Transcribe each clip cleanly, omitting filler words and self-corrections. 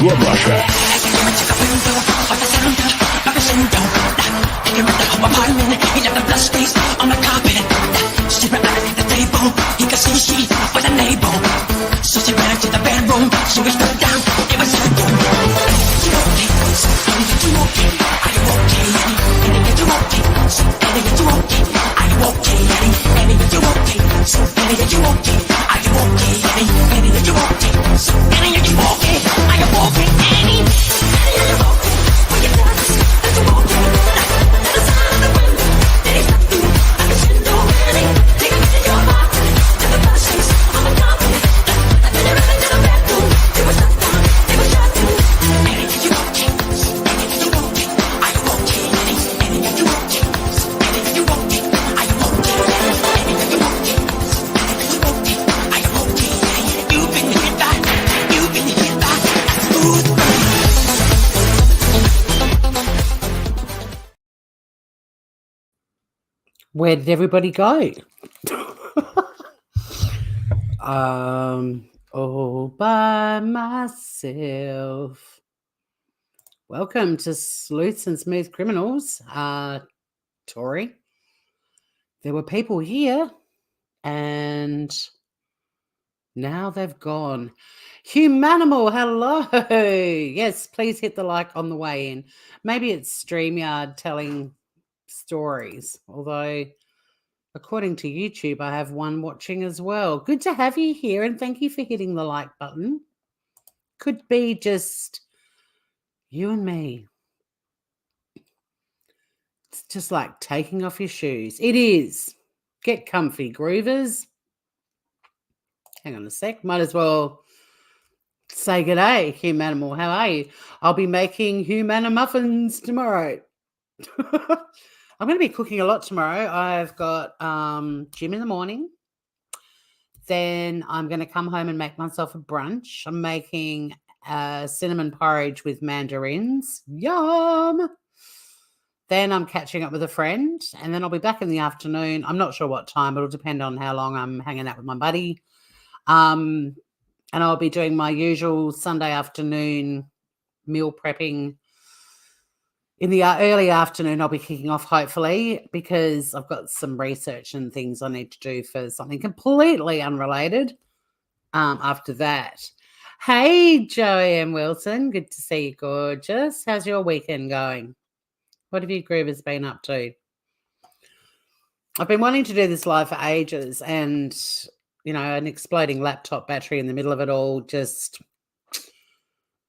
of Russia. So she ran into the bedroom, so we stood down, it was so boom. Where did everybody go? All by myself. Welcome to Sleuths and Smooth Criminals, Tori. There were people here, and now they've gone. Humanimal, hello. Yes, please hit the like on the way in. Maybe it's StreamYard telling stories, although according to YouTube I have one watching as well. Good to have you here, and thank you for hitting the like button. Could be just you and me. It's just like taking off your shoes. It is. Get comfy, groovers. Hang on a sec, might as well say good day, Humanimal. How are you? I'll be making Humana muffins tomorrow. I'm going to be cooking a lot tomorrow. I've got gym in the morning. Then I'm going to come home and make myself a brunch. I'm making cinnamon porridge with mandarins. Yum! Then I'm catching up with a friend, and then I'll be back in the afternoon. I'm not sure what time. It'll depend on how long I'm hanging out with my buddy. And I'll be doing my usual Sunday afternoon meal prepping. In the early afternoon, I'll be kicking off, hopefully, because I've got some research and things I need to do for something completely unrelated after that. Hey, Joey M. Wilson. Good to see you, gorgeous. How's your weekend going? What have you groovers been up to? I've been wanting to do this live for ages, and, you know, an exploding laptop battery in the middle of it all just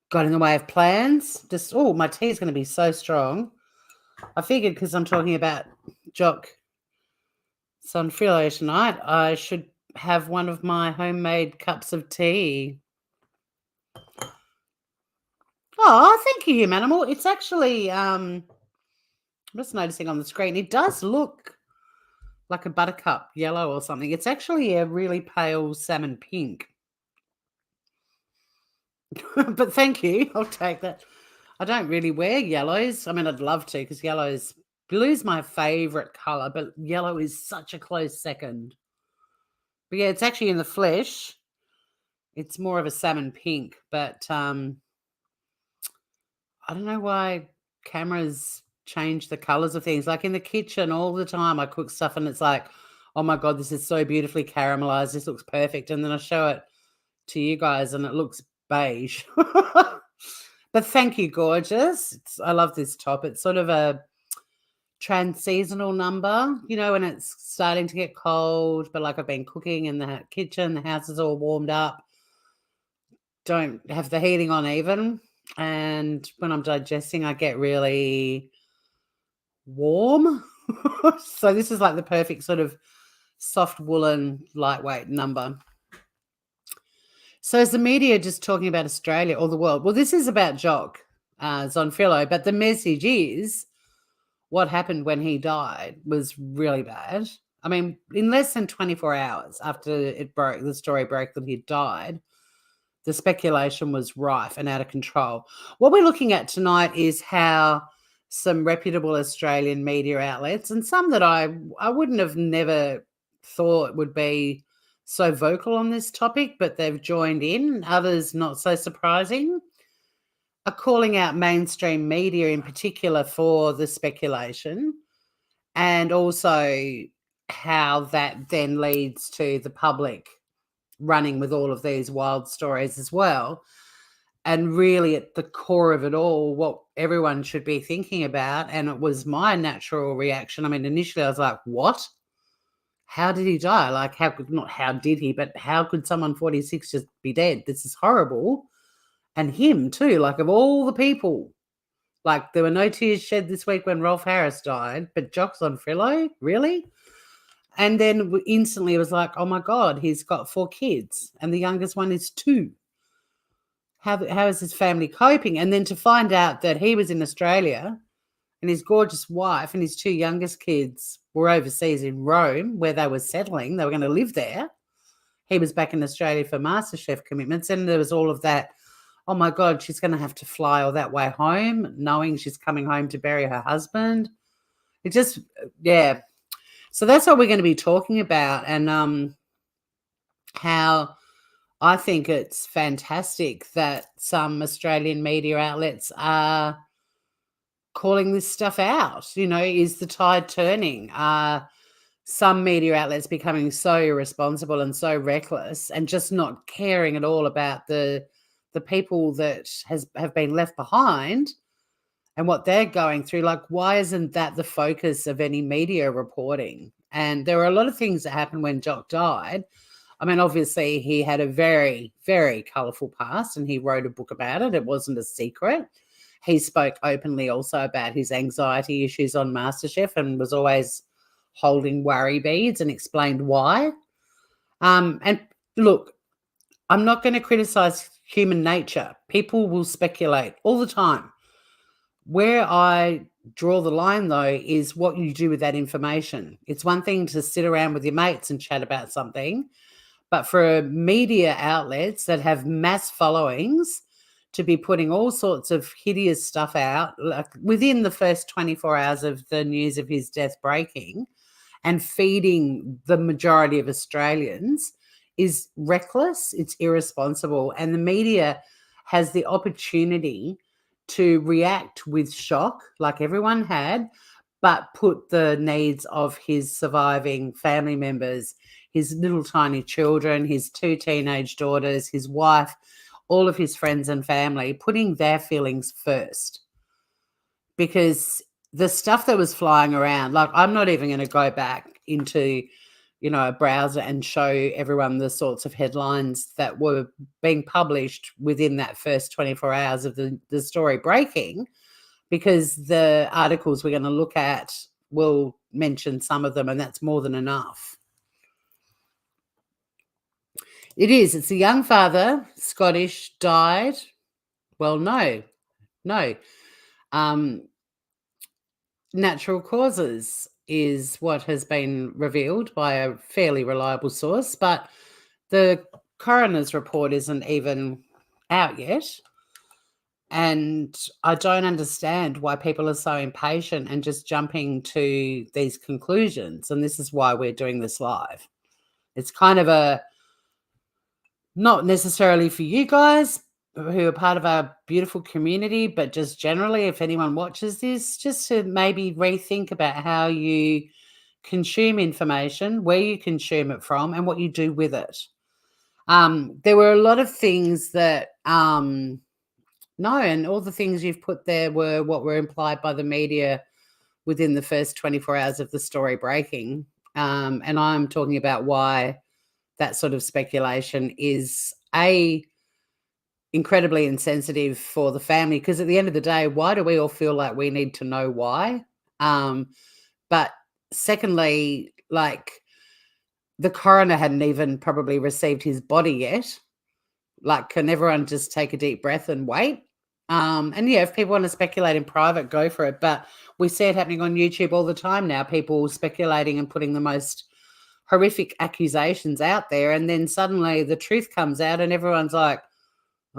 got in the way of plans. Just, oh, my tea is going to be so strong. I figured because I'm talking about Jock Zonfrillo tonight, I should have one of my homemade cups of tea. Oh, thank you, Humanimal. It's actually, I'm just noticing on the screen, it does look like a buttercup yellow or something. It's actually a really pale salmon pink. But thank you. I'll take that. I don't really wear yellows. I mean, I'd love to, because blue's my favorite color, but yellow is such a close second. But yeah, it's actually in the flesh. It's more of a salmon pink, but I don't know why cameras change the colors of things. Like in the kitchen all the time, I cook stuff and it's like, oh my God, this is so beautifully caramelized. This looks perfect. And then I show it to you guys and it looks beige. But thank you, gorgeous. I love this top. It's sort of a trans-seasonal number, you know, when it's starting to get cold, but like I've been cooking in the kitchen, the house is all warmed up, don't have the heating on even, and when I'm digesting I get really warm. So this is like the perfect sort of soft woolen lightweight number. So is the media just talking about Australia or the world? Well, this is about Jock Zonfrillo, but the message is what happened when he died was really bad. I mean, in less than 24 hours after the story broke that he died, the speculation was rife and out of control. What we're looking at tonight is how some reputable Australian media outlets, and some that I wouldn't have never thought would be so vocal on this topic, but they've joined in, others not so surprising. are calling out mainstream media in particular for the speculation, and also how that then leads to the public running with all of these wild stories as well. And really, at the core of it all, what everyone should be thinking about, and it was my natural reaction. I mean, initially I was like, what? How did he die? Like, not how did he, but how could someone 46 just be dead? This is horrible. And him too, like, of all the people. Like, there were no tears shed this week when Rolf Harris died, but Jock Zonfrillo, really? And then instantly it was like, oh my God, he's got 4 kids, and the youngest one is 2. How is his family coping? And then to find out that he was in Australia and his gorgeous wife and his 2 youngest kids were overseas in Rome, where they were settling. They were going to live there. He was back in Australia for Masterchef commitments. And there was all of that, oh my God, she's going to have to fly all that way home, knowing she's coming home to bury her husband. It just, yeah. So that's what we're going to be talking about, and how I think it's fantastic that some Australian media outlets are calling this stuff out. Is the tide turning? Are some media outlets becoming so irresponsible and so reckless and just not caring at all about the people that have been left behind and what they're going through? Like, why isn't that the focus of any media reporting? And there were a lot of things that happened when Jock died. I mean, obviously, he had a very, very colourful past, and he wrote a book about it. It wasn't a secret. He spoke openly also about his anxiety issues on Masterchef and was always holding worry beads and explained why. And look, I'm not going to criticise human nature. People will speculate all the time. Where I draw the line, though, is what you do with that information. It's one thing to sit around with your mates and chat about something, but for media outlets that have mass followings to be putting all sorts of hideous stuff out, like within the first 24 hours of the news of his death breaking, and feeding the majority of Australians, is reckless, it's irresponsible, and the media has the opportunity to react with shock like everyone had, but put the needs of his surviving family members, his little tiny children, his 2 teenage daughters, his wife, all of his friends and family, putting their feelings first. Because the stuff that was flying around, like, I'm not even going to go back into, a browser and show everyone the sorts of headlines that were being published within that first 24 hours of the story breaking, because the articles we're going to look at will mention some of them, and that's more than enough. It's a young father, Scottish, died. Well, no. Natural causes is what has been revealed by a fairly reliable source, but the coroner's report isn't even out yet. And I don't understand why people are so impatient and just jumping to these conclusions. And this is why we're doing this live. It's kind of not necessarily for you guys who are part of our beautiful community, but just generally, if anyone watches this, just to maybe rethink about how you consume information, where you consume it from, and what you do with it. There were a lot of things that, and all the things you've put there were what were implied by the media within the first 24 hours of the story breaking. And I'm talking about why that sort of speculation is incredibly insensitive for the family, because at the end of the day, why do we all feel like we need to know why? But secondly, like, the coroner hadn't even probably received his body yet. Like, can everyone just take a deep breath and wait? And yeah, if people want to speculate in private, go for it. But we see it happening on YouTube all the time now, people speculating and putting the most horrific accusations out there. And then suddenly the truth comes out and everyone's like,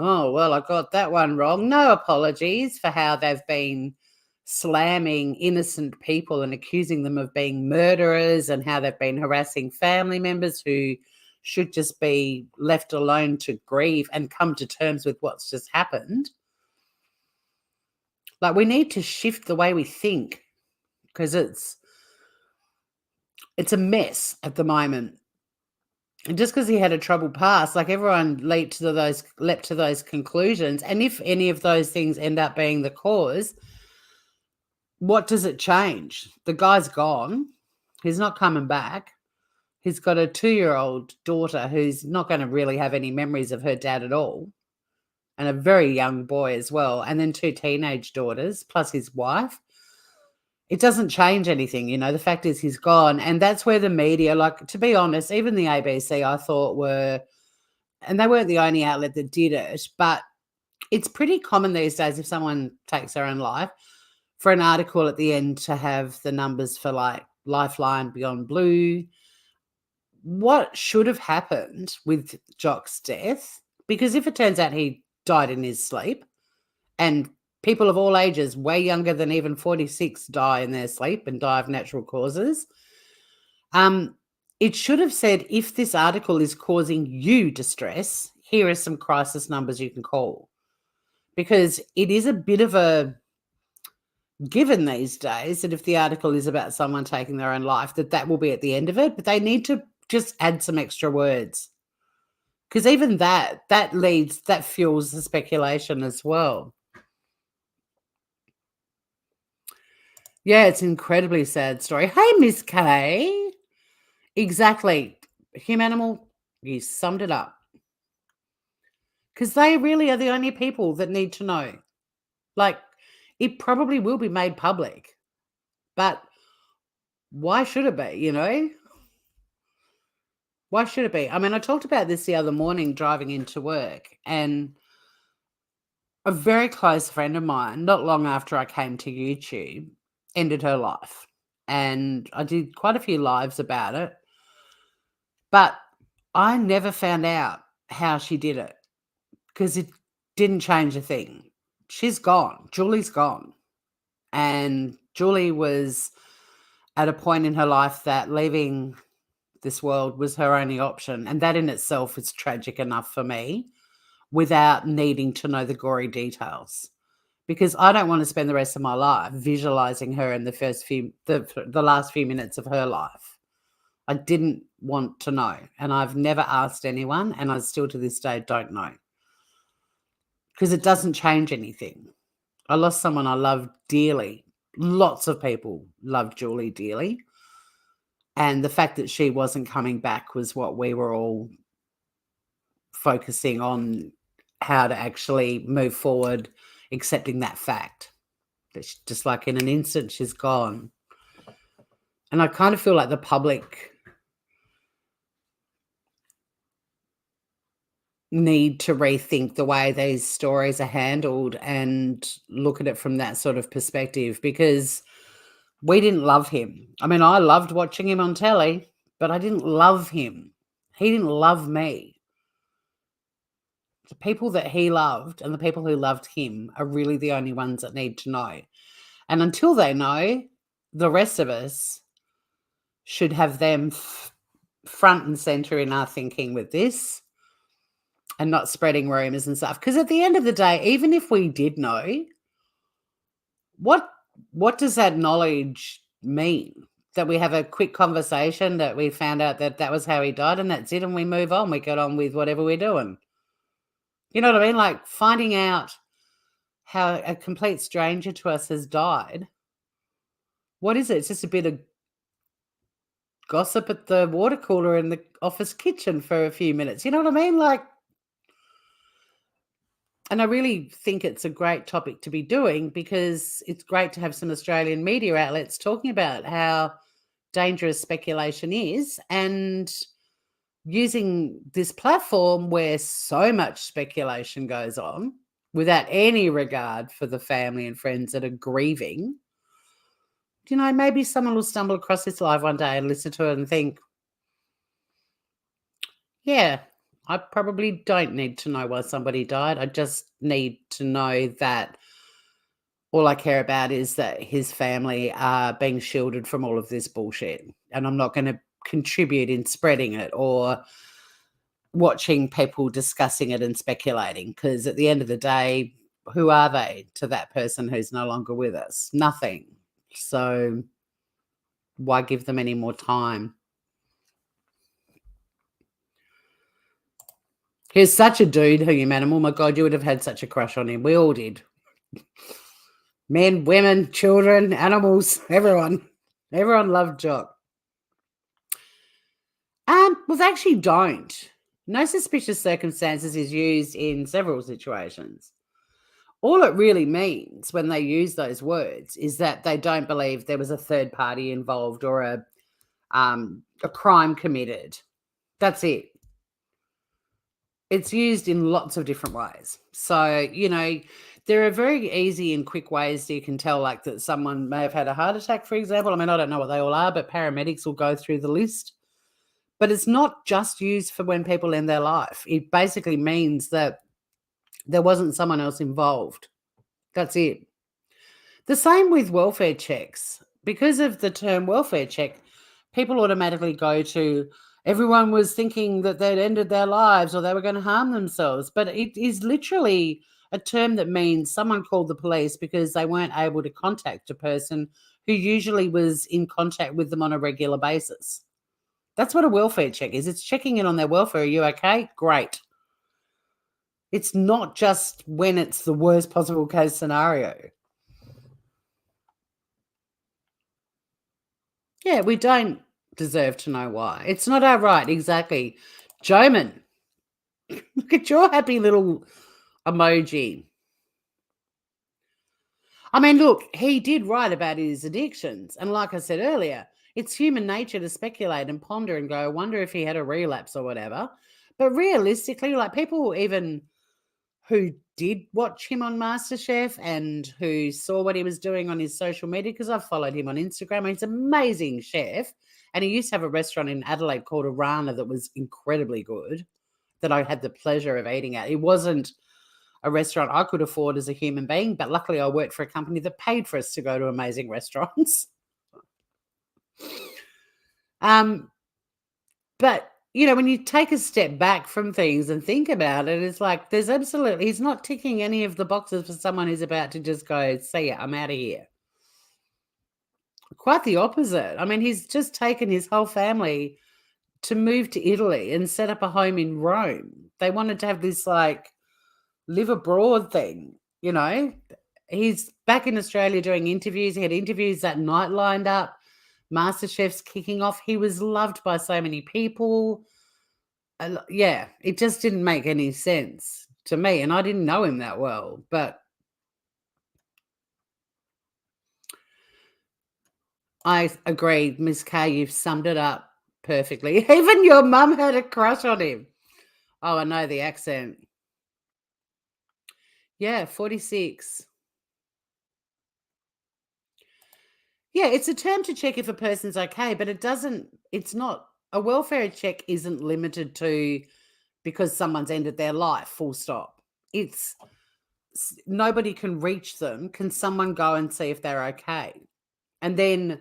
oh, well, I got that one wrong. No apologies for how they've been slamming innocent people and accusing them of being murderers, and how they've been harassing family members who should just be left alone to grieve and come to terms with what's just happened. Like, we need to shift the way we think because it's a mess at the moment. And just because he had a troubled past, like everyone leapt to those conclusions. And if any of those things end up being the cause, what does it change? The guy's gone. He's not coming back. He's got a 2-year-old daughter who's not going to really have any memories of her dad at all, and a very young boy as well, and then 2 teenage daughters, plus his wife. It doesn't change anything, the fact is he's gone, and that's where the media, like, to be honest, even the ABC, I thought were, and they weren't the only outlet that did it, but it's pretty common these days if someone takes their own life for an article at the end to have the numbers for, like, Lifeline, Beyond Blue. What should have happened with Jock's death, because if it turns out he died in his sleep, and people of all ages, way younger than even 46, die in their sleep and die of natural causes, it should have said, if this article is causing you distress, here are some crisis numbers you can call. Because it is a bit of a given these days that if the article is about someone taking their own life, that will be at the end of it, but they need to just add some extra words. Because even that fuels the speculation as well. Yeah, it's an incredibly sad story. Hey, Miss K. Exactly. Humanimal, you summed it up. Because they really are the only people that need to know. Like, it probably will be made public. But why should it be, Why should it be? I mean, I talked about this the other morning driving into work, and a very close friend of mine, not long after I came to YouTube, ended her life. And I did quite a few lives about it. But I never found out how she did it because it didn't change a thing. She's gone. Julie's gone. And Julie was at a point in her life that leaving this world was her only option. And that in itself is tragic enough for me without needing to know the gory details. Because I don't want to spend the rest of my life visualizing her in the last few minutes of her life. I didn't want to know, and I've never asked anyone, and I still to this day don't know. Because it doesn't change anything. I lost someone I loved dearly. Lots of people loved Julie dearly. And the fact that she wasn't coming back was what we were all focusing on, how to actually move forward, accepting that fact. That just like in an instant, she's gone. And I kind of feel like the public need to rethink the way these stories are handled and look at it from that sort of perspective, because we didn't love him. I mean, I loved watching him on telly, but I didn't love him. He didn't love me. The people that he loved and the people who loved him are really the only ones that need to know. And until they know, the rest of us should have them front and center in our thinking with this and not spreading rumors and stuff. Because at the end of the day, even if we did know, what does that knowledge mean? That we have a quick conversation, that we found out that was how he died and that's it, and we move on. We get on with whatever we're doing. You know what I mean? Like, finding out how a complete stranger to us has died. What is it? It's just a bit of gossip at the water cooler in the office kitchen for a few minutes. You know what I mean? Like, and I really think it's a great topic to be doing, because it's great to have some Australian media outlets talking about how dangerous speculation is, and using this platform where so much speculation goes on without any regard for the family and friends that are grieving. Maybe someone will stumble across this live one day and listen to it and think, yeah, I probably don't need to know why somebody died. I just need to know that all I care about is that his family are being shielded from all of this bullshit. And I'm not going to contribute in spreading it or watching people discussing it and speculating, because at the end of the day, who are they to that person who's no longer with us? Nothing. So why give them any more time? He's such a dude, Hugh Manimal. My God, you would have had such a crush on him. We all did. Men, women, children, animals, everyone. Everyone loved Jock. Well, they actually don't. No suspicious circumstances is used in several situations. All it really means when they use those words is that they don't believe there was a third party involved or a crime committed. That's it. It's used in lots of different ways. So, there are very easy and quick ways you can tell, like, that someone may have had a heart attack, for example. I mean, I don't know what they all are, but paramedics will go through the list. But it's not just used for when people end their life. It basically means that there wasn't someone else involved. That's it. The same with welfare checks. Because of the term welfare check, people automatically go to everyone was thinking that they'd ended their lives or they were going to harm themselves. But it is literally a term that means someone called the police because they weren't able to contact a person who usually was in contact with them on a regular basis. That's what a welfare check is. It's checking in on their welfare. Are you okay? Great. It's not just when it's the worst possible case scenario. Yeah, we don't deserve to know why. It's not our right, exactly. Joman, look at your happy little emoji. I mean, look, he did write about his addictions. And like I said earlier, it's human nature to speculate and ponder and go, I wonder if he had a relapse or whatever. But realistically, like, people even who did watch him on Masterchef and who saw what he was doing on his social media, because I've followed him on Instagram. He's an amazing chef. And he used to have a restaurant in Adelaide called Arana that was incredibly good, that I had the pleasure of eating at. It wasn't a restaurant I could afford as a human being, but luckily I worked for a company that paid for us to go to amazing restaurants. But, when you take a step back from things and think about it, it's like he's not ticking any of the boxes for someone who's about to just go, see ya, I'm out of here. Quite the opposite. I mean, he's just taken his whole family to move to Italy and set up a home in Rome. They wanted to have this, like, live abroad thing, He's back in Australia doing interviews. He had interviews that night lined up. Masterchef's kicking off. He was loved by so many people. Yeah, it just didn't make any sense to me. And I didn't know him that well. But I agree, Miss K, you've summed it up perfectly. Even your mum had a crush on him. Oh, I know the accent. Yeah, 46. Yeah, it's a term to check if a person's okay, but it's not, a welfare check isn't limited to because someone's ended their life, full stop. It's nobody can reach them. Can someone go and see if they're okay? And then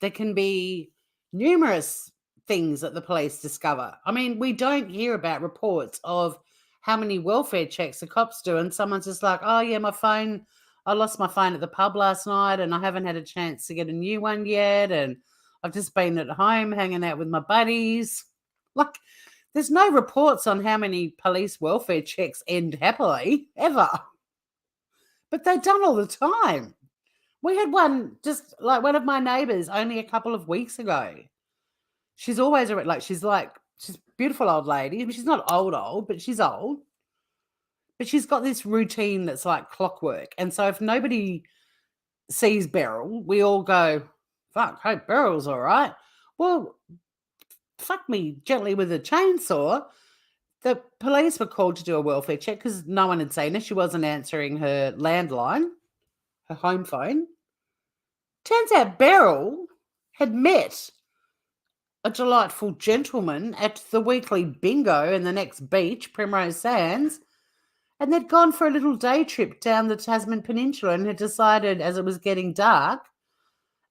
there can be numerous things that the police discover. I mean, we don't hear about reports of how many welfare checks the cops do, and someone's just like, oh, yeah, I lost my phone at the pub last night and I haven't had a chance to get a new one yet, and I've just been at home hanging out with my buddies. Like, there's no reports on how many police welfare checks end happily, ever. But they're done all the time. We had one, just like one of my neighbours, only a couple of weeks ago. She's always she's a beautiful old lady. I mean, she's not old, but she's old. But she's got this routine that's like clockwork. And so if nobody sees Beryl, we all go, fuck, hope Beryl's all right. Well, fuck me gently with a chainsaw. The police were called to do a welfare check because no one had seen her. She wasn't answering her landline, her home phone. Turns out Beryl had met a delightful gentleman at the weekly bingo in the next beach, Primrose Sands, and they'd gone for a little day trip down the Tasman Peninsula and had decided, as it was getting dark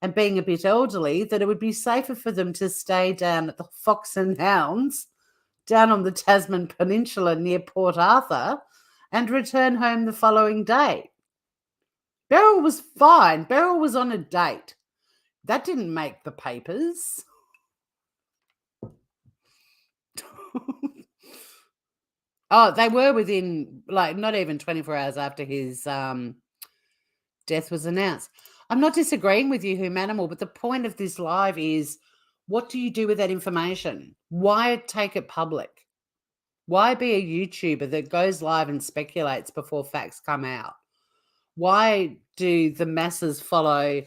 and being a bit elderly, that it would be safer for them to stay down at the Fox and Hounds down on the Tasman Peninsula near Port Arthur and return home the following day. Beryl was fine. Beryl was on a date. That didn't make the papers. Oh, they were within, like, not even 24 hours after his death was announced. I'm not disagreeing with you, Humanimal, but the point of this live is, what do you do with that information? Why take it public? Why be a YouTuber that goes live and speculates before facts come out? Why do the masses follow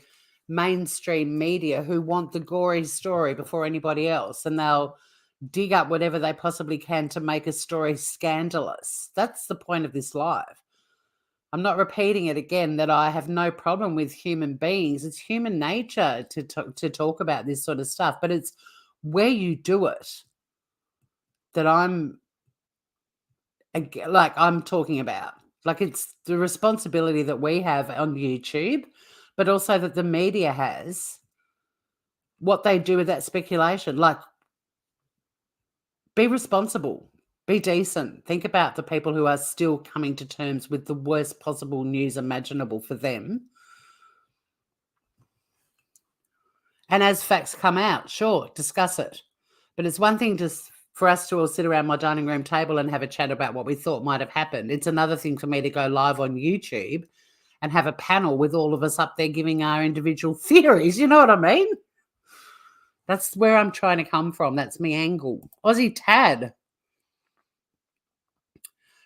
mainstream media who want the gory story before anybody else, and they'll dig up whatever they possibly can to make a story scandalous? That's the point of this live. I'm not repeating it again that I have no problem with human beings. It's human nature to talk about this sort of stuff, but it's where you do it that I'm talking about. Like, it's the responsibility that we have on YouTube, but also that the media has, what they do with that speculation. Like, be responsible, be decent. Think about the people who are still coming to terms with the worst possible news imaginable for them. And as facts come out, sure, discuss it. But it's one thing for us to all sit around my dining room table and have a chat about what we thought might have happened. It's another thing for me to go live on YouTube and have a panel with all of us up there giving our individual theories. You know what I mean? That's where I'm trying to come from. That's my angle. Aussie Tad.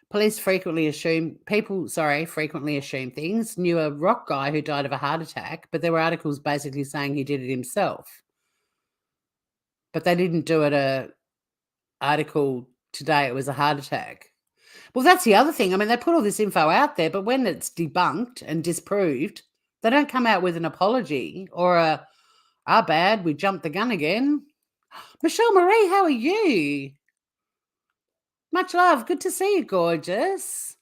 Police frequently assume things. Knew a rock guy who died of a heart attack, but there were articles basically saying he did it himself. But they didn't do it article today. It was a heart attack. Well, that's the other thing. I mean, they put all this info out there, but when it's debunked and disproved, they don't come out with an apology or our bad, we jumped the gun again. Michelle Marie, how are you? Much love. Good to see you, gorgeous.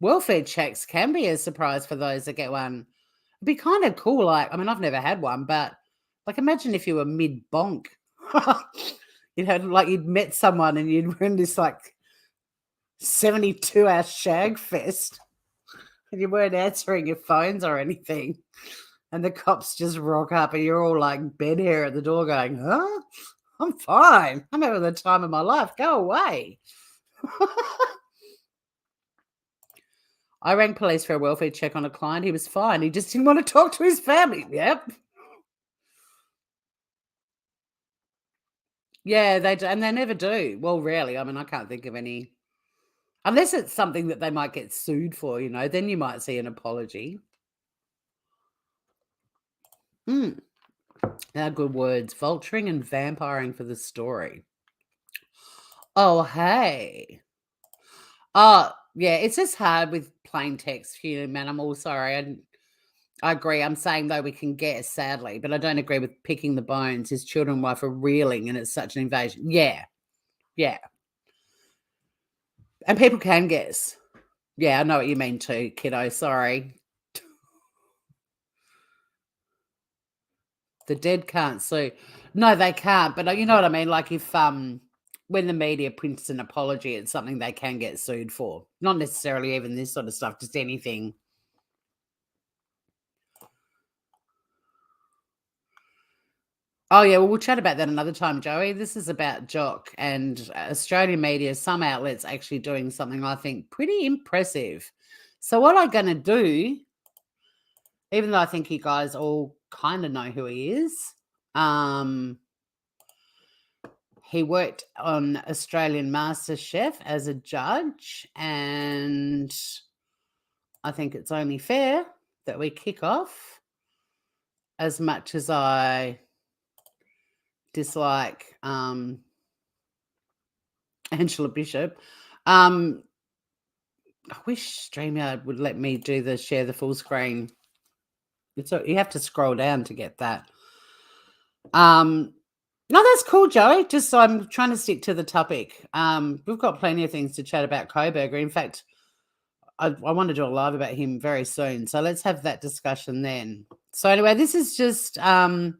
Welfare checks can be a surprise for those that get one. It'd be kind of cool. Like, I mean, I've never had one, but like, imagine if you were mid-bonk. You know, like you'd met someone and you'd run this like 72-hour shag fest and you weren't answering your phones or anything. And the cops just rock up and you're all like bed hair at the door going, huh? I'm fine. I'm having the time of my life. Go away. I rang police for a welfare check on a client. He was fine. He just didn't want to talk to his family. Yep. Yeah, they do, and they never do. Well, rarely. I mean, I can't think of any. Unless it's something that they might get sued for, you know, then you might see an apology. Now, good words. Vulturing and vampiring for the story. Oh, hey. Oh, yeah, it's just hard with plain text, Humanimal. Sorry, I agree. I'm saying, though, we can guess, sadly, but I don't agree with picking the bones. His children and wife are reeling, and it's such an invasion. Yeah. And people can guess. Yeah, I know what you mean too, kiddo. Sorry. The dead can't sue. No, they can't. But you know what I mean? Like if when the media prints an apology, it's something they can get sued for. Not necessarily even this sort of stuff, just anything. Oh, yeah, well, we'll chat about that another time, Joey. This is about Jock and Australian media, some outlets actually doing something I think pretty impressive. So what I'm going to do, even though I think you guys all kind of know who he is, he worked on Australian Masterchef as a judge, and I think it's only fair that we kick off. As much as I dislike Angela Bishop, I wish StreamYard would let me do the share the full screen. You have to scroll down to get that. No, that's cool, Joey. Just so I'm trying to stick to the topic. We've got plenty of things to chat about Coburger. In fact, I want to do a live about him very soon. So let's have that discussion then. So anyway, this is just a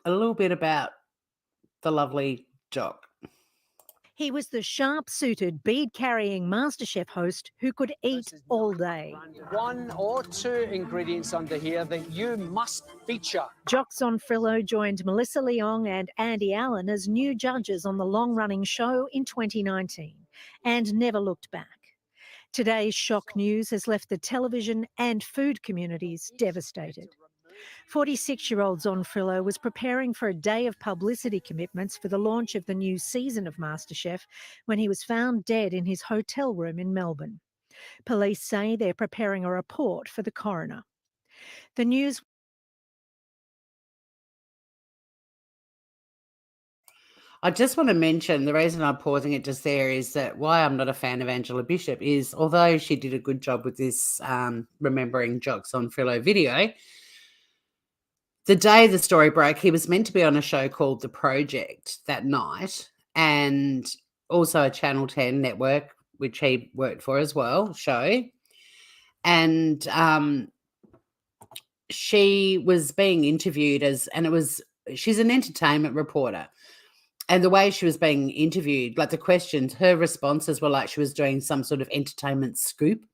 little bit about the lovely Jock. He was the sharp-suited, bead-carrying Masterchef host who could eat all day. One or two ingredients under here that you must feature. Jock Zonfrillo joined Melissa Leong and Andy Allen as new judges on the long-running show in 2019 and never looked back. Today's shock news has left the television and food communities devastated. 46-year-old Zonfrillo was preparing for a day of publicity commitments for the launch of the new season of MasterChef when he was found dead in his hotel room in Melbourne. Police say they're preparing a report for the coroner. The news... I just want to mention the reason I'm pausing it just there is that why I'm not a fan of Angela Bishop is although she did a good job with this Remembering Jock Zonfrillo video, the day the story broke, he was meant to be on a show called The Project that night and also a Channel 10 network, which he worked for as well, show. And she was being interviewed she's an entertainment reporter. And the way she was being interviewed, like the questions, her responses were like she was doing some sort of entertainment scoop.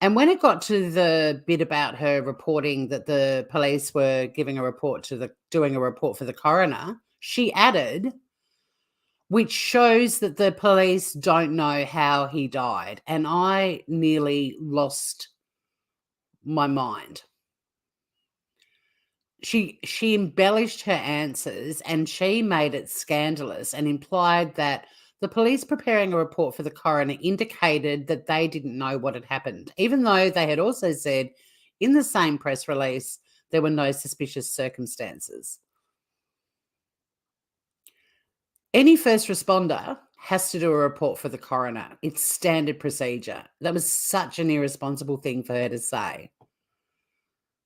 And when it got to the bit about her reporting that the police were doing a report for the coroner, she added, which shows that the police don't know how he died. And I nearly lost my mind. She embellished her answers and she made it scandalous and implied that the police preparing a report for the coroner indicated that they didn't know what had happened, even though they had also said in the same press release there were no suspicious circumstances. Any first responder has to do a report for the coroner. It's standard procedure. That was such an irresponsible thing for her to say.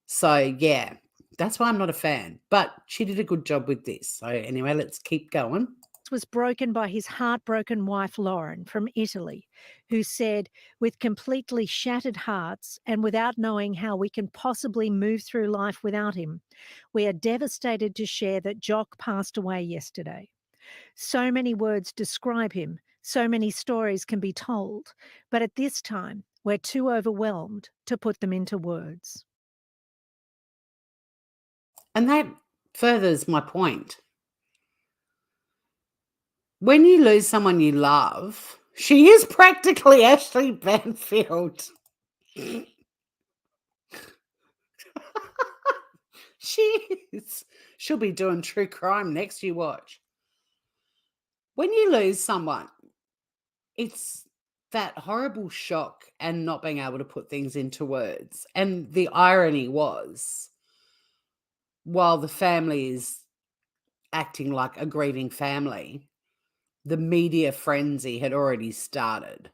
So, yeah. That's why I'm not a fan, but she did a good job with this. So anyway, let's keep going. Was broken by his heartbroken wife, Lauren, from Italy, who said, with completely shattered hearts and without knowing how we can possibly move through life without him, we are devastated to share that Jock passed away yesterday. So many words describe him, so many stories can be told, but at this time, we're too overwhelmed to put them into words. And that furthers my point. When you lose someone you love, she is practically Ashley Banfield. She is. She'll be doing true crime next, you watch. When you lose someone, it's that horrible shock and not being able to put things into words. And the irony was, while the family is acting like a grieving family, the media frenzy had already started.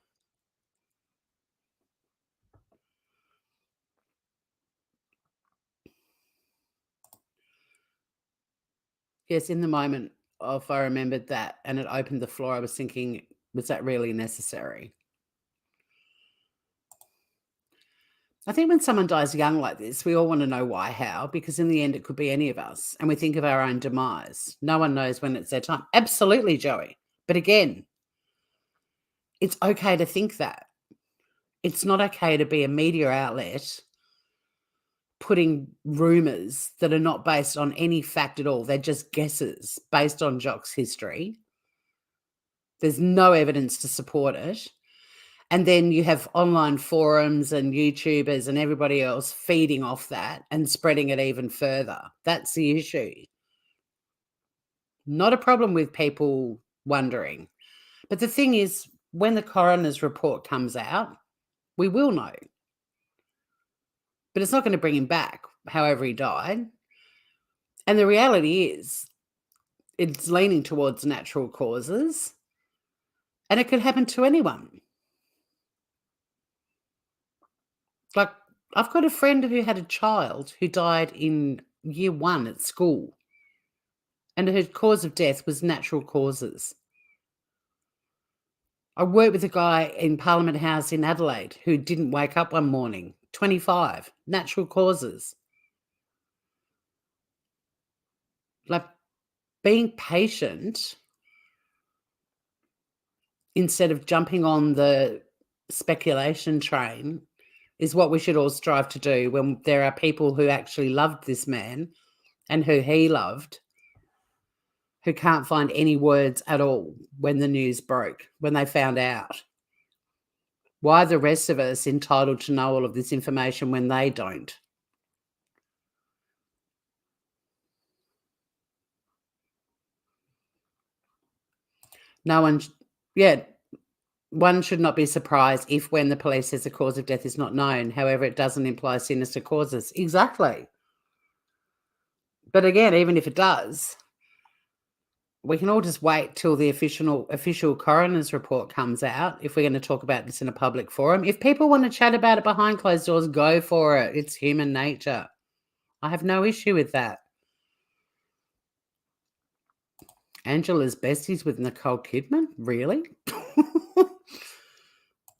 Yes, in the moment of I remembered that and it opened the floor, I was thinking, was that really necessary? I think when someone dies young like this, we all want to know why, how, because in the end, it could be any of us. And we think of our own demise. No one knows when it's their time. Absolutely, Joey. But again, it's okay to think that. It's not okay to be a media outlet putting rumors that are not based on any fact at all. They're just guesses based on Jock's history. There's no evidence to support it. And then you have online forums and YouTubers and everybody else feeding off that and spreading it even further. That's the issue. Not a problem with people wondering. But the thing is, when the coroner's report comes out, we will know. But it's not going to bring him back, however he died. And the reality is, it's leaning towards natural causes. And it could happen to anyone. Like, I've got a friend who had a child who died in year 1 at school. And her cause of death was natural causes. I worked with a guy in Parliament House in Adelaide who didn't wake up one morning, 25, natural causes. Like, being patient instead of jumping on the speculation train, is what we should all strive to do when there are people who actually loved this man and who he loved, who can't find any words at all when the news broke, when they found out. Why are the rest of us entitled to know all of this information when they don't? No one, one should not be surprised if when the police says the cause of death is not known. However, it doesn't imply sinister causes. Exactly. But again, even if it does, we can all just wait till the official coroner's report comes out if we're going to talk about this in a public forum. If people want to chat about it behind closed doors, go for it. It's human nature. I have no issue with that. Angela's besties with Nicole Kidman? Really?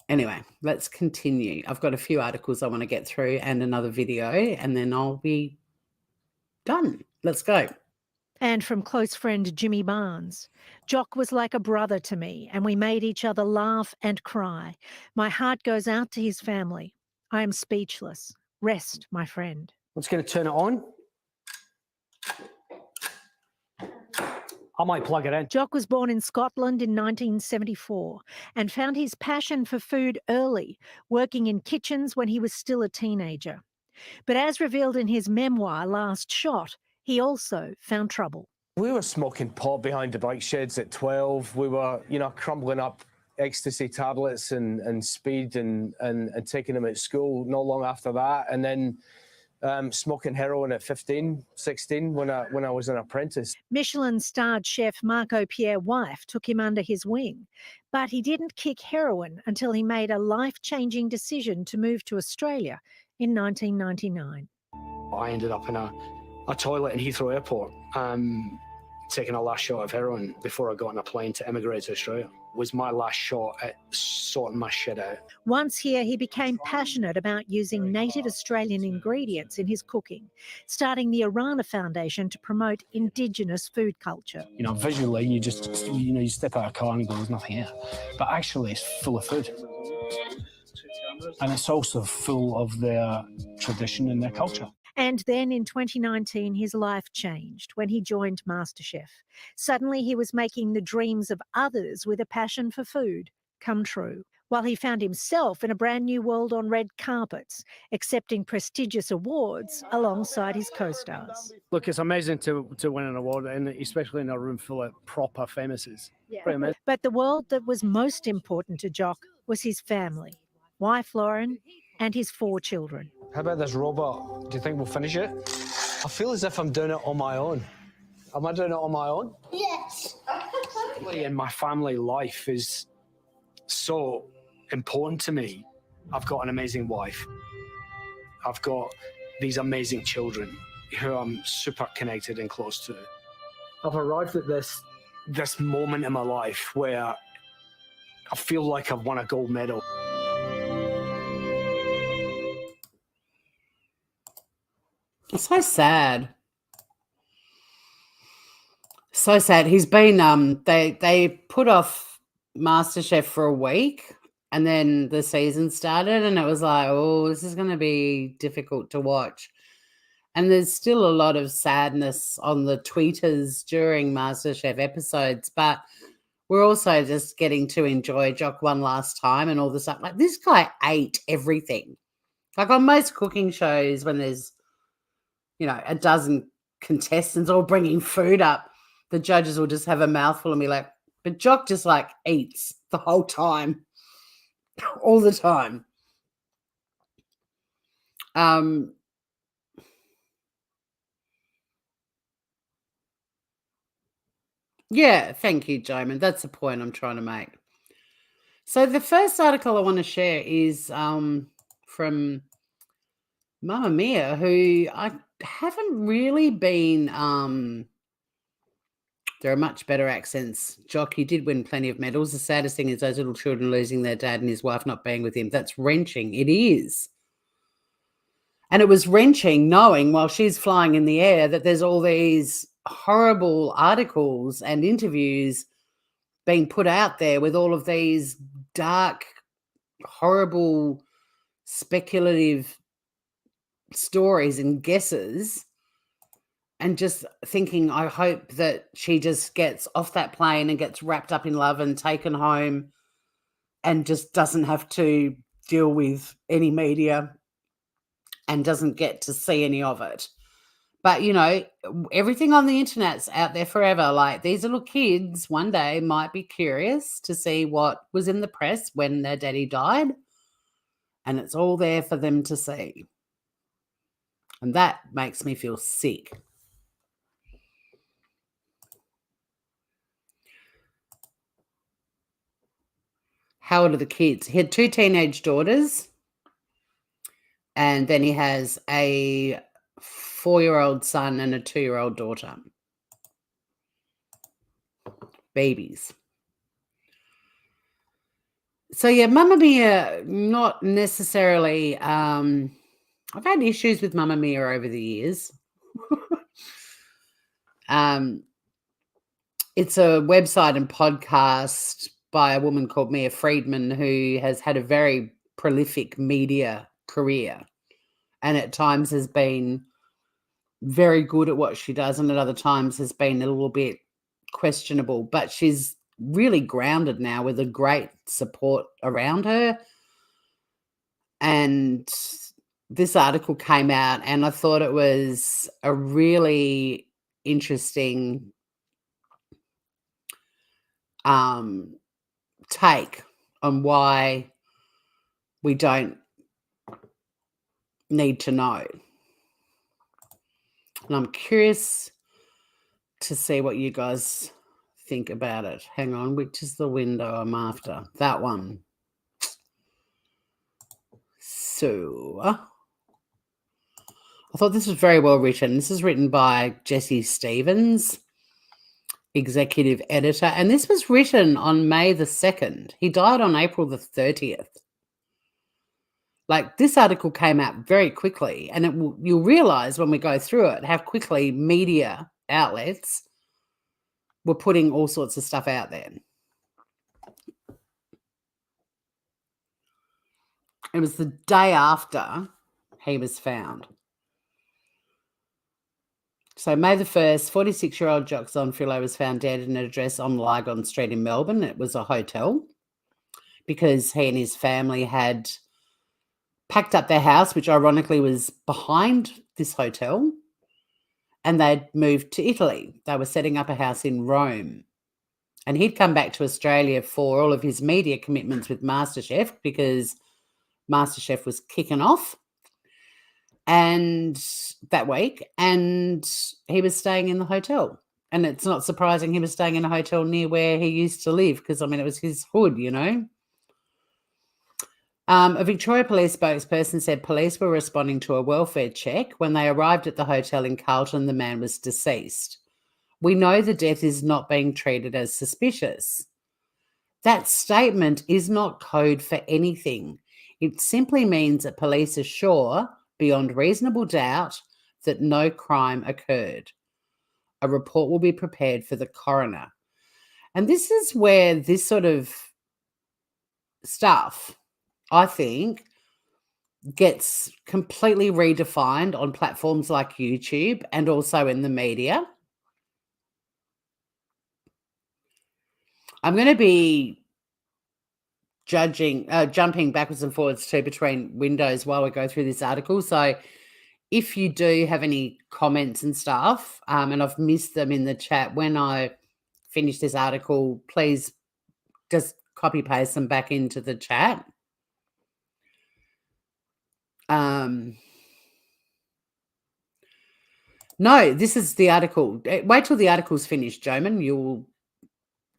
Anyway, let's continue. I've got a few articles I want to get through and another video, and then I'll be done. Let's go. And from close friend Jimmy Barnes, Jock was like a brother to me, and we made each other laugh and cry. My heart goes out to his family. I am speechless. Rest, my friend. I'm just going to turn it on. I might plug it in. Jock was born in Scotland in 1974 and found his passion for food early, working in kitchens when he was still a teenager. But as revealed in his memoir, Last Shot, he also found trouble. We were smoking pot behind the bike sheds at 12. We were, crumbling up ecstasy tablets and speed and taking them at school not long after that. And then smoking heroin at 15, 16 when I was an apprentice. Michelin-starred chef Marco Pierre Wife took him under his wing, but he didn't kick heroin until he made a life-changing decision to move to Australia in 1999. I ended up in a toilet in Heathrow Airport, taking a last shot of heroin before I got on a plane to emigrate to Australia. It was my last shot at sorting my shit out. Once here, he became passionate about using native Australian ingredients in his cooking, starting the Arana Foundation to promote Indigenous food culture. Visually, you just, you step out of a car and you go, there's nothing here. But actually, it's full of food. And it's also full of their tradition and their culture. And then in 2019, his life changed when he joined Masterchef. Suddenly, he was making the dreams of others with a passion for food come true, while he found himself in a brand new world on red carpets, accepting prestigious awards alongside his co-stars. Look, it's amazing to win an award, and especially in a room full of proper famouses. Yeah. Pretty amazing. But the world that was most important to Jock was his family, wife Lauren, and his 4 children. How about this robot? Do you think we'll finish it? I feel as if I'm doing it on my own. Am I doing it on my own? Yes. And my family life is so important to me. I've got an amazing wife. I've got these amazing children who I'm super connected and close to. I've arrived at this moment in my life where I feel like I've won a gold medal. It's so sad. So sad. He's been they put off MasterChef for a week and then the season started and it was like, oh, this is going to be difficult to watch. And there's still a lot of sadness on the tweeters during MasterChef episodes, but we're also just getting to enjoy Jock one last time and all the stuff. Like, this guy ate everything. Like on most cooking shows when there's a dozen contestants all bringing food up, the judges will just have a mouthful and be like, but Jock just eats the whole time, all the time. Yeah, thank you, Jamin. That's the point I'm trying to make. So the first article I want to share is from Mamma Mia, who I haven't really been there are much better accents. Jock, you did win plenty of medals. The saddest thing is those little children losing their dad and his wife not being with him. That's wrenching. It is. And it was wrenching knowing while she's flying in the air that there's all these horrible articles and interviews being put out there with all of these dark, horrible, speculative stories and guesses, and just thinking, I hope that she just gets off that plane and gets wrapped up in love and taken home and just doesn't have to deal with any media and doesn't get to see any of it. But, you know, everything on the internet's out there forever. Like, these little kids one day might be curious to see what was in the press when their daddy died, and it's all there for them to see. And that makes me feel sick. How old are the kids? He had 2 teenage daughters, and then he has a 4-year-old son and a 2-year-old daughter. Babies. So yeah, Mamma Mia, not necessarily. I've had issues with Mamma Mia over the years. It's a website and podcast by a woman called Mia Friedman, who has had a very prolific media career, and at times has been very good at what she does, and at other times has been a little bit questionable. But she's really grounded now with a great support around her. And this article came out, and I thought it was a really interesting take on why we don't need to know. And I'm curious to see what you guys think about it. Hang on, which is the window I'm after? That one. So I thought this was very well written. This is written by Jesse Stevens, executive editor, and this was written on May the 2nd. He died on April the 30th. Like, this article came out very quickly, and you'll realize when we go through it how quickly media outlets were putting all sorts of stuff out there. It was the day after he was found. So May the 1st, 46-year-old Jock Zonfrillo was found dead in an address on Lygon Street in Melbourne. It was a hotel because he and his family had packed up their house, which ironically was behind this hotel, and they'd moved to Italy. They were setting up a house in Rome. And he'd come back to Australia for all of his media commitments with Masterchef, because Masterchef was kicking off and that week, and he was staying in the hotel. And it's not surprising he was staying in a hotel near where he used to live, because, I mean, it was his hood, you know. A Victoria Police spokesperson said police were responding to a welfare check. When they arrived at the hotel in Carlton, the man was deceased. We know the death is not being treated as suspicious. That statement is not code for anything. It simply means that police are sure, beyond reasonable doubt, that no crime occurred. A report will be prepared for the coroner. And this is where this sort of stuff, I think, gets completely redefined on platforms like YouTube and also in the media. I'm going to be jumping backwards and forwards too between windows while we go through this article. So if you do have any comments and stuff, and I've missed them in the chat, when I finish this article, please just copy paste them back into the chat. No, this is the article. Wait till the article's finished, Joman.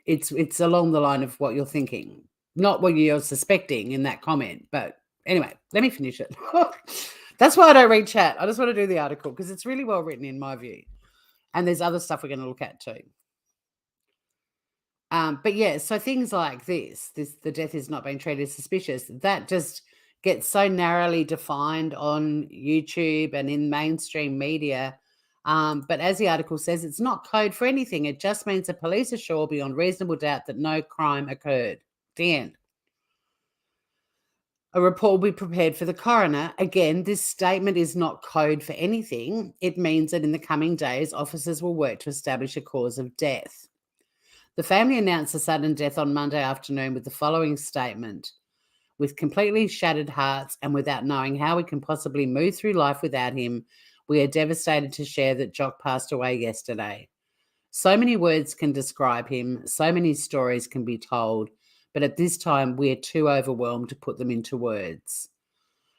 It's along the line of what you're thinking, not what you're suspecting in that comment. But anyway, let me finish it. That's why I don't read chat. I just want to do the article because it's really well written in my view. And there's other stuff we're going to look at too. But yeah, so things like this, the death is not being treated as suspicious, that just gets so narrowly defined on YouTube and in mainstream media But as the article says, it's not code for anything. It just means the police are sure beyond reasonable doubt that no crime occurred. The end. A report will be prepared for the coroner. Again, this statement is not code for anything. It means that in the coming days, officers will work to establish a cause of death. The family announced the sudden death on Monday afternoon with the following statement. With completely shattered hearts and without knowing how we can possibly move through life without him, we are devastated to share that Jock passed away yesterday. So many words can describe him, so many stories can be told, but at this time we are too overwhelmed to put them into words.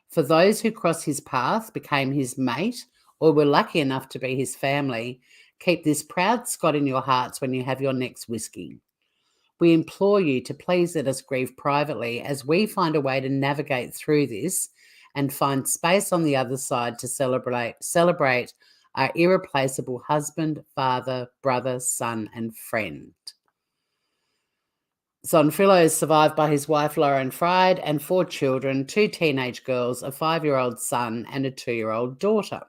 For those who crossed his path, became his mate, or were lucky enough to be his family, keep this proud Scot in your hearts when you have your next whiskey. We implore you to please let us grieve privately as we find a way to navigate through this and find space on the other side to celebrate our irreplaceable husband, father, brother, son, and friend. Zonfrillo is survived by his wife, Lauren Fried, and 4 children, 2 teenage girls, a 5-year-old son, and a 2-year-old daughter.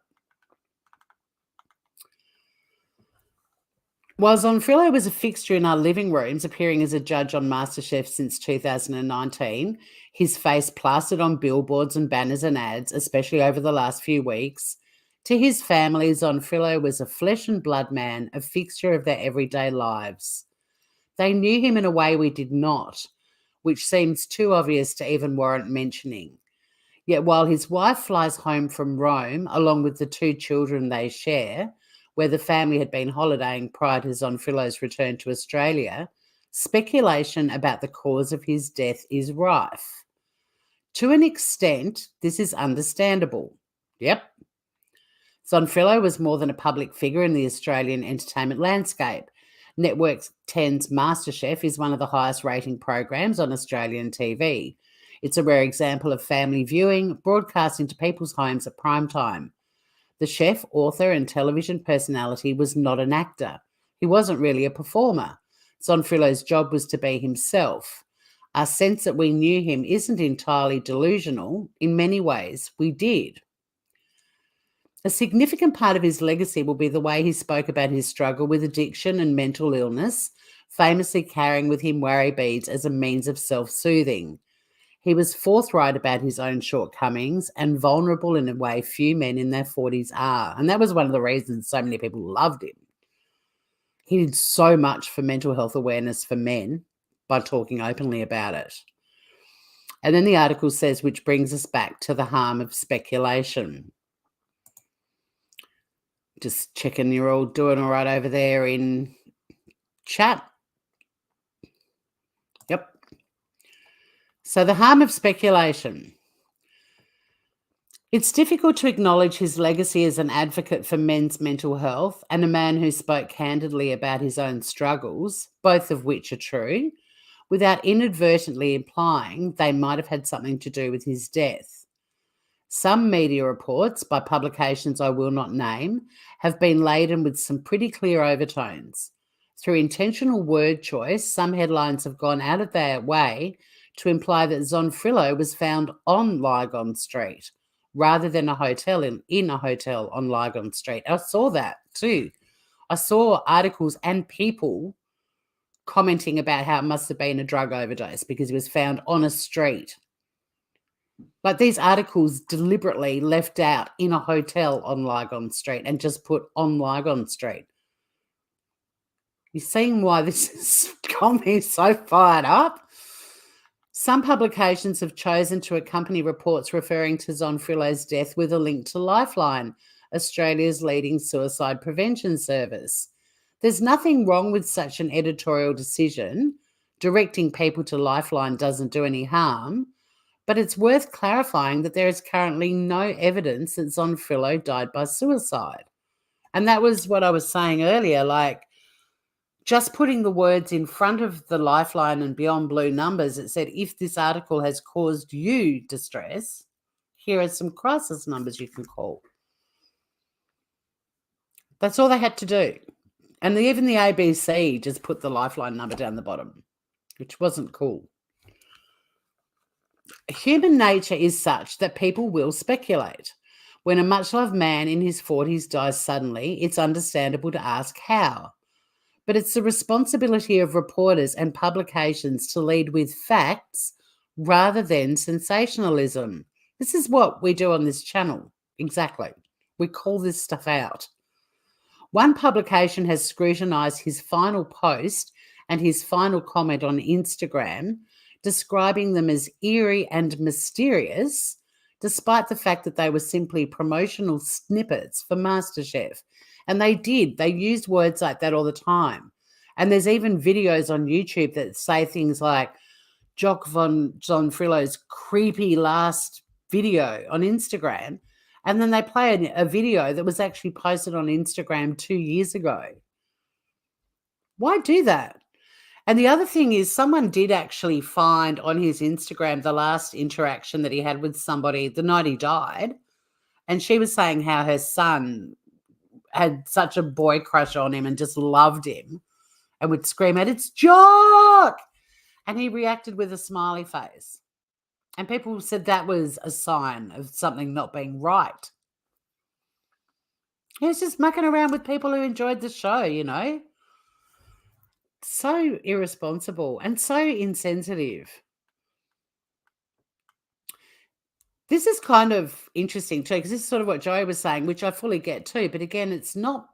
While Zonfrillo was a fixture in our living rooms, appearing as a judge on Masterchef since 2019, his face plastered on billboards and banners and ads, especially over the last few weeks, to his family, Zonfrillo was a flesh and blood man, a fixture of their everyday lives. They knew him in a way we did not, which seems too obvious to even warrant mentioning. Yet while his wife flies home from Rome, along with the 2 children they share, where the family had been holidaying prior to Zonfrillo's return to Australia, speculation about the cause of his death is rife. To an extent, this is understandable. Yep. Zonfrillo was more than a public figure in the Australian entertainment landscape. Network 10's Masterchef is one of the highest rating programs on Australian TV. It's a rare example of family viewing, broadcasting to people's homes at prime time. The chef, author, and television personality was not an actor. He wasn't really a performer. Zonfrillo's job was to be himself. Our sense that we knew him isn't entirely delusional. In many ways, we did. A significant part of his legacy will be the way he spoke about his struggle with addiction and mental illness, famously carrying with him worry beads as a means of self-soothing. He was forthright about his own shortcomings and vulnerable in a way few men in their 40s are. And that was one of the reasons so many people loved him. He did so much for mental health awareness for men by talking openly about it. And then the article says, which brings us back to the harm of speculation. Just checking you're all doing all right over there in chat. Yep. So the harm of speculation. It's difficult to acknowledge his legacy as an advocate for men's mental health and a man who spoke candidly about his own struggles, both of which are true, without inadvertently implying they might have had something to do with his death. Some media reports, by publications I will not name, have been laden with some pretty clear overtones. Through intentional word choice, some headlines have gone out of their way to imply that Zonfrillo was found on Lygon Street rather than a hotel in a hotel on Lygon Street. I saw that too. I saw articles and people commenting about how it must have been a drug overdose because he was found on a street. Like these articles deliberately left out in a hotel on Lygon Street and just put on Lygon Street. You're seeing why this has got me so fired up? Some publications have chosen to accompany reports referring to Zonfrillo's death with a link to Lifeline, Australia's leading suicide prevention service. There's nothing wrong with such an editorial decision. Directing people to Lifeline doesn't do any harm. But it's worth clarifying that there is currently no evidence that Zonfrillo died by suicide. And that was what I was saying earlier, like just putting the words in front of the Lifeline and Beyond Blue numbers, it said, if this article has caused you distress, here are some crisis numbers you can call. That's all they had to do. And even the ABC just put the Lifeline number down the bottom, which wasn't cool. Human nature is such that people will speculate. When a much-loved man in his 40s dies suddenly, it's understandable to ask how. But it's the responsibility of reporters and publications to lead with facts rather than sensationalism. This is what we do on this channel. Exactly. We call this stuff out. One publication has scrutinised his final post and his final comment on Instagram, describing them as eerie and mysterious, despite the fact that they were simply promotional snippets for Masterchef. And they used words like that all the time. And there's even videos on YouTube that say things like Jock Zonfrillo's creepy last video on Instagram. And then they play a video that was actually posted on Instagram 2 years ago. Why do that? And the other thing is, someone did actually find on his Instagram the last interaction that he had with somebody the night he died. And she was saying how her son had such a boy crush on him and just loved him and would scream out, "It's Jock!" And he reacted with a smiley face. And people said that was a sign of something not being right. He was just mucking around with people who enjoyed the show, you know. So irresponsible and so insensitive. This is kind of interesting too, because this is sort of what Joey was saying, which I fully get too. But again, it's not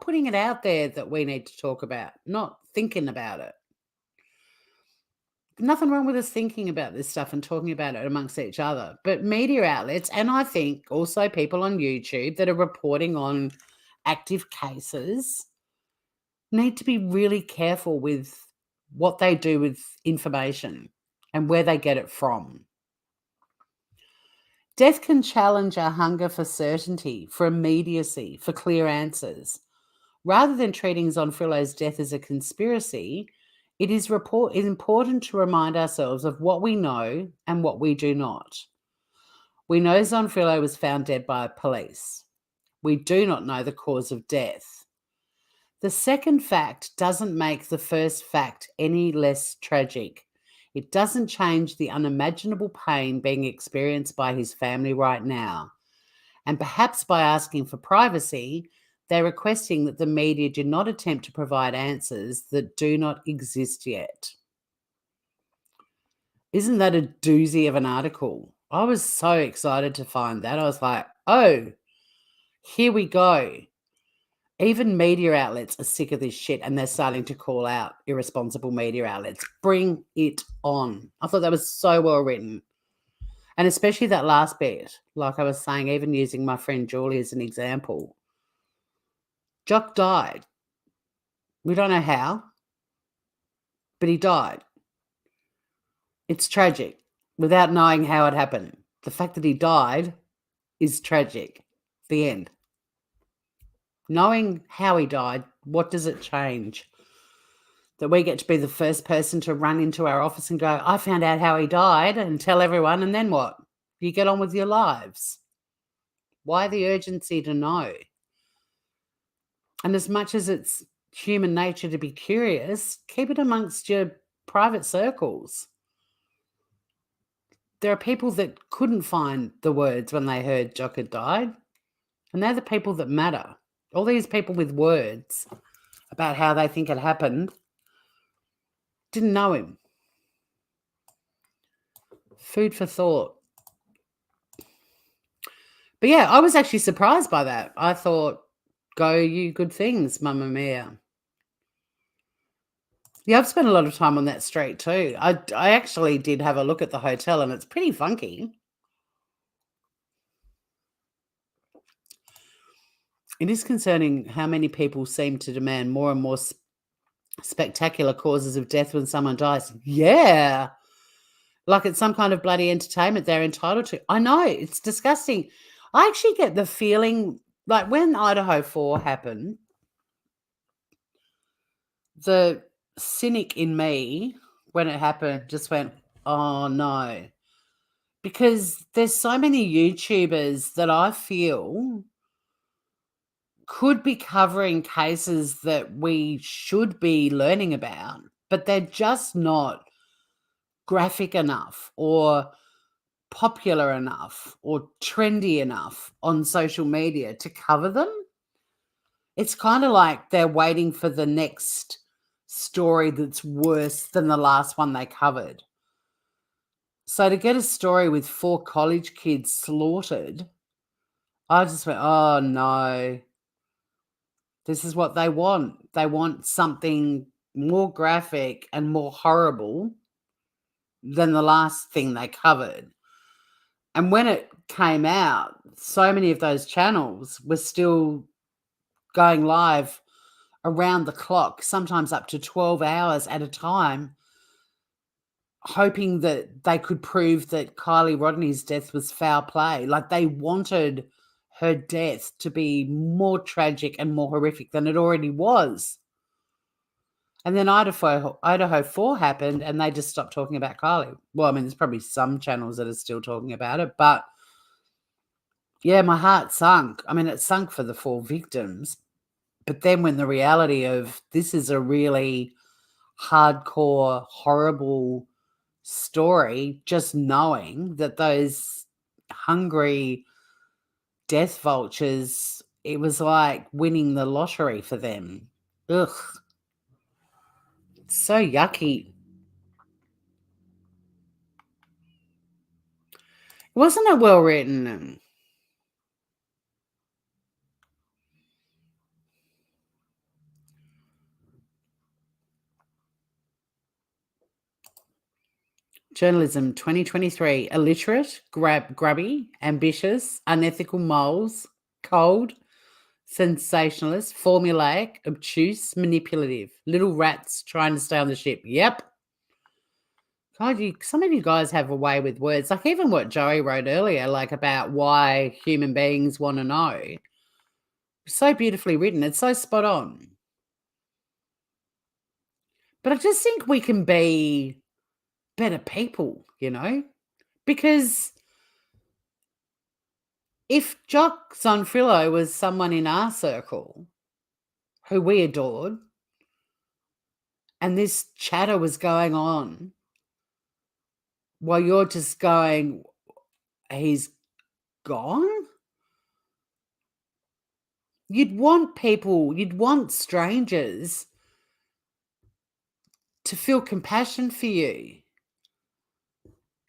putting it out there that we need to talk about, not thinking about it. Nothing wrong with us thinking about this stuff and talking about it amongst each other. But media outlets, and I think also people on YouTube that are reporting on active cases, need to be really careful with what they do with information and where they get it from. Death can challenge our hunger for certainty, for immediacy, for clear answers. Rather than treating Zonfrillo's death as a conspiracy, it is important to remind ourselves of what we know and what we do not. We know Zonfrillo was found dead by police. We do not know the cause of death. The second fact doesn't make the first fact any less tragic. It doesn't change the unimaginable pain being experienced by his family right now. And perhaps by asking for privacy, they're requesting that the media do not attempt to provide answers that do not exist yet. Isn't that a doozy of an article? I was so excited to find that. I was like, oh, here we go. Even media outlets are sick of this shit and they're starting to call out irresponsible media outlets. Bring it on. I thought that was so well written. And especially that last bit, like I was saying, even using my friend Julie as an example. Jock died. We don't know how, but he died. It's tragic without knowing how it happened. The fact that he died is tragic. The end. Knowing how he died, what does it change? That we get to be the first person to run into our office and go, I found out how he died, and tell everyone, and then what? You get on with your lives. Why the urgency to know? And as much as it's human nature to be curious, keep it amongst your private circles. There are people that couldn't find the words when they heard Jock had died, and they're the people that matter. All these people with words about how they think it happened didn't know him. Food for thought. But yeah, I was actually surprised by that. I thought, go you good things, Mamma Mia. Yeah, I've spent a lot of time on that street too. I actually did have a look at the hotel and it's pretty funky. It is concerning how many people seem to demand more and more spectacular causes of death when someone dies. Yeah. Like it's some kind of bloody entertainment they're entitled to. I know, it's disgusting. I actually get the feeling, like when Idaho 4 happened, the cynic in me, when it happened, just went, oh no. Because there's so many YouTubers that I feel could be covering cases that we should be learning about, but they're just not graphic enough or popular enough or trendy enough on social media to cover them. It's kind of like they're waiting for the next story that's worse than the last one they covered. So to get a story with 4 college kids slaughtered, I just went, oh no, this is what they want. They want something more graphic and more horrible than the last thing they covered. And when it came out, so many of those channels were still going live around the clock, sometimes up to 12 hours at a time, hoping that they could prove that Kylie Rodney's death was foul play. Like, they wanted her death to be more tragic and more horrific than it already was. And then Idaho 4 happened and they just stopped talking about Kylie. Well, I mean, there's probably some channels that are still talking about it, but yeah, my heart sunk. I mean, it sunk for the 4 victims. But then when the reality of this is a really hardcore, horrible story, just knowing that those hungry death vultures, it was like winning the lottery for them. Ugh. So yucky. Wasn't it well written? Journalism 2023. Illiterate, grubby, ambitious, unethical moles, cold, sensationalist, formulaic, obtuse, manipulative. Little rats trying to stay on the ship. Yep. God, some of you guys have a way with words. Like even what Joey wrote earlier, like about why human beings want to know. So beautifully written. It's so spot on. But I just think we can be better people, you know? Because if Jock Zonfrillo was someone in our circle who we adored, and this chatter was going on while you're just going, he's gone? You'd want strangers to feel compassion for you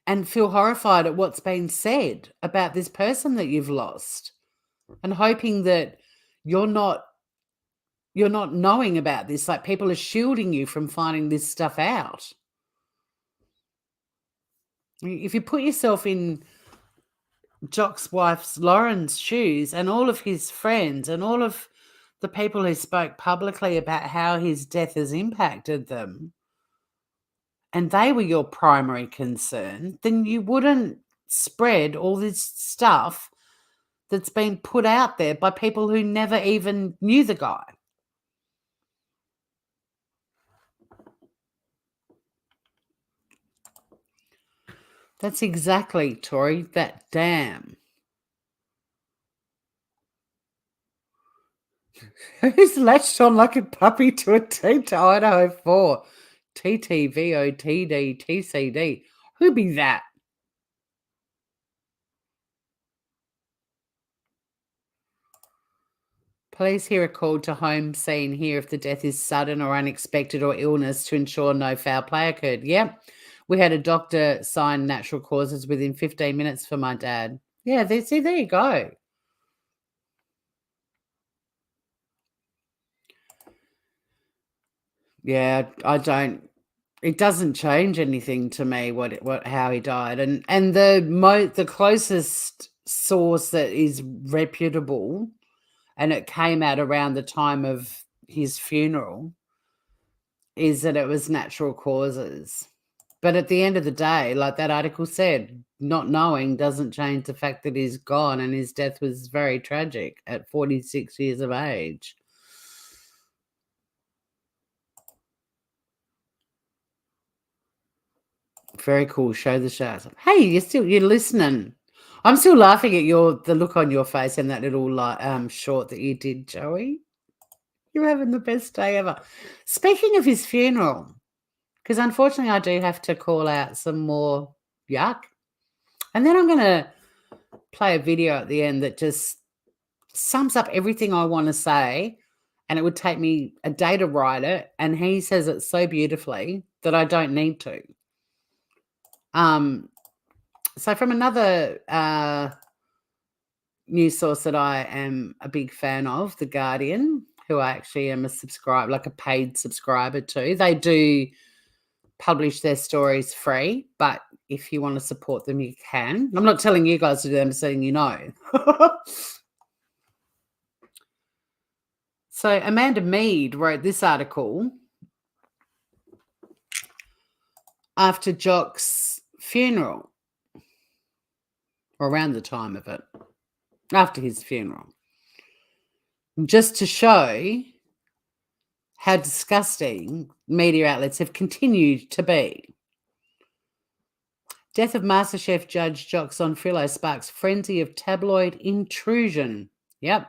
and feel horrified at what's been said about this person that you've lost, and hoping that you're not knowing about this. Like, people are shielding you from finding this stuff out. If you put yourself in Jock's wife's Lauren's shoes and all of his friends and all of the people who spoke publicly about how his death has impacted them, and they were your primary concern, then you wouldn't spread all this stuff that's been put out there by people who never even knew the guy. That's exactly, Tori, that damn. Who's latched on like a puppy to a tape to Idaho 4? TTVOTD TCD. Who be that? Police hear a call to home scene here if the death is sudden or unexpected or illness to ensure no foul play occurred. Yep. We had a doctor sign natural causes within 15 minutes for my dad. Yeah, there you go. Yeah, it doesn't change anything to me how he died. And the closest source that is reputable, and it came out around the time of his funeral, is that it was natural causes. But at the end of the day, like that article said, not knowing doesn't change the fact that he's gone, and his death was very tragic at 46 years of age. Very cool. Show the sharks. Hey, you're listening. I'm still laughing at the look on your face and that little short that you did, Joey. You're having the best day ever. Speaking of his funeral, because unfortunately I do have to call out some more yuck. And then I'm going to play a video at the end that just sums up everything I want to say, and it would take me a day to write it, and he says it so beautifully that I don't need to. So from another news source that I am a big fan of, The Guardian, who I actually am a paid subscriber to, they do publish their stories free, but if you want to support them, you can. I'm not telling you guys to do them, I'm saying you know. So Amanda Mead wrote this article after Jock's funeral, or around the time of it, after his funeral, just to show how disgusting media outlets have continued to be. Death of Masterchef judge Jock Zonfrillo sparks frenzy of tabloid intrusion. Yep.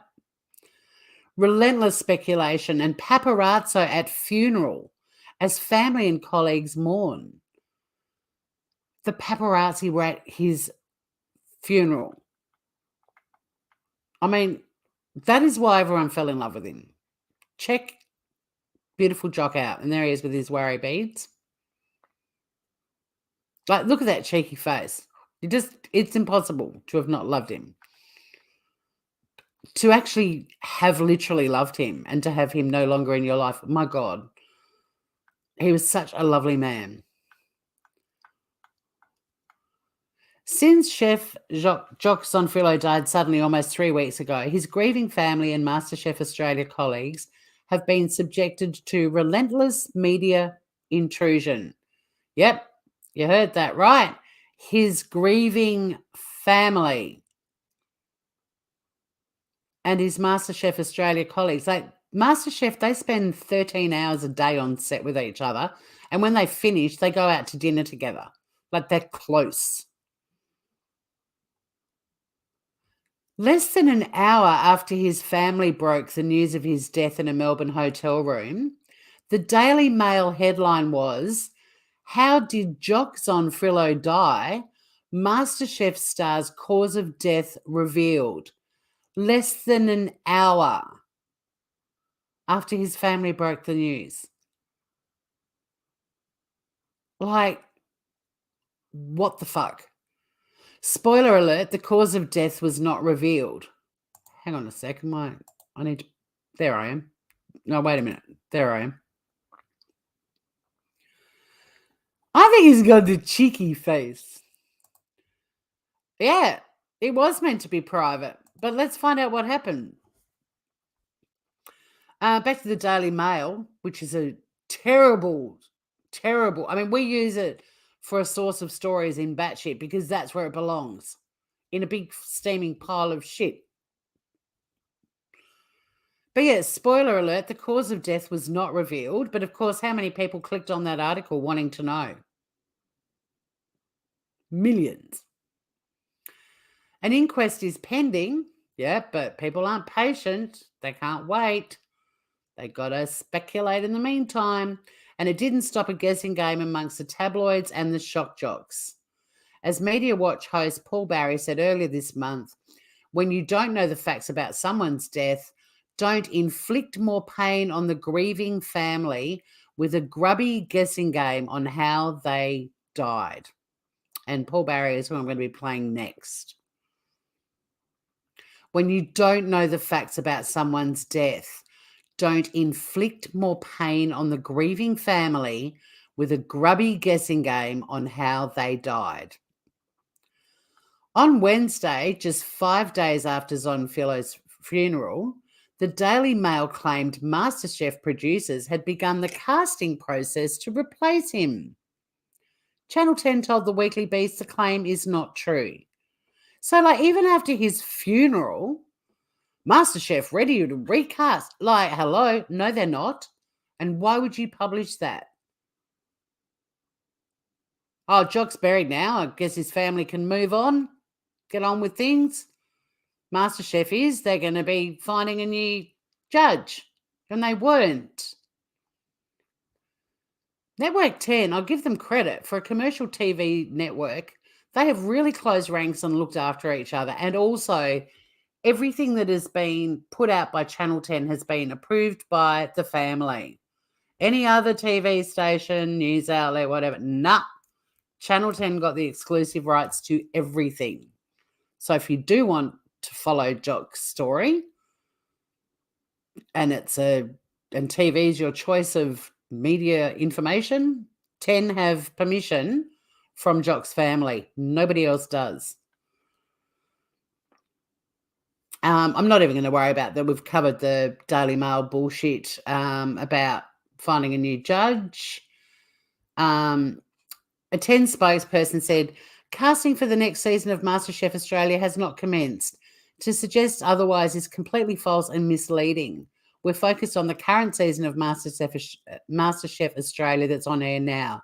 Relentless speculation and paparazzo at funeral as family and colleagues mourn. The paparazzi were at his funeral. I mean, that is why everyone fell in love with him. Check beautiful Jock out. And there he is with his worry beads. Like, look at that cheeky face. It's impossible to have not loved him. To actually have literally loved him and to have him no longer in your life, my God. He was such a lovely man. Since chef Jock Zonfrillo died suddenly almost 3 weeks ago, his grieving family and Masterchef Australia colleagues have been subjected to relentless media intrusion. Yep, you heard that right. His grieving family and his Masterchef Australia colleagues. Like Masterchef, they spend 13 hours a day on set with each other. And when they finish, they go out to dinner together. Like they're close. Less than an hour after his family broke the news of his death in a Melbourne hotel room, the Daily Mail headline was, "How did Jock Zonfrillo die? Masterchef star's cause of death revealed." Less than an hour after his family broke the news. Like, what the fuck? Spoiler alert, the cause of death was not revealed. Hang on a second. There I am. No, wait a minute. There I am. I think he's got the cheeky face. Yeah, it was meant to be private, but let's find out what happened. Back to the Daily Mail, which is a terrible, I mean, we use it for a source of stories in batshit because that's where it belongs, in a big steaming pile of shit. But yeah, spoiler alert, the cause of death was not revealed. But of course, how many people clicked on that article wanting to know? Millions. An inquest is pending. Yeah, but people aren't patient. They can't wait. They got to speculate in the meantime. And it didn't stop a guessing game amongst the tabloids and the shock jocks. As Media Watch host Paul Barry said earlier this month, when you don't know the facts about someone's death, don't inflict more pain on the grieving family with a grubby guessing game on how they died. And Paul Barry is who I'm going to be playing next. When you don't know the facts about someone's death, don't inflict more pain on the grieving family with a grubby guessing game on how they died. On Wednesday, just 5 days after Zonfrillo's funeral, the Daily Mail claimed Masterchef producers had begun the casting process to replace him. Channel 10 told the Weekly Beast the claim is not true. So, like, even after his funeral, Masterchef ready to recast. Like, hello? No, they're not. And why would you publish that? Oh, Jock's buried now. I guess his family can move on, get on with things. Masterchef is, they're going to be finding a new judge. And they weren't. Network 10, I'll give them credit. For a commercial TV network, They have really closed ranks and looked after each other. And also, everything that has been put out by Channel 10 has been approved by the family. Any other TV station, news outlet, whatever, nah. Channel 10 got the exclusive rights to everything. So if you do want to follow Jock's story, and TV is your choice of media information, 10 have permission from Jock's family. Nobody else does. I'm not even going to worry about that. We've covered the Daily Mail bullshit about finding a new judge. A 10 spokesperson said, casting for the next season of Masterchef Australia has not commenced. To suggest otherwise is completely false and misleading. We're focused on the current season of Masterchef Australia that's on air now.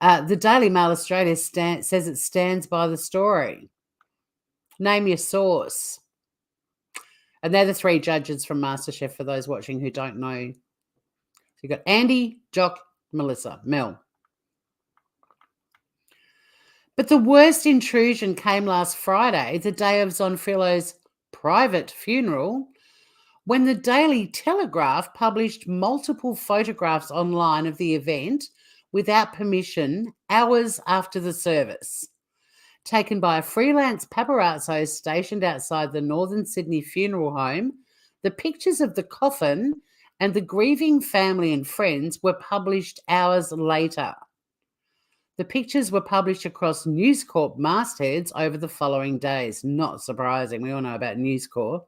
The Daily Mail Australia says it stands by the story. Name your source. And they're the 3 judges from Masterchef for those watching who don't know. So you've got Andy, Jock, Melissa, Mel. But the worst intrusion came last Friday, the day of Zonfrillo's private funeral, when the Daily Telegraph published multiple photographs online of the event without permission hours after the service. Taken by a freelance paparazzo stationed outside the Northern Sydney funeral home, the pictures of the coffin and the grieving family and friends were published hours later. The pictures were published across News Corp mastheads over the following days. Not surprising. We all know about News Corp.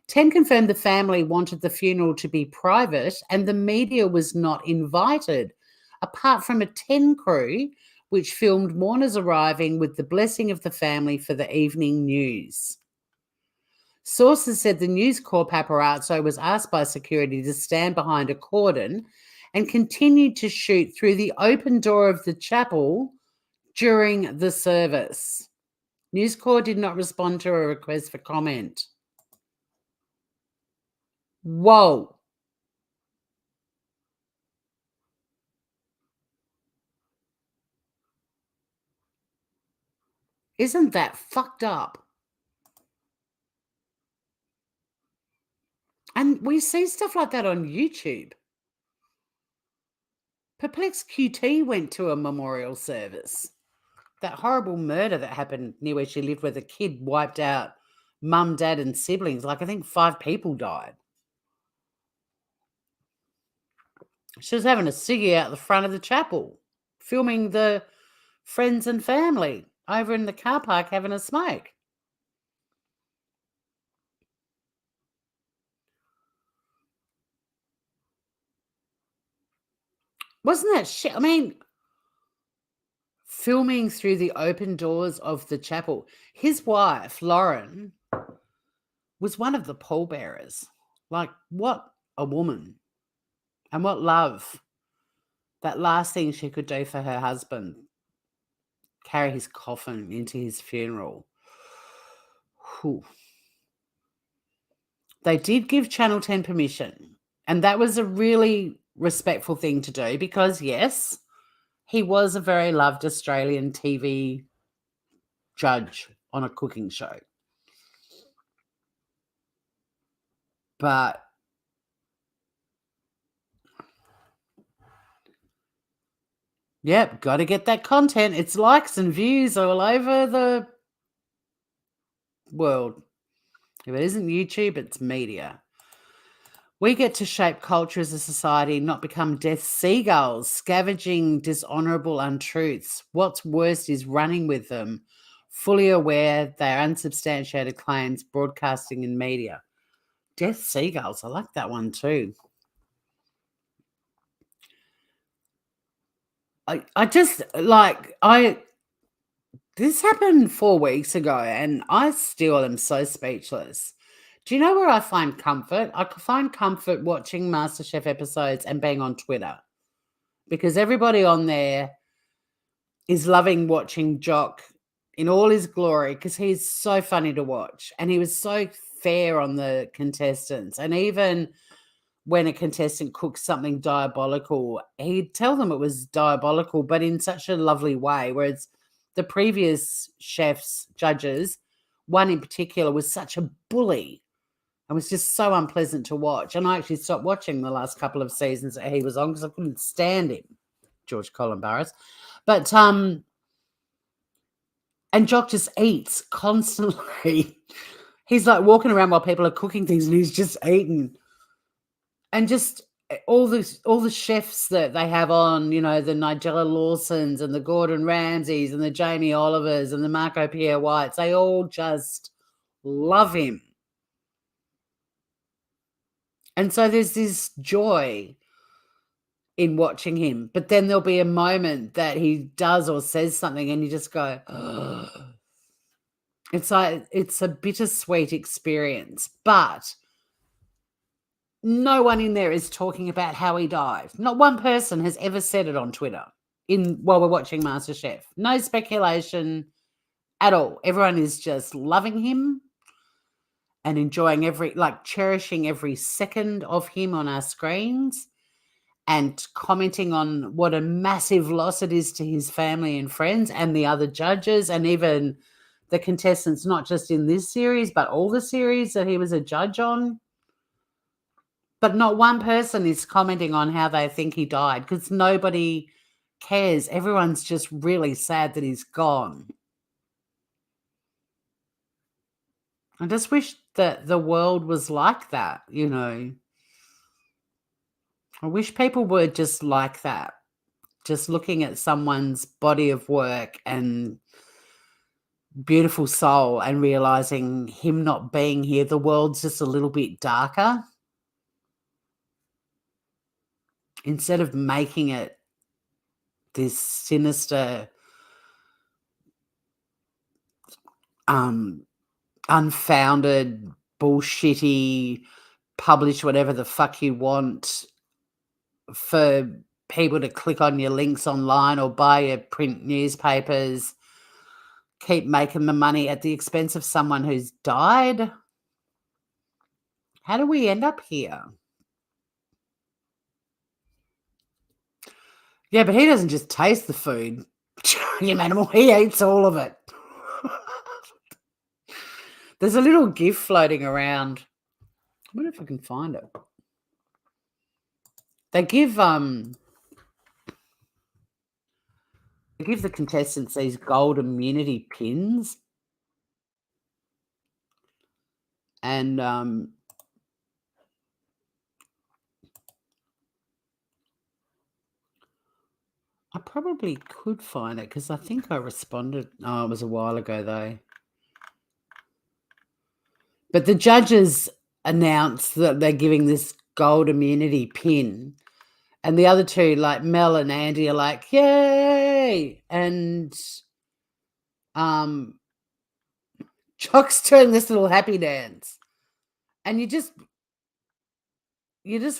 10 confirmed the family wanted the funeral to be private and the media was not invited, apart from a 10 crew which filmed mourners arriving with the blessing of the family for the evening news. Sources said the News Corp paparazzo was asked by security to stand behind a cordon and continued to shoot through the open door of the chapel during the service. News Corp did not respond to a request for comment. Whoa. Isn't that fucked up? And we see stuff like that on YouTube. Perplex QT went to a memorial service. That horrible murder that happened near where she lived, where the kid wiped out mum, dad, and siblings. Like, I think 5 people died. She was having a ciggy out the front of the chapel, filming the friends and family over in the car park having a smoke. Wasn't that shit? I mean, filming through the open doors of the chapel. His wife, Lauren, was one of the pallbearers. Like, what a woman. And what love. That last thing she could do for her husband, carry his coffin into his funeral. Whew. They did give Channel 10 permission. And that was a really respectful thing to do because, yes, he was a very loved Australian TV judge on a cooking show. But yep, got to get that content. It's likes and views all over the world. If it isn't YouTube, it's media. We get to shape culture as a society, not become deaf seagulls, scavenging dishonourable untruths. What's worst is running with them, fully aware they are unsubstantiated claims, broadcasting in media. Deaf seagulls, I like that one too. This happened 4 weeks ago and I still am so speechless. Do you know where I find comfort? I find comfort watching MasterChef episodes and being on Twitter because everybody on there is loving watching Jock in all his glory because he's so funny to watch and he was so fair on the contestants. And even when a contestant cooks something diabolical, he'd tell them it was diabolical, but in such a lovely way where it's the previous chefs, judges, one in particular was such a bully. It was just so unpleasant to watch. And I actually stopped watching the last couple of seasons that he was on because I couldn't stand him, George Colin Barris. But, and Jock just eats constantly. He's like walking around while people are cooking things and he's just eating. And just all the chefs that they have on, you know, the Nigella Lawsons and the Gordon Ramsays and the Jamie Olivers and the Marco Pierre Whites, they all just love him. And so there's this joy in watching him. But then there'll be a moment that he does or says something and you just go, oh. It's like, it's a bittersweet experience. But no one in there is talking about how he died. Not one person has ever said it on Twitter while we're watching MasterChef. No speculation at all. Everyone is just loving him and enjoying cherishing every second of him on our screens and commenting on what a massive loss it is to his family and friends and the other judges and even the contestants, not just in this series, but all the series that he was a judge on. But not one person is commenting on how they think he died because nobody cares. Everyone's just really sad that he's gone. I just wish that the world was like that, you know. I wish people were just like that, just looking at someone's body of work and beautiful soul and realizing him not being here, the world's just a little bit darker. Instead of making it this sinister, unfounded, bullshitty, publish whatever the fuck you want for people to click on your links online or buy your print newspapers, keep making the money at the expense of someone who's died. How do we end up here? Yeah, but he doesn't just taste the food. You animal, he eats all of it. There's a little GIF floating around. I wonder if I can find it. They give the contestants these gold immunity pins. And I probably could find it because I think I responded. Oh, it was a while ago though. But the judges announced that they're giving this gold immunity pin. And the other two, like Mel and Andy, are like, yay! And Jock's doing this little happy dance. And you just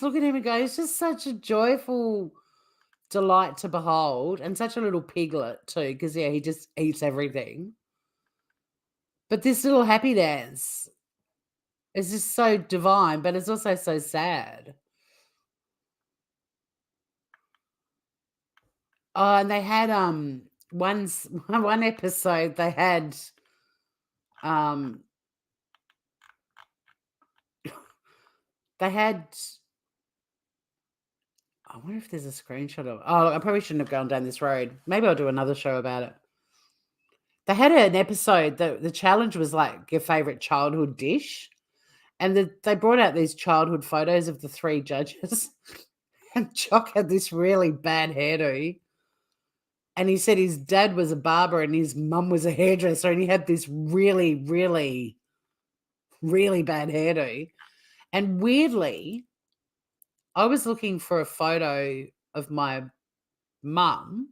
look at him and go, he's just such a joyful delight to behold. And such a little piglet too, because, yeah, he just eats everything. But this little happy dance is just so divine, but it's also so sad. Oh, and they had one episode they had I wonder if there's a screenshot of. Oh, I probably shouldn't have gone down this road. Maybe I'll do another show about it. They had an episode that the challenge was like your favorite childhood dish, and they brought out these childhood photos of the three judges, and Jock had this really bad hairdo. And he said his dad was a barber and his mum was a hairdresser, and he had this really, really, really bad hairdo. And weirdly, I was looking for a photo of my mum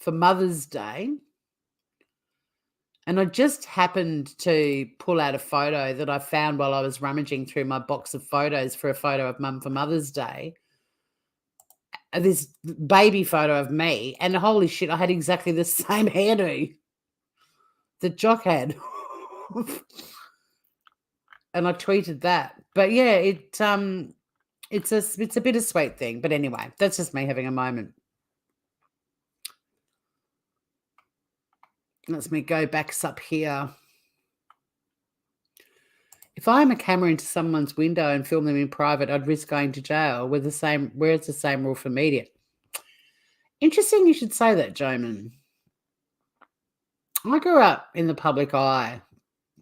for Mother's Day, and I just happened to pull out a photo that I found while I was rummaging through my box of photos for a photo of Mum for Mother's Day. This baby photo of me, and holy shit, I had exactly the same hairdo that Jock had. And I tweeted that. But yeah, it's a bittersweet thing. But anyway, that's just me having a moment. Lets me go back up here. If I am a camera into someone's window and film them in private, I'd risk going to jail where it's the same rule for media. Interesting you should say that, Joman. I grew up in the public eye.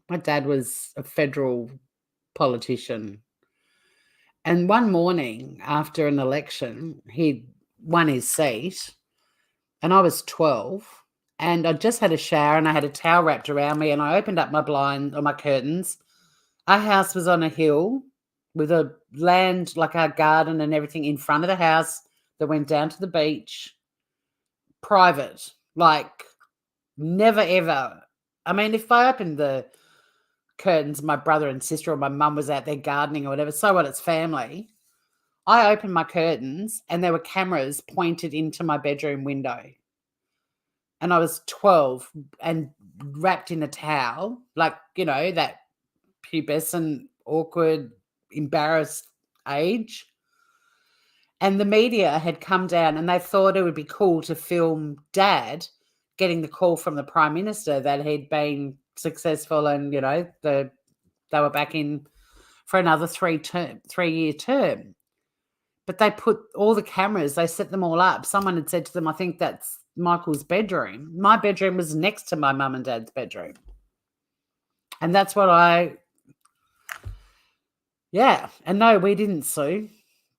My dad was a federal politician. And one morning after an election, he'd won his seat, and I was 12, and I just had a shower and I had a towel wrapped around me, and I opened up my blind or my curtains. Our house was on a hill with a land, like our garden and everything in front of the house that went down to the beach. Private, like never ever. I mean, if I opened the curtains, my brother and sister or my mum was out there gardening or whatever, so what, it's family. I opened my curtains and there were cameras pointed into my bedroom window. And I was 12 and wrapped in a towel, like, you know, that pubescent, awkward, embarrassed age. And the media had come down and they thought it would be cool to film Dad getting the call from the Prime Minister that he'd been successful and, you know, they were back in for another 3-year term. But they put all the cameras, they set them all up. Someone had said to them, I think that's Michael's bedroom. My bedroom was next to my mum and dad's bedroom. And that's what and no, we didn't sue.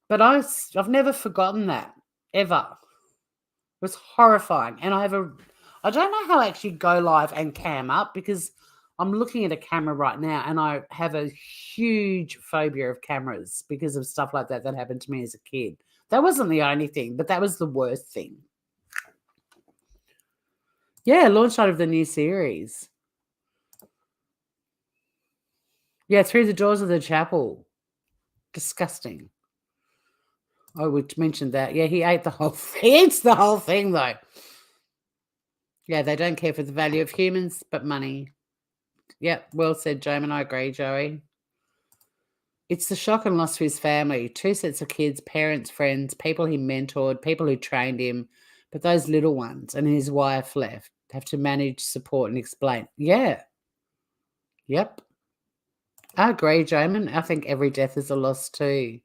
But I've never forgotten that, ever. It was horrifying. And I don't know how I actually go live and cam up, because I'm looking at a camera right now and I have a huge phobia of cameras because of stuff like that happened to me as a kid. That wasn't the only thing, but that was the worst thing. Yeah, launch night of the new series. Yeah, through the doors of the chapel. Disgusting. I would mention that. Yeah, he ate the whole thing. He eats the whole thing, though. Yeah, they don't care for the value of humans, but money. Yep, well said, Joman. I agree, Joey. It's the shock and loss to his family. 2 sets of kids, parents, friends, people he mentored, people who trained him. But those little ones and his wife left have to manage, support, and explain. Yeah. Yep. I agree, Joman. I think every death is a loss too.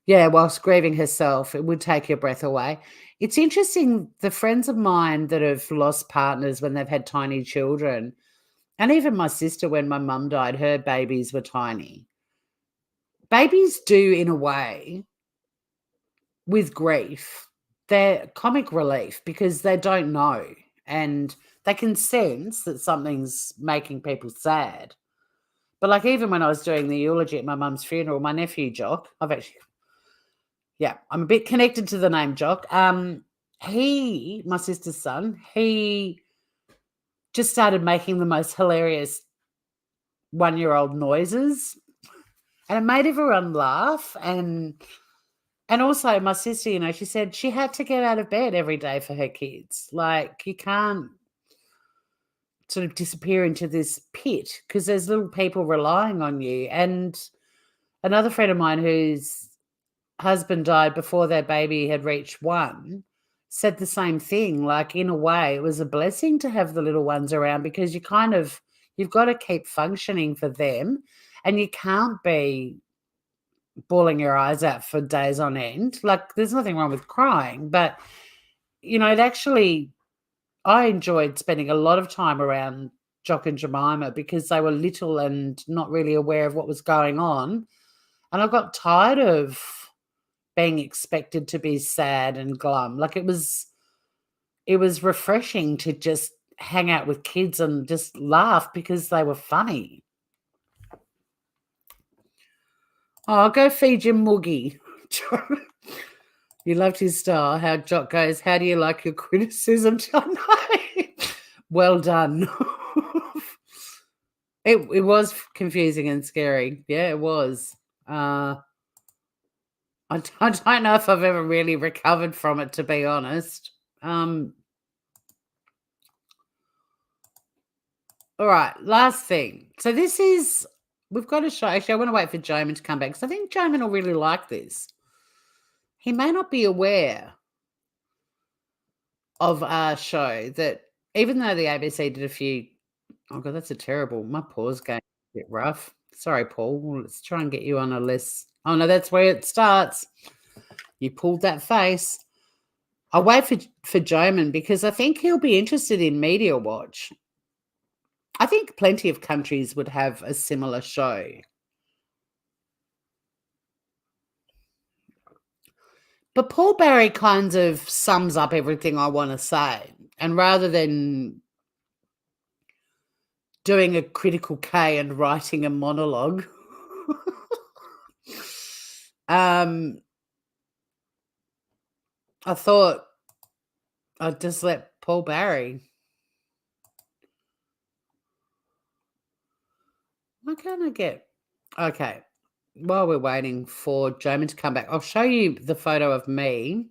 Yeah, whilst grieving herself, it would take your breath away. It's interesting, the friends of mine that have lost partners when they've had tiny children, and even my sister, when my mum died, her babies were tiny. Babies do, in a way, with grief, they're comic relief because they don't know and they can sense that something's making people sad. But like even when I was doing the eulogy at my mum's funeral, my nephew Jock, I'm a bit connected to the name Jock. He, my sister's son, he just started making the most hilarious 1-year-old noises, and it made everyone laugh. And also my sister, you know, she said she had to get out of bed every day for her kids. Like, you can't sort of disappear into this pit because there's little people relying on you. And another friend of mine whose husband died before their baby had reached 1 said the same thing. Like, in a way, it was a blessing to have the little ones around because you've got to keep functioning for them, and you can't be bawling your eyes out for days on end. Like, there's nothing wrong with crying, but, you know, I enjoyed spending a lot of time around Jock and Jemima because they were little and not really aware of what was going on. And I got tired of being expected to be sad and glum. Like, it was refreshing to just hang out with kids and just laugh because they were funny. Oh, go feed your Moogie. You loved his style. How Jock goes, how do you like your criticism, John? Well done. It was confusing and scary. Yeah, it was. I don't know if I've ever really recovered from it, to be honest. All right, last thing. So we've got a show. Actually, I want to wait for Joman to come back because I think Joman will really like this. He may not be aware of our show that even though the ABC did a few, oh God, that's a terrible, my pause game a bit rough. Sorry, Paul. Well, let's try and get you on a list. Oh no, that's where it starts. You pulled that face. I'll wait for Joman because I think he'll be interested in Media Watch. I think plenty of countries would have a similar show. But Paul Barry kind of sums up everything I want to say. And rather than doing a critical K and writing a monologue, I thought I'd just let Paul Barry. Why can't I get... Okay. While we're waiting for Joman to come back, I'll show you the photo of me.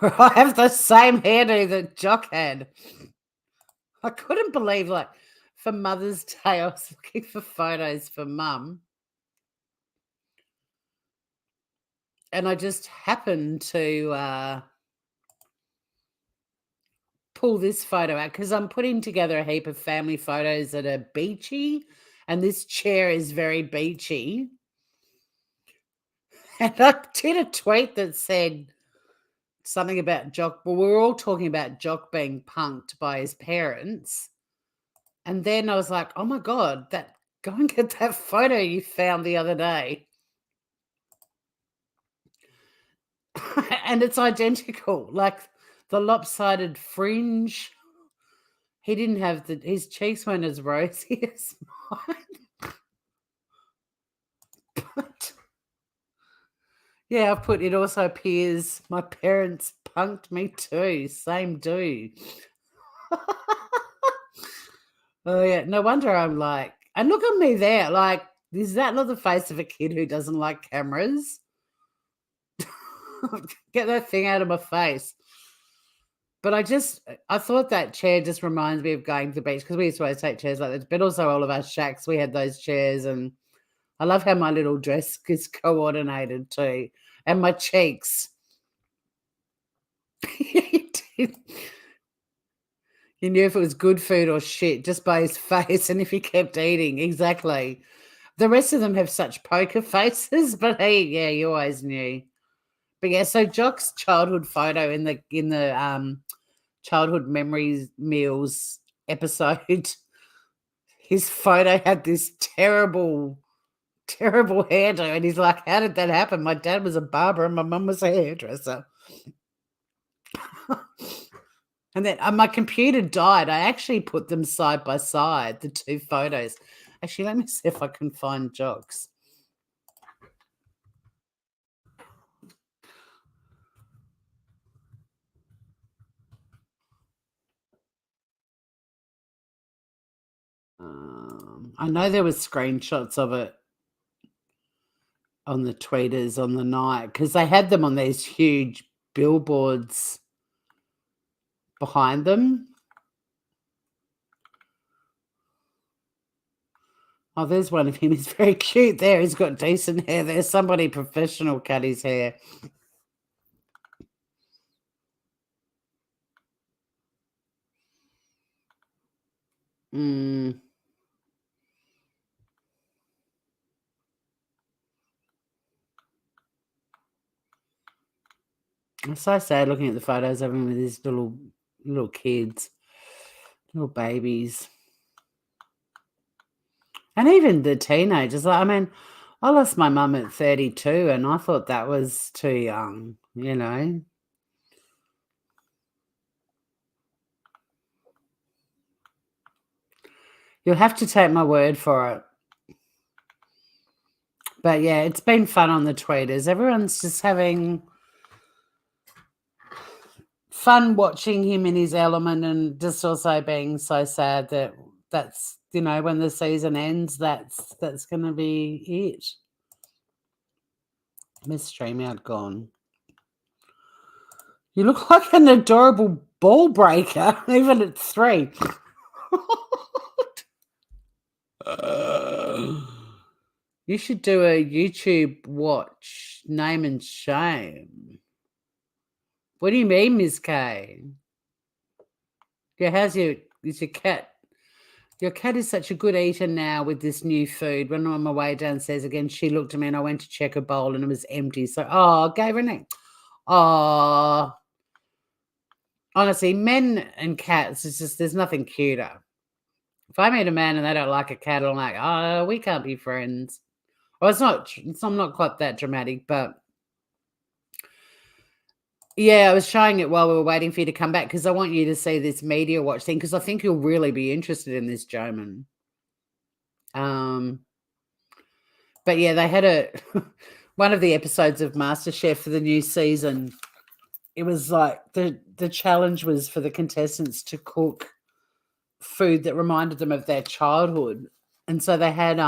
I have the same hairdo that Jock had. I couldn't believe, like, for Mother's Day, I was looking for photos for Mum. And I just happened to pull this photo out because I'm putting together a heap of family photos that are beachy, and this chair is very beachy. And I did a tweet that said something about Jock. Well, we were all talking about Jock being punked by his parents. And then I was like, oh my God, go and get that photo you found the other day. And it's identical, like the lopsided fringe. He didn't have his cheeks weren't as rosy as mine. But yeah, I've put, it also appears my parents punked me too. Same dude. Oh yeah, no wonder I'm like, and look at me there. Like, is that not the face of a kid who doesn't like cameras? Get that thing out of my face. But I thought that chair just reminds me of going to the beach because we used to always take chairs like this. But also all of our shacks, we had those chairs, and I love how my little dress is coordinated too, and my cheeks. You knew if it was good food or shit just by his face and if he kept eating. Exactly. The rest of them have such poker faces, but hey, yeah, you always knew. But yeah, so Jock's childhood photo in the childhood memories meals episode, his photo had this terrible hairdo, and he's like, how did that happen? My dad was a barber and my mum was a hairdresser. And then my computer died. I actually put them side by side, the two photos. Actually, let me see if I can find Jock's. I know there was screenshots of it on the tweeters on the night because they had them on these huge billboards behind them. Oh, there's one of him. He's very cute there. He's got decent hair. There's somebody professional cut his hair. It's so sad looking at the photos of him with his little kids, little babies. And even the teenagers. I mean, I lost my mum at 32 and I thought that was too young, you know. You'll have to take my word for it. But yeah, it's been fun on the tweeters. Everyone's just having fun watching him in his element and just also being so sad that that's, you know, when the season ends, that's going to be it. Miss StreamYard gone. You look like an adorable ball breaker, even at 3. You should do a YouTube watch, name and shame. What do you mean, Miss K? Yeah, is your cat? Your cat is such a good eater now with this new food. When I'm on my way downstairs again, she looked at me and I went to check her bowl and it was empty. So, gave her a name. Oh, honestly, men and cats, it's just, there's nothing cuter. If I meet a man and they don't like a cat, I'm like, oh, we can't be friends. Well, I'm not quite that dramatic, but yeah, I was showing it while we were waiting for you to come back because I want you to see this media watch thing because I think you'll really be interested in this, Joman. But yeah, they had one of the episodes of Masterchef for the new season. It was like the challenge was for the contestants to cook food that reminded them of their childhood, and so they had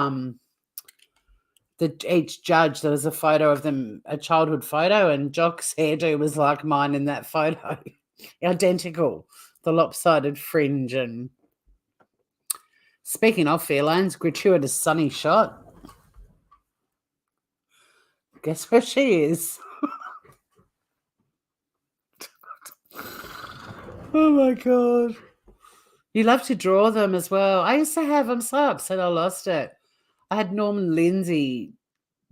each judge, there was a photo of them, a childhood photo, and Jock's hairdo was like mine in that photo. Identical. The lopsided fringe. And speaking of felines, gratuitous sunny shot. Guess where she is? Oh my God. You love to draw them as well. I used to have, I'm so upset I lost it. I had Norman Lindsay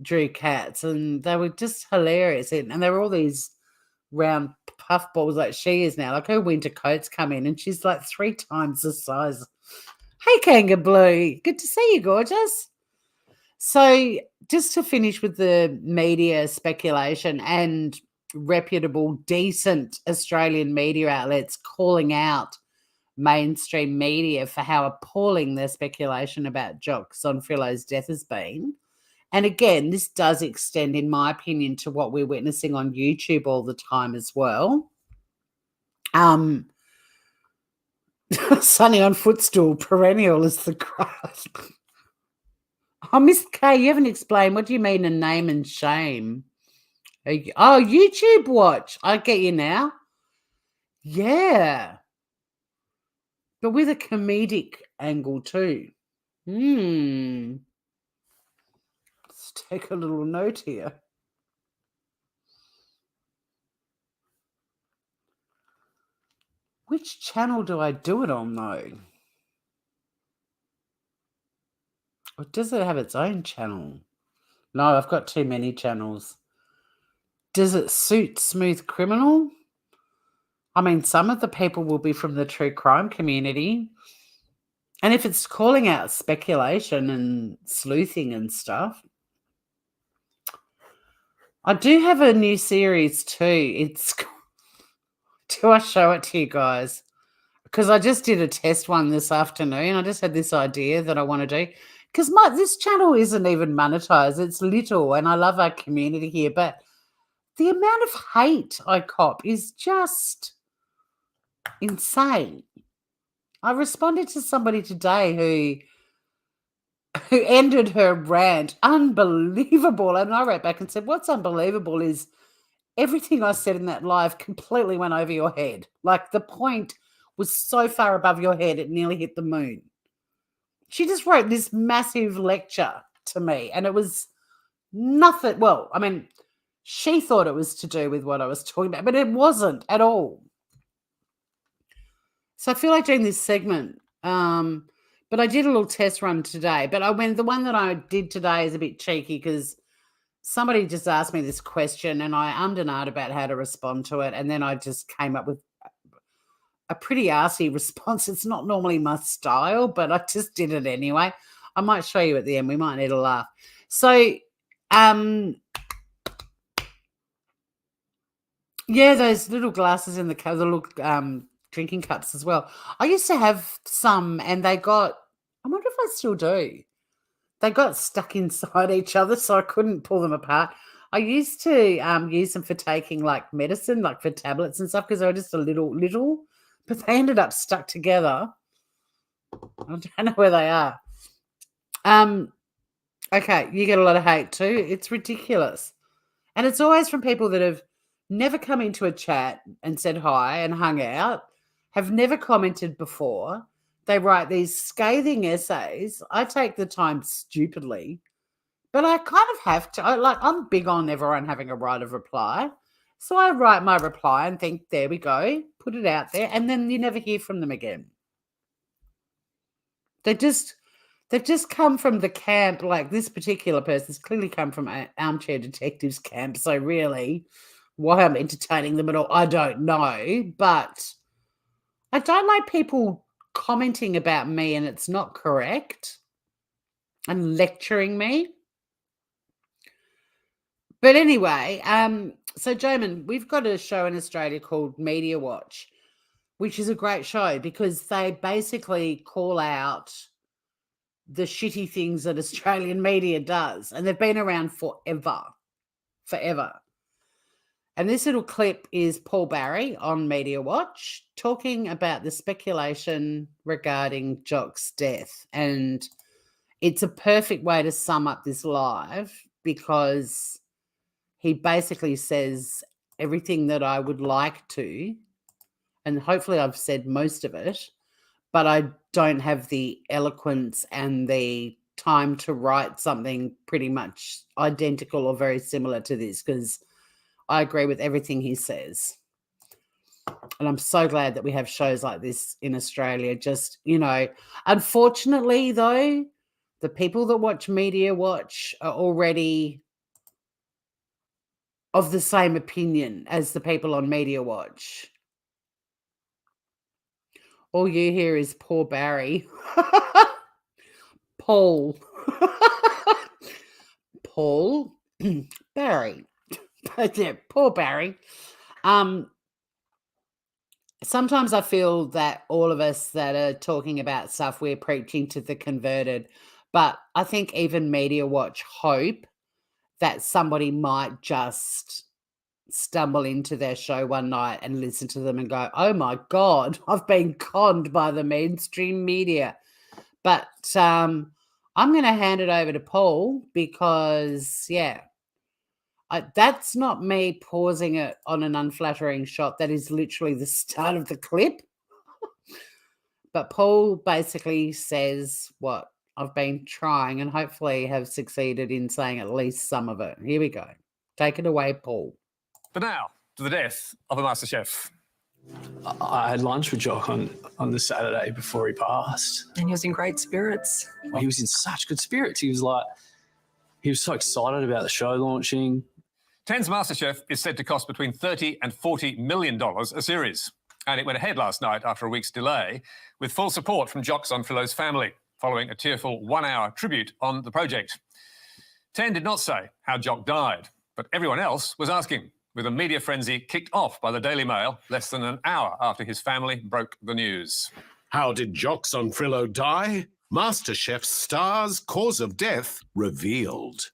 drew cats and they were just hilarious. And they were all these round puffballs like she is now. Like her winter coats come in and she's like 3 times the size. Hey, Kangaroo. Good to see you, gorgeous. So just to finish with the media speculation and reputable, decent Australian media outlets calling out mainstream media for how appalling their speculation about Jock Zonfrillo's death has been. And again, this does extend, in my opinion, to what we're witnessing on YouTube all the time as well. Sunny on footstool, perennial is the grass. Oh, Miss K, you haven't explained. What do you mean a name and shame? Oh, YouTube watch. I get you now. Yeah. But with a comedic angle too. Let's take a little note here. Which channel do I do it on, though? Or does it have its own channel? No, I've got too many channels. Does it suit Smooth Criminal? I mean, some of the people will be from the true crime community. And if it's calling out speculation and sleuthing and stuff, I do have a new series too. It's do I show it to you guys? Because I just did a test one this afternoon. I just had this idea that I want to do. Because this channel isn't even monetized. It's little, and I love our community here. But the amount of hate I cop is just insane. I responded to somebody today who ended her rant. Unbelievable. And I wrote back and said, what's unbelievable is everything I said in that live completely went over your head. Like the point was so far above your head, it nearly hit the moon. She just wrote this massive lecture to me, and it was nothing. Well, I mean, she thought it was to do with what I was talking about, but it wasn't at all. So I feel like doing this segment, but I did a little test run today. But the one that I did today is a bit cheeky because somebody just asked me this question and I ummed and ahed about how to respond to it, and then I just came up with a pretty arsey response. It's not normally my style, but I just did it anyway. I might show you at the end. We might need a laugh. So, yeah, those little glasses in the little drinking cups as well. I used to have some, and I wonder if I still do. They got stuck inside each other, so I couldn't pull them apart. I used to use them for taking like medicine, like for tablets and stuff, because they were just a little, but they ended up stuck together. I don't know where they are. Okay, you get a lot of hate too. It's ridiculous. And it's always from people that have never come into a chat and said hi and hung out, have never commented before. They write these scathing essays. I take the time stupidly, but I kind of have to. I'm big on everyone having a right of reply. So I write my reply and think, there we go, put it out there, and then you never hear from them again. They've just come from the camp, like this particular person's clearly come from Armchair Detectives camp, so really why I'm entertaining them at all, I don't know, but I don't like people commenting about me and it's not correct and lecturing me. But anyway, so Joman, we've got a show in Australia called Media Watch, which is a great show because they basically call out the shitty things that Australian media does. And they've been around forever. And this little clip is Paul Barry on Media Watch talking about the speculation regarding Jock's death. And it's a perfect way to sum up this live because he basically says everything that I would like to, and hopefully I've said most of it, but I don't have the eloquence and the time to write something pretty much identical or very similar to this because I agree with everything he says. And I'm so glad that we have shows like this in Australia. Just, unfortunately, though, the people that watch Media Watch are already of the same opinion as the people on Media Watch. All you hear is poor Barry. Paul. Paul. Barry. Yeah, poor Barry. Sometimes I feel that all of us that are talking about stuff, we're preaching to the converted. But I think even Media Watch hope that somebody might just stumble into their show one night and listen to them and go, oh my God, I've been conned by the mainstream media. But I'm going to hand it over to Paul because, that's not me pausing it on an unflattering shot. That is literally the start of the clip. But Paul basically says what I've been trying and hopefully have succeeded in saying at least some of it. Here we go. Take it away, Paul. But now, to the death of a Masterchef. I had lunch with Jock on the Saturday before he passed. And he was in great spirits. He was in such good spirits. He was so excited about the show launching. 10's Masterchef is said to cost between $30 and $40 million a series. And it went ahead last night after a week's delay with full support from Jock Zonfrillo's family, following a tearful 1-hour tribute on the project. 10 did not say how Jock died, but everyone else was asking, with a media frenzy kicked off by the Daily Mail less than an hour after his family broke the news. How did Jock Zonfrillo die? MasterChef star's cause of death revealed.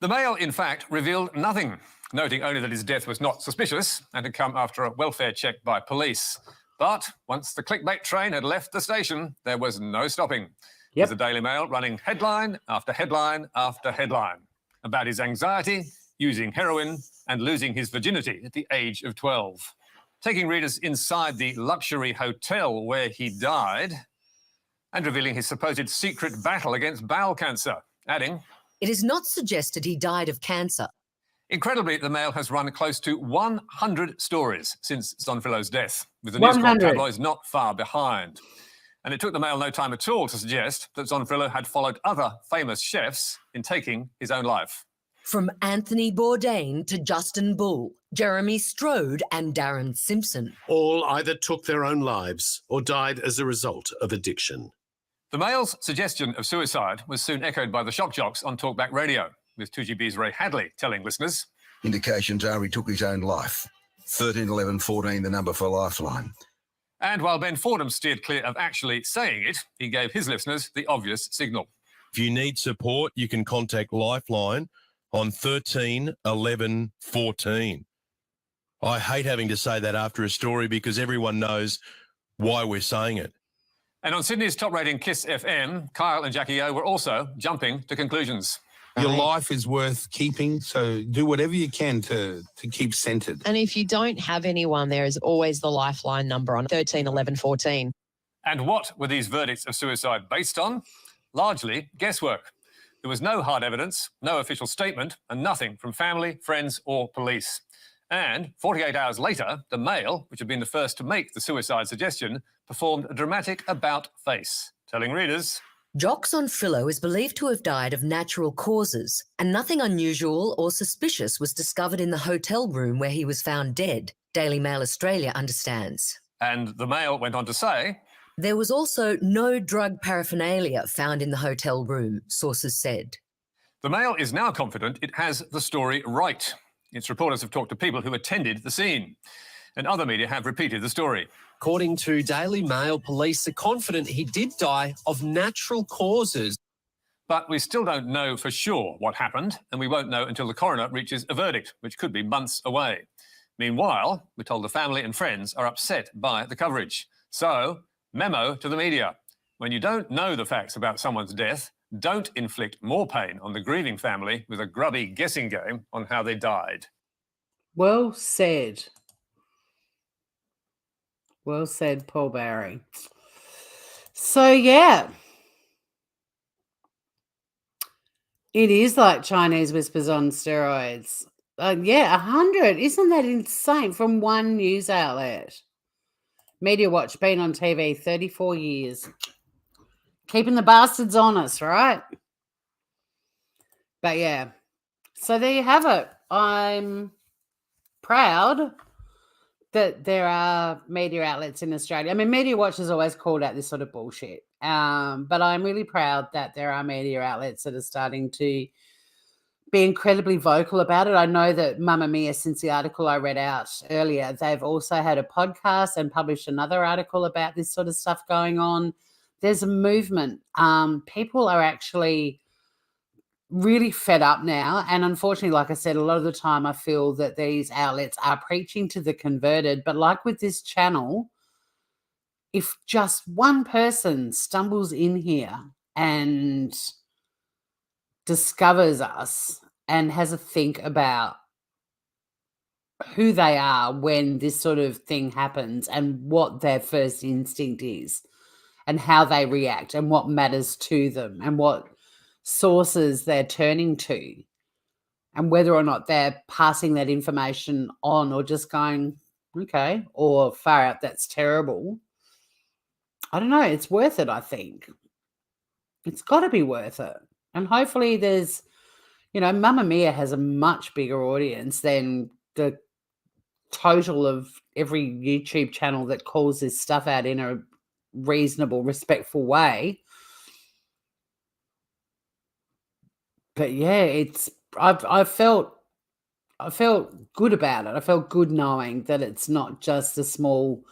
The Mail, in fact, revealed nothing, noting only that his death was not suspicious and had come after a welfare check by police. But once the clickbait train had left the station, there was no stopping. With the Daily Mail running headline after headline after headline about his anxiety, using heroin and losing his virginity at the age of 12. Taking readers inside the luxury hotel where he died and revealing his supposed secret battle against bowel cancer, adding, It is not suggested he died of cancer. Incredibly, the Mail has run close to 100 stories since Zonfrillo's death, with the News Corp tabloids not far behind. And it took the Mail no time at all to suggest that Zonfrillo had followed other famous chefs in taking his own life. From Anthony Bourdain to Justin Bull, Jeremy Strode and Darren Simpson. All either took their own lives or died as a result of addiction. The Mail's suggestion of suicide was soon echoed by the shock jocks on Talkback Radio, with 2GB's Ray Hadley telling listeners, Indications are he took his own life. 13, 11, 14, the number for Lifeline. And while Ben Fordham steered clear of actually saying it, he gave his listeners the obvious signal. If you need support, you can contact Lifeline on 13 11 14. I hate having to say that after a story because everyone knows why we're saying it. And on Sydney's top-rating Kiss FM, Kyle and Jackie O were also jumping to conclusions. Your life is worth keeping, so do whatever you can to keep centred. And if you don't have anyone, there is always the Lifeline number on 13 11 14. And what were these verdicts of suicide based on? Largely guesswork. There was no hard evidence, no official statement, and nothing from family, friends or police. And 48 hours later, the Mail, which had been the first to make the suicide suggestion, performed a dramatic about-face, telling readers, Jock Zonfrillo is believed to have died of natural causes, and nothing unusual or suspicious was discovered in the hotel room where he was found dead, Daily Mail Australia understands. And the Mail went on to say, there was also no drug paraphernalia found in the hotel room, sources said. The Mail is now confident it has the story right. Its reporters have talked to people who attended the scene, and other media have repeated the story. According to Daily Mail, police are confident he did die of natural causes. But we still don't know for sure what happened, and we won't know until the coroner reaches a verdict, which could be months away. Meanwhile, we're told the family and friends are upset by the coverage. So, memo to the media. When you don't know the facts about someone's death, don't inflict more pain on the grieving family with a grubby guessing game on how they died. Well said. Well said, Paul Barry. So, yeah. It is like Chinese whispers on steroids. 100. Isn't that insane? From one news outlet. Media Watch, been on TV 34 years. Keeping the bastards honest, right? But, yeah. So, there you have it. I'm proud that there are media outlets in Australia. I mean, Media Watch has always called out this sort of bullshit. But I'm really proud that there are media outlets that are starting to be incredibly vocal about it. I know that Mamma Mia, since the article I read out earlier, they've also had a podcast and published another article about this sort of stuff going on. There's a movement. People are actually really fed up now. And unfortunately, like I said, a lot of the time I feel that these outlets are preaching to the converted. But like with this channel, if just one person stumbles in here and discovers us and has a think about who they are when this sort of thing happens and what their first instinct is and how they react and what matters to them and what sources they're turning to and whether or not they're passing that information on or just going, okay, or far out, that's terrible. I don't know. It's worth it, I think. It's got to be worth it. And hopefully there's, Mamma Mia has a much bigger audience than the total of every YouTube channel that calls this stuff out in a reasonable, respectful way. But yeah, I felt good about it. I felt good knowing that it's not just a small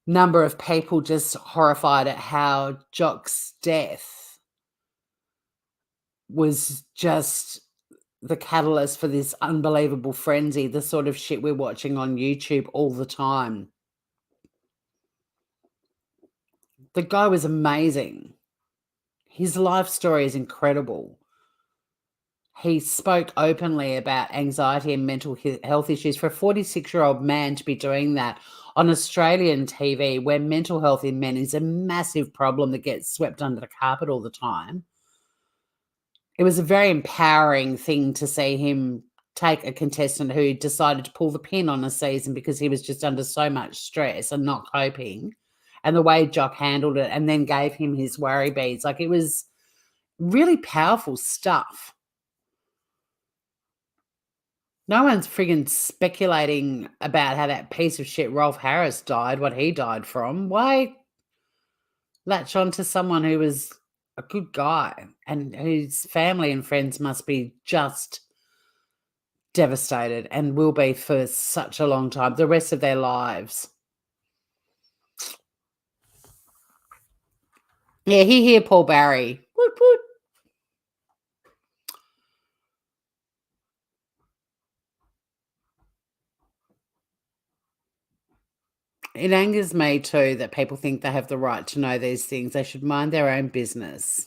number of people just horrified at how Jock's death was just the catalyst for this unbelievable frenzy, the sort of shit we're watching on YouTube all the time. The guy was amazing. His life story is incredible. He spoke openly about anxiety and mental health issues. For a 46-year-old man to be doing that on Australian TV, where mental health in men is a massive problem that gets swept under the carpet all the time, it was a very empowering thing to see him take a contestant who decided to pull the pin on a season because he was just under so much stress and not coping, and the way Jock handled it and then gave him his worry beads. Like, it was really powerful stuff. No one's friggin' speculating about how that piece of shit Rolf Harris died, what he died from. Why latch on to someone who was a good guy and whose family and friends must be just devastated and will be for such a long time, the rest of their lives. Yeah, hear Paul Barry. Woot, woot. It angers me too that people think they have the right to know these things. They should mind their own business.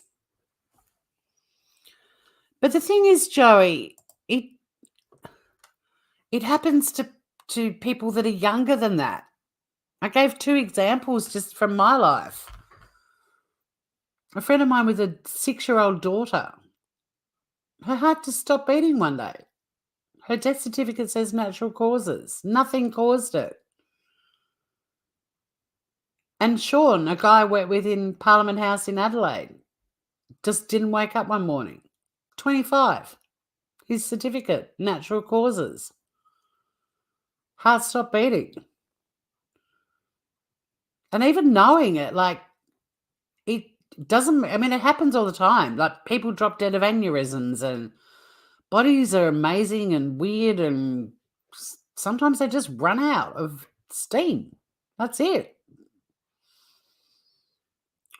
But the thing is, Joey, it happens to people that are younger than that. I gave 2 examples just from my life. A friend of mine with a 6-year-old daughter, her heart just stopped beating one day. Her death certificate says natural causes. Nothing caused it. And Sean, a guy I worked with in Parliament House in Adelaide, just didn't wake up one morning. 25. His certificate, natural causes. Heart stopped beating. And even knowing it, like, it doesn't, I mean, it happens all the time. Like, people drop dead of aneurysms, and bodies are amazing and weird, and sometimes they just run out of steam. That's it.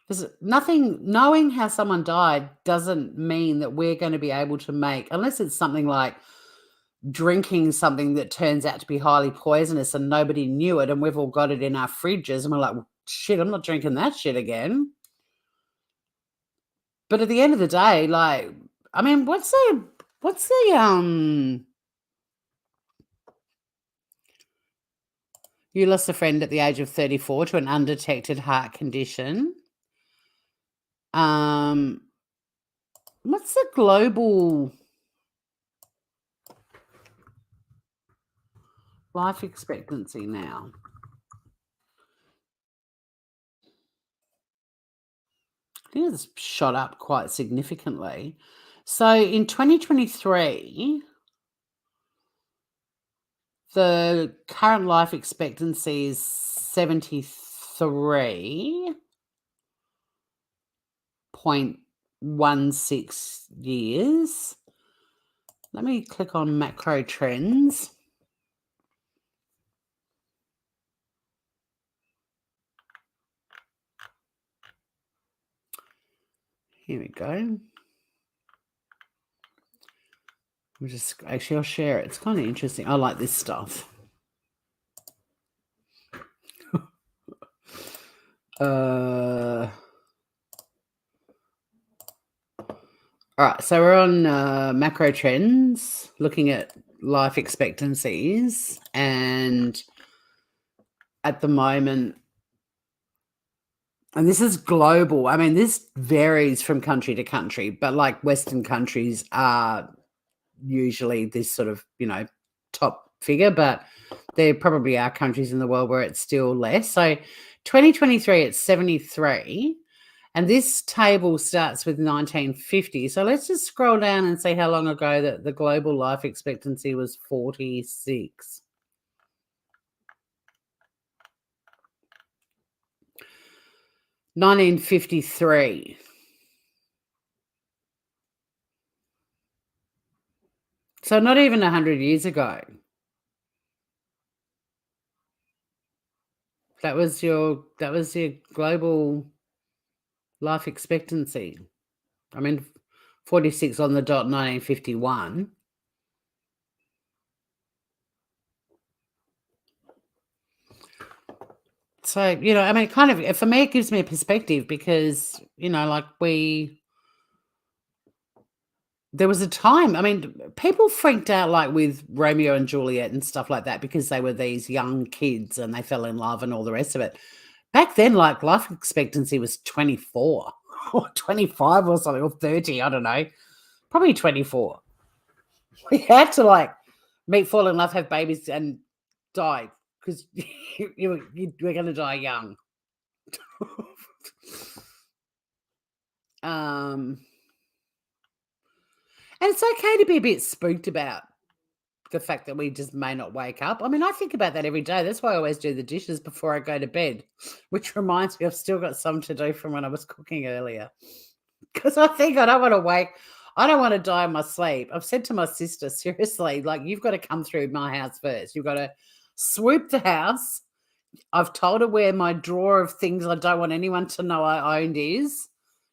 There's nothing, knowing how someone died doesn't mean that we're going to be able to make, unless it's something like drinking something that turns out to be highly poisonous and nobody knew it, and we've all got it in our fridges, and we're like, well, shit, I'm not drinking that shit again. But at the end of the day, like, I mean, what's the you lost a friend at the age of 34 to an undetected heart condition. What's the global life expectancy now? I think it's shot up quite significantly. So in 2023, the current life expectancy is 73.16 years. Let me click on macro trends. Here we go. I'll share it. It's kind of interesting. I like this stuff. All right, so we're on macro trends, looking at life expectancies, and at the moment, and this is global. I mean, this varies from country to country, but like Western countries are usually this sort of, top figure, but there probably are countries in the world where it's still less. So 2023, it's 73. And this table starts with 1950. So let's just scroll down and see how long ago that the global life expectancy was 46. $1953. So not even 100 years ago. That was your global life expectancy. I mean, 46 on the dot, 1951. So, I mean, kind of, for me, it gives me a perspective because, like there was a time, I mean, people freaked out like with Romeo and Juliet and stuff like that because they were these young kids and they fell in love and all the rest of it. Back then, like, life expectancy was 24 or 25 or something, or 30, I don't know. Probably 24. We had to, like, meet, fall in love, have babies, and die because you were going to die young. And it's okay to be a bit spooked about the fact that we just may not wake up. I mean, I think about that every day. That's why I always do the dishes before I go to bed, which reminds me I've still got some to do from when I was cooking earlier. Because I think I don't want to die in my sleep. I've said to my sister, seriously, like, you've got to come through my house first. You've got to swoop the house. I've told her where my drawer of things I don't want anyone to know I owned is.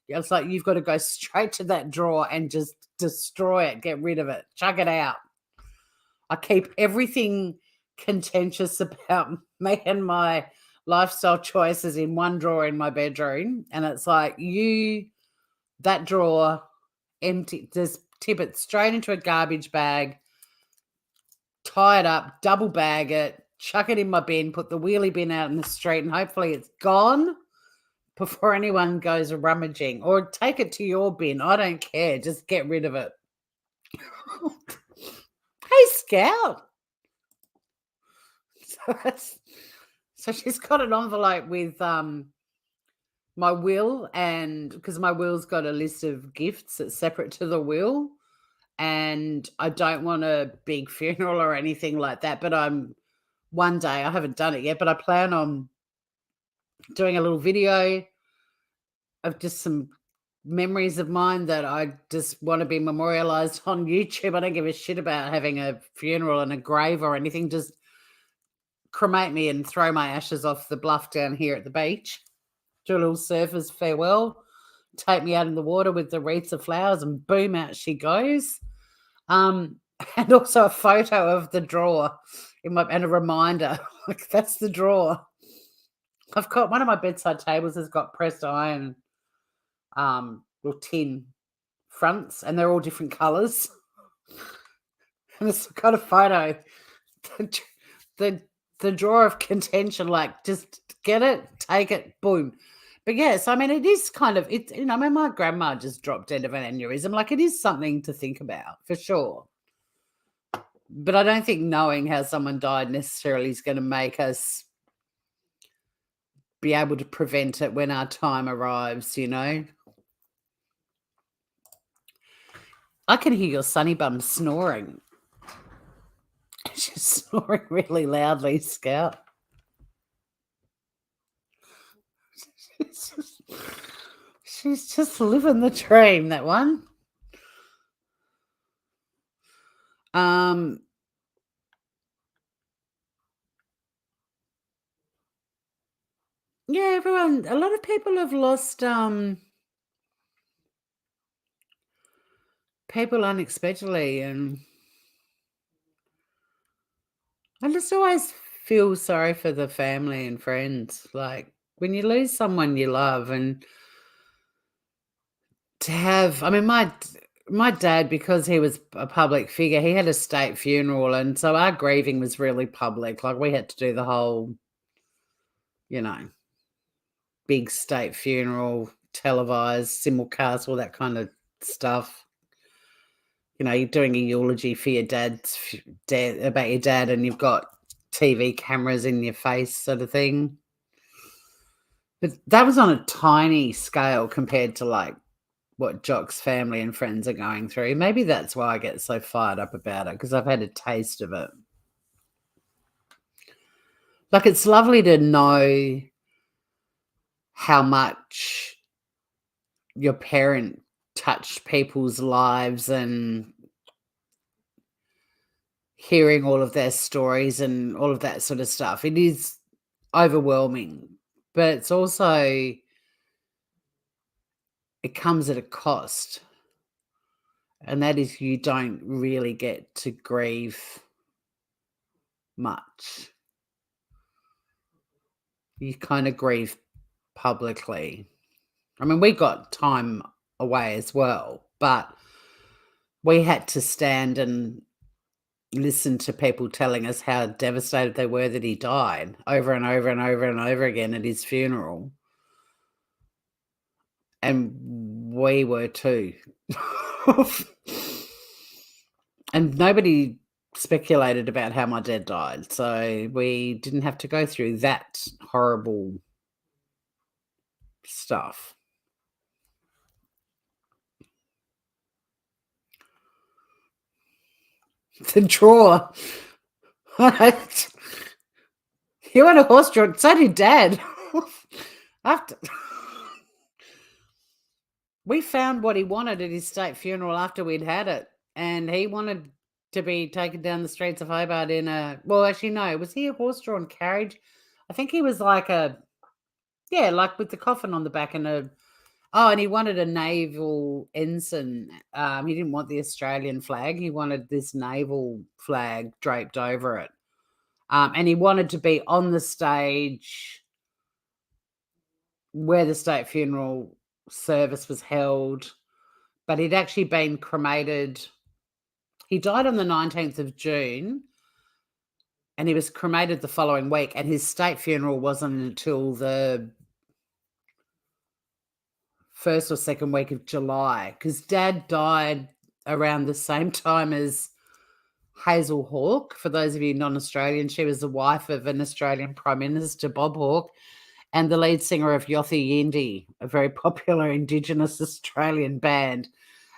It's like, you've got to go straight to that drawer and just destroy it, get rid of it, chuck it out. I keep everything contentious about me and my lifestyle choices in one drawer in my bedroom. And it's like, that drawer, empty, just tip it straight into a garbage bag, tie it up, double bag it, chuck it in my bin, put the wheelie bin out in the street, and hopefully it's gone before anyone goes rummaging, or take it to your bin. I don't care. Just get rid of it. Hey, Scout. So she's got an envelope with my will, and because my will's got a list of gifts that's separate to the will, and I don't want a big funeral or anything like that, but one day, I haven't done it yet, but I plan on doing a little video of just some memories of mine that I just want to be memorialized on YouTube. I don't give a shit about having a funeral and a grave or anything. Just cremate me and throw my ashes off the bluff down here at the beach. Do a little surfer's farewell. Take me out in the water with the wreaths of flowers, and boom, out she goes. And also a photo of the drawer and a reminder. Like, that's the drawer. I've got one of my bedside tables has got pressed iron little tin fronts, and they're all different colors. And it's got a photo. The drawer of contention, like, just get it, take it, boom. But yes, I mean, it is kind of, I mean, my grandma just dropped dead of an aneurysm. Like, it is something to think about, for sure. But I don't think knowing how someone died necessarily is going to make us be able to prevent it when our time arrives, you know? I can hear your sunny bum snoring. She's snoring really loudly, Scout. She's just living the dream, that one. Yeah, a lot of people have lost people unexpectedly, and I just always feel sorry for the family and friends. Like, when you lose someone you love, and to have, I mean, my dad, because he was a public figure, he had a state funeral, and so our grieving was really public. Like, we had to do the whole, big state funeral, televised, simulcast, all that kind of stuff. You're doing a eulogy for your about your dad, and you've got TV cameras in your face, sort of thing. But that was on a tiny scale compared to, like, what Jock's family and friends are going through. Maybe that's why I get so fired up about it, because I've had a taste of it. Like, it's lovely to know how much your parent touched people's lives, and hearing all of their stories and all of that sort of stuff. It is overwhelming, but it's also, it comes at a cost. And that is, you don't really get to grieve much. You kind of grieve publicly. I mean, we got time away as well, but we had to stand and listen to people telling us how devastated they were that he died over and over and over and over again at his funeral. And we were too. And nobody speculated about how my dad died, so we didn't have to go through that horrible stuff. The drawer. You went a horse drawer. So did Dad. We found what he wanted at his state funeral after we'd had it, and he wanted to be taken down the streets of Hobart in a, well, actually, no, was he a horse-drawn carriage? I think he was like like with the coffin on the back and and he wanted a naval ensign. He didn't want the Australian flag. He wanted this naval flag draped over it. And he wanted to be on the stage where the state funeral service was held, but he'd actually been cremated. He died on the 19th of June, and he was cremated the following week, and his state funeral wasn't until the first or second week of July, because Dad died around the same time as Hazel Hawke. For those of you non-Australian, she was the wife of an Australian Prime Minister, Bob Hawke, and the lead singer of Yothu Yindi, a very popular Indigenous Australian band.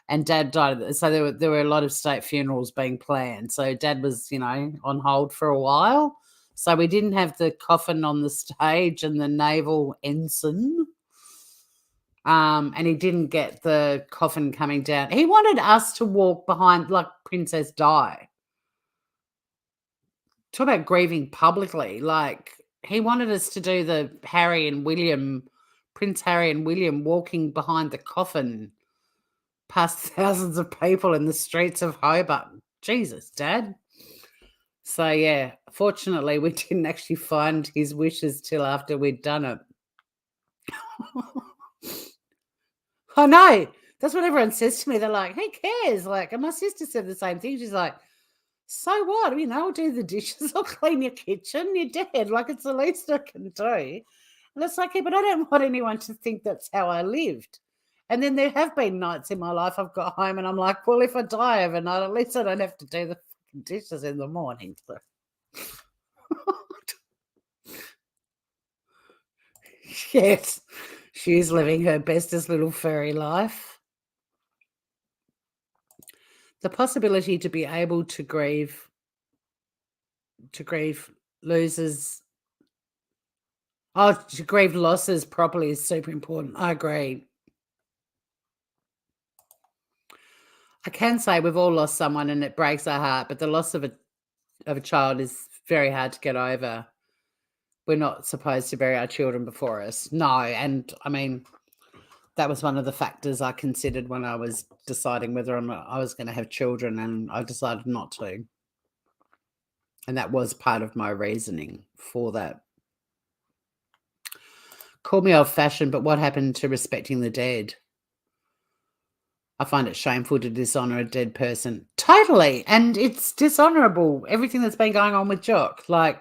And Dad died. So there were a lot of state funerals being planned. So Dad was, on hold for a while. So we didn't have the coffin on the stage and the naval ensign. And he didn't get the coffin coming down. He wanted us to walk behind like Princess Di. Talk about grieving publicly. Like, he wanted us to do the Prince Harry and William walking behind the coffin past thousands of people in the streets of Hobart. Jesus, Dad. So, yeah, fortunately, we didn't actually find his wishes till after we'd done it. I know. That's what everyone says to me. They're like, who cares? Like, and my sister said the same thing. She's like, so what? I'll do the dishes. I'll clean your kitchen. You're dead. Like, it's the least I can do. And it's like, yeah, but I don't want anyone to think that's how I lived. And then there have been nights in my life I've got home and I'm like, well, if I die overnight, at least I don't have to do the fucking dishes in the morning. So. Yes, she's living her bestest little furry life. The possibility to be able to grieve losses. To grieve losses properly is super important. I agree. I can say we've all lost someone and it breaks our heart, but the loss of a child is very hard to get over. We're not supposed to bury our children before us. No, and I mean, that was one of the factors I considered when I was deciding whether or not I was going to have children, and I decided not to. And that was part of my reasoning for that. Call me old-fashioned, but what happened to respecting the dead? I find it shameful to dishonour a dead person. Totally. And it's dishonourable, everything that's been going on with Jock. Like,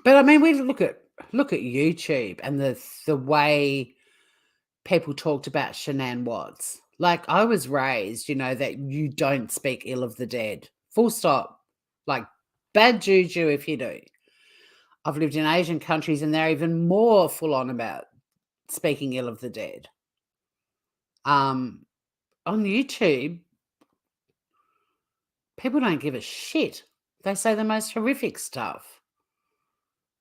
but I mean, we look at YouTube and the way people talked about Shanann Watts. Like, I was raised, that you don't speak ill of the dead. Full stop. Like, bad juju if you do. I've lived in Asian countries and they're even more full on about speaking ill of the dead. On YouTube, people don't give a shit. They say the most horrific stuff.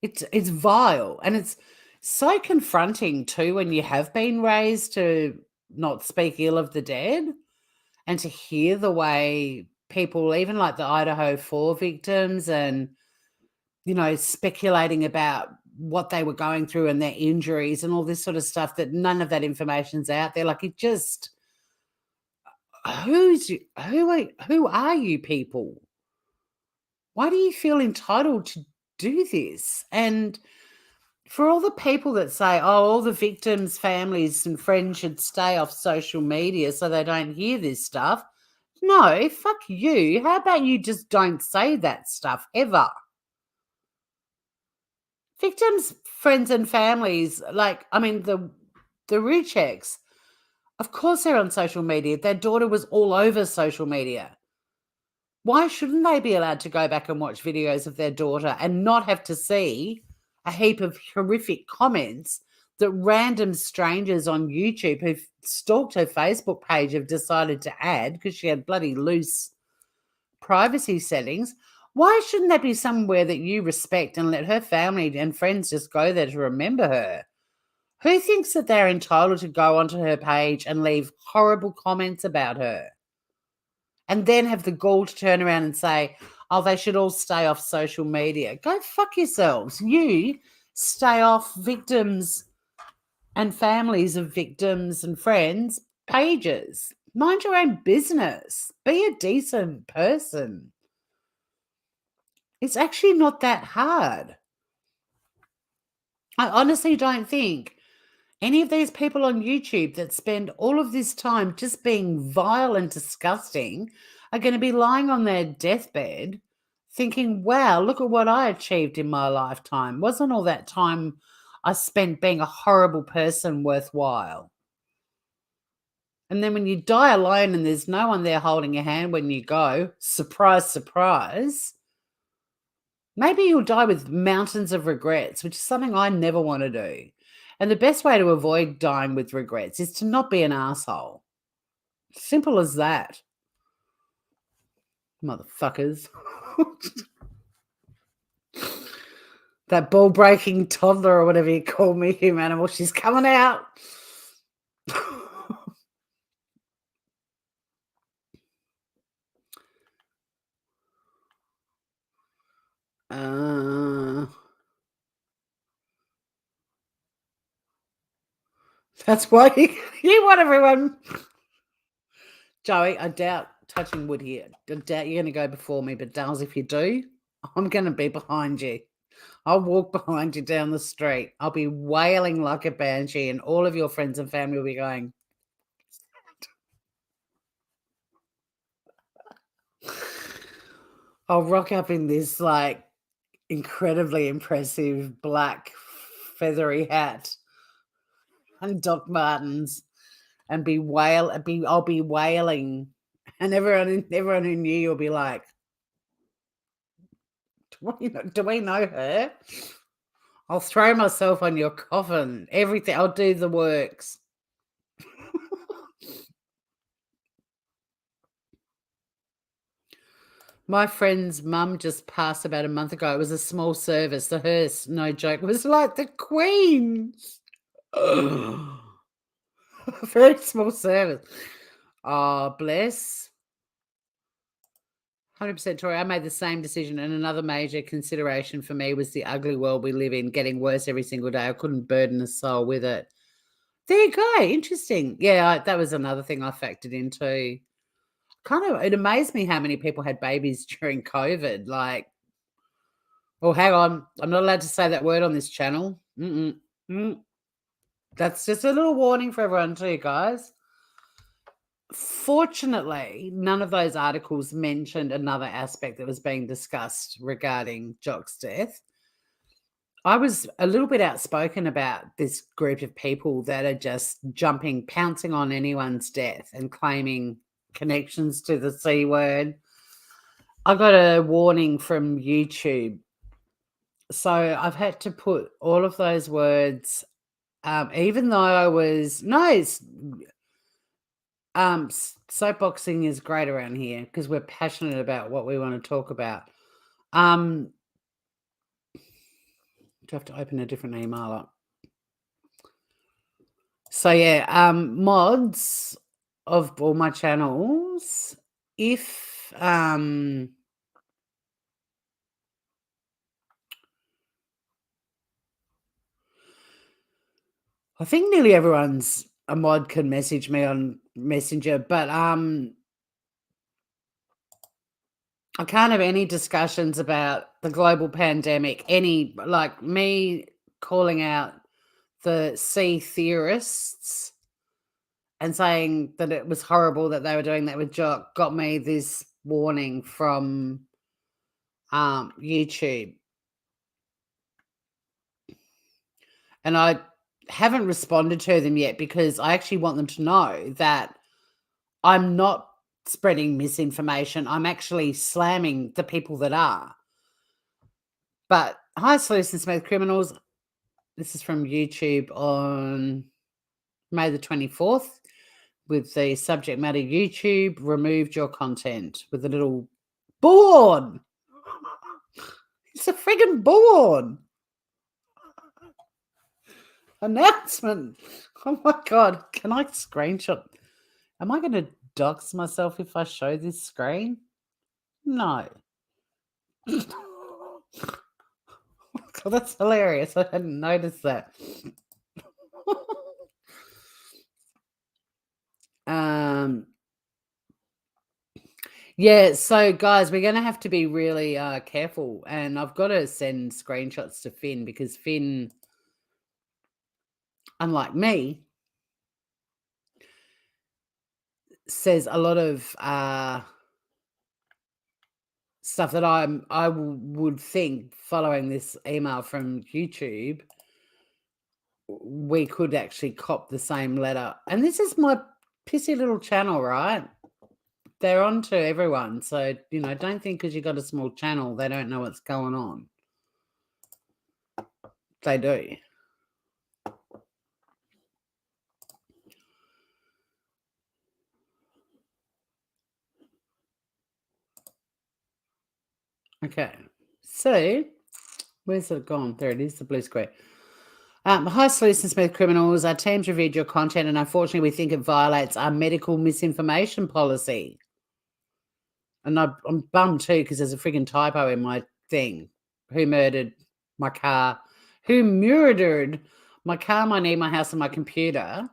It's vile, and it's so confronting too when you have been raised to not speak ill of the dead, and to hear the way people, even like the Idaho 4 victims, and speculating about what they were going through and their injuries and all this sort of stuff, that none of that information's out there. Like, it just, who are you people? Why do you feel entitled to do this? And for all the people that say, all the victims' families and friends should stay off social media so they don't hear this stuff. No, fuck you. How about you just don't say that stuff ever? Victims, friends and families, like, I mean, the Rucheks, of course they're on social media. Their daughter was all over social media. Why shouldn't they be allowed to go back and watch videos of their daughter and not have to see a heap of horrific comments that random strangers on YouTube who've stalked her Facebook page have decided to add because she had bloody loose privacy settings? Why shouldn't that be somewhere that you respect and let her family and friends just go there to remember her? Who thinks that they're entitled to go onto her page and leave horrible comments about her and then have the gall to turn around and say, they should all stay off social media? Go fuck yourselves. You stay off victims and families of victims and friends' pages. Mind your own business. Be a decent person. It's actually not that hard. I honestly don't think any of these people on YouTube that spend all of this time just being vile and disgusting are going to be lying on their deathbed thinking, wow, look at what I achieved in my lifetime. Wasn't all that time I spent being a horrible person worthwhile? And then when you die alone and there's no one there holding your hand when you go, surprise, surprise, maybe you'll die with mountains of regrets, which is something I never want to do. And the best way to avoid dying with regrets is to not be an asshole. Simple as that. Motherfuckers. That ball-breaking toddler or whatever you call me, human animal, she's coming out. That's why you want everyone. Joey, I doubt, touching wood here, I doubt you're going to go before me, but Dales, if you do, I'm going to be behind you. I'll walk behind you down the street. I'll be wailing like a banshee, and all of your friends and family will be going. I'll rock up in this like incredibly impressive black feathery hat and Doc Martens and I'll be wailing, and everyone who knew you will be like, do we know her? I'll throw myself on your coffin, everything. I'll do the works. My friend's mum just passed about a month ago. It was a small service. The hearse, no joke, was like the Queen's. Very small service. Oh, bless. 100% Tori. I made the same decision, and another major consideration for me was the ugly world we live in, getting worse every single day. I couldn't burden a soul with it. There you go. Interesting. Yeah, that was another thing I factored into. It amazed me how many people had babies during COVID. Like, oh, hang on. I'm not allowed to say that word on this channel. That's just a little warning for everyone too, guys. Fortunately, none of those articles mentioned another aspect that was being discussed regarding Jock's death. I was a little bit outspoken about this group of people that are just pouncing on anyone's death and claiming connections to the C word. I got a warning from YouTube. So I've had to put all of those words, even though I was, soapboxing is great around here because we're passionate about what we want to talk about. Do I have to open a different email up? So yeah, mods of all my channels, if I think nearly everyone's a mod can message me on Messenger, but I can't have any discussions about the global pandemic, like me calling out the sea theorists and saying that it was horrible that they were doing that with Jock got me this warning from YouTube. And I haven't responded to them yet because I actually want them to know that I'm not spreading misinformation. I'm actually slamming the people that are. But hi, Sleuths and Smooth Criminals. This is from YouTube on May the 24th with the subject matter, YouTube removed your content, with a little bullhorn. It's a friggin' bullhorn. Announcement. Oh my God. Can I screenshot? Am I going to dox myself if I show this screen? No. God, that's hilarious. I hadn't noticed that. Yeah, so guys, we're going to have to be really careful, and I've got to send screenshots to Finn because Finn, unlike me, says a lot of stuff that I would think, following this email from YouTube, we could actually cop the same letter. And this is my pissy little channel, right? They're on to everyone. So, you know, don't think because you got a small channel, they don't know what's going on. They do. Okay. So, where's it gone? There it is, the blue square. Hi, Sleuths and Smooth Criminals. Our team's reviewed your content, and unfortunately, we think it violates our medical misinformation policy. And I'm bummed too because there's a frigging typo in my thing. Who murdered my car? Who murdered my car, my knee, my house, and my computer?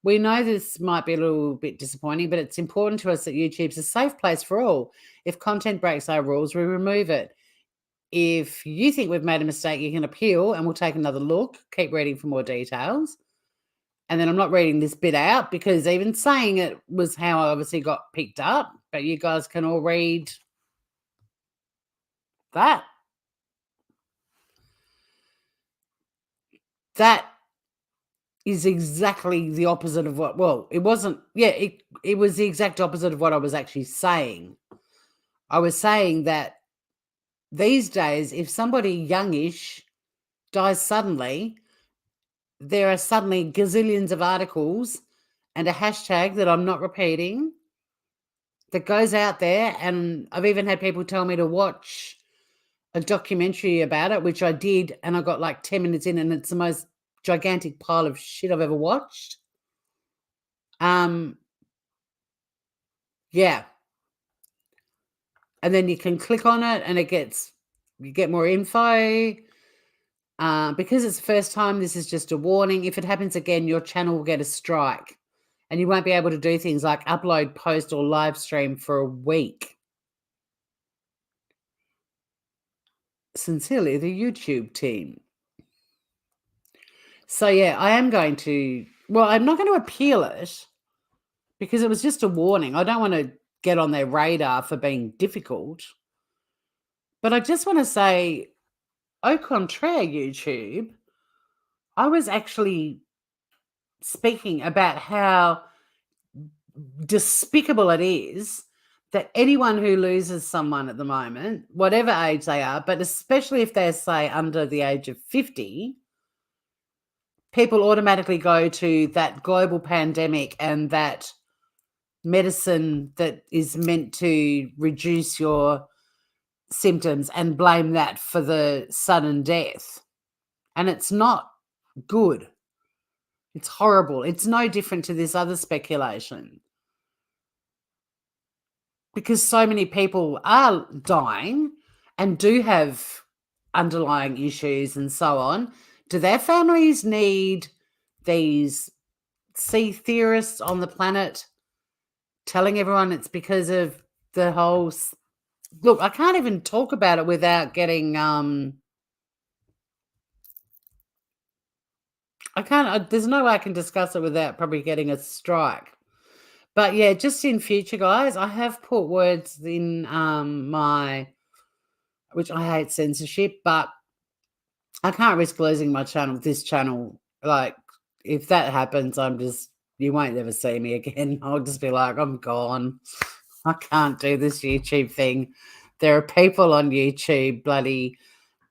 We know this might be a little bit disappointing, but it's important to us that YouTube's a safe place for all. If content breaks our rules, we remove it. If you think we've made a mistake, you can appeal and we'll take another look. Keep reading for more details. And then I'm not reading this bit out because even saying it was how I obviously got picked up, but you guys can all read that. That is exactly the opposite of what, well, it wasn't, yeah, it was the exact opposite of what I was actually saying. I was saying that these days, if somebody youngish dies suddenly, there are suddenly gazillions of articles and a hashtag that I'm not repeating that goes out there. And I've even had people tell me to watch a documentary about it, which I did. And I got like 10 minutes in and it's the most gigantic pile of shit I've ever watched. Yeah. And then you can click on it and you get more info. Because it's the first time, this is just a warning. If it happens again, your channel will get a strike and you won't be able to do things like upload, post, or live stream for a week. Sincerely, the YouTube team. So, yeah, I am going to, well, I'm not going to appeal it because it was just a warning. I don't want to get on their radar for being difficult. But I just want to say, au contraire, YouTube, I was actually speaking about how despicable it is that anyone who loses someone at the moment, whatever age they are, but especially if they're, say, under the age of 50, people automatically go to that global pandemic and that medicine that is meant to reduce your symptoms and blame that for the sudden death. And it's not good. It's horrible. It's no different to this other speculation. Because so many people are dying and do have underlying issues and so on. Do their families need these sea theorists on the planet telling everyone it's because of the whole... Look, I can't even talk about it without getting... there's no way I can discuss it without probably getting a strike. But yeah, just in future, guys, I have put words in which I hate censorship, but I can't risk losing my channel, this channel. Like, if that happens, you won't ever see me again. I'll just be like, I'm gone. I can't do this YouTube thing. There are people on YouTube bloody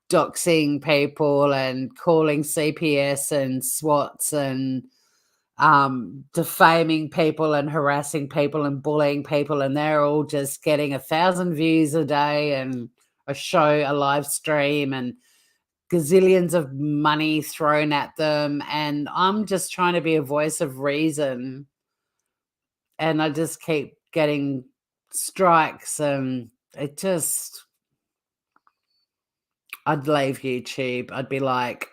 doxing people and calling CPS and SWATs and defaming people and harassing people and bullying people, and they're all just getting 1,000 views a day and a show, a live stream, and gazillions of money thrown at them. And I'm just trying to be a voice of reason, and I just keep getting strikes, and it just... I'd leave YouTube. I'd be like,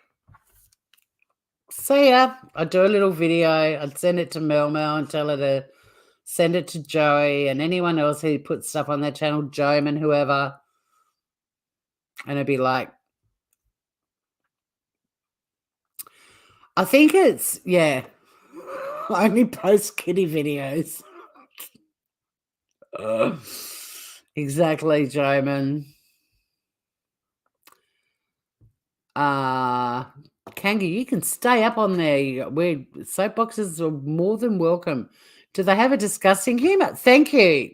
see ya. I'd do a little video. I'd send it to Mel and tell her to send it to Joey and anyone else who puts stuff on their channel, Joeman, whoever. And I'd be like, I think it's, yeah, I only post kitty videos. Exactly, Joeman. Kanga, you can stay up on there. Soapboxes are more than welcome Do they have a disgusting humour? Thank you.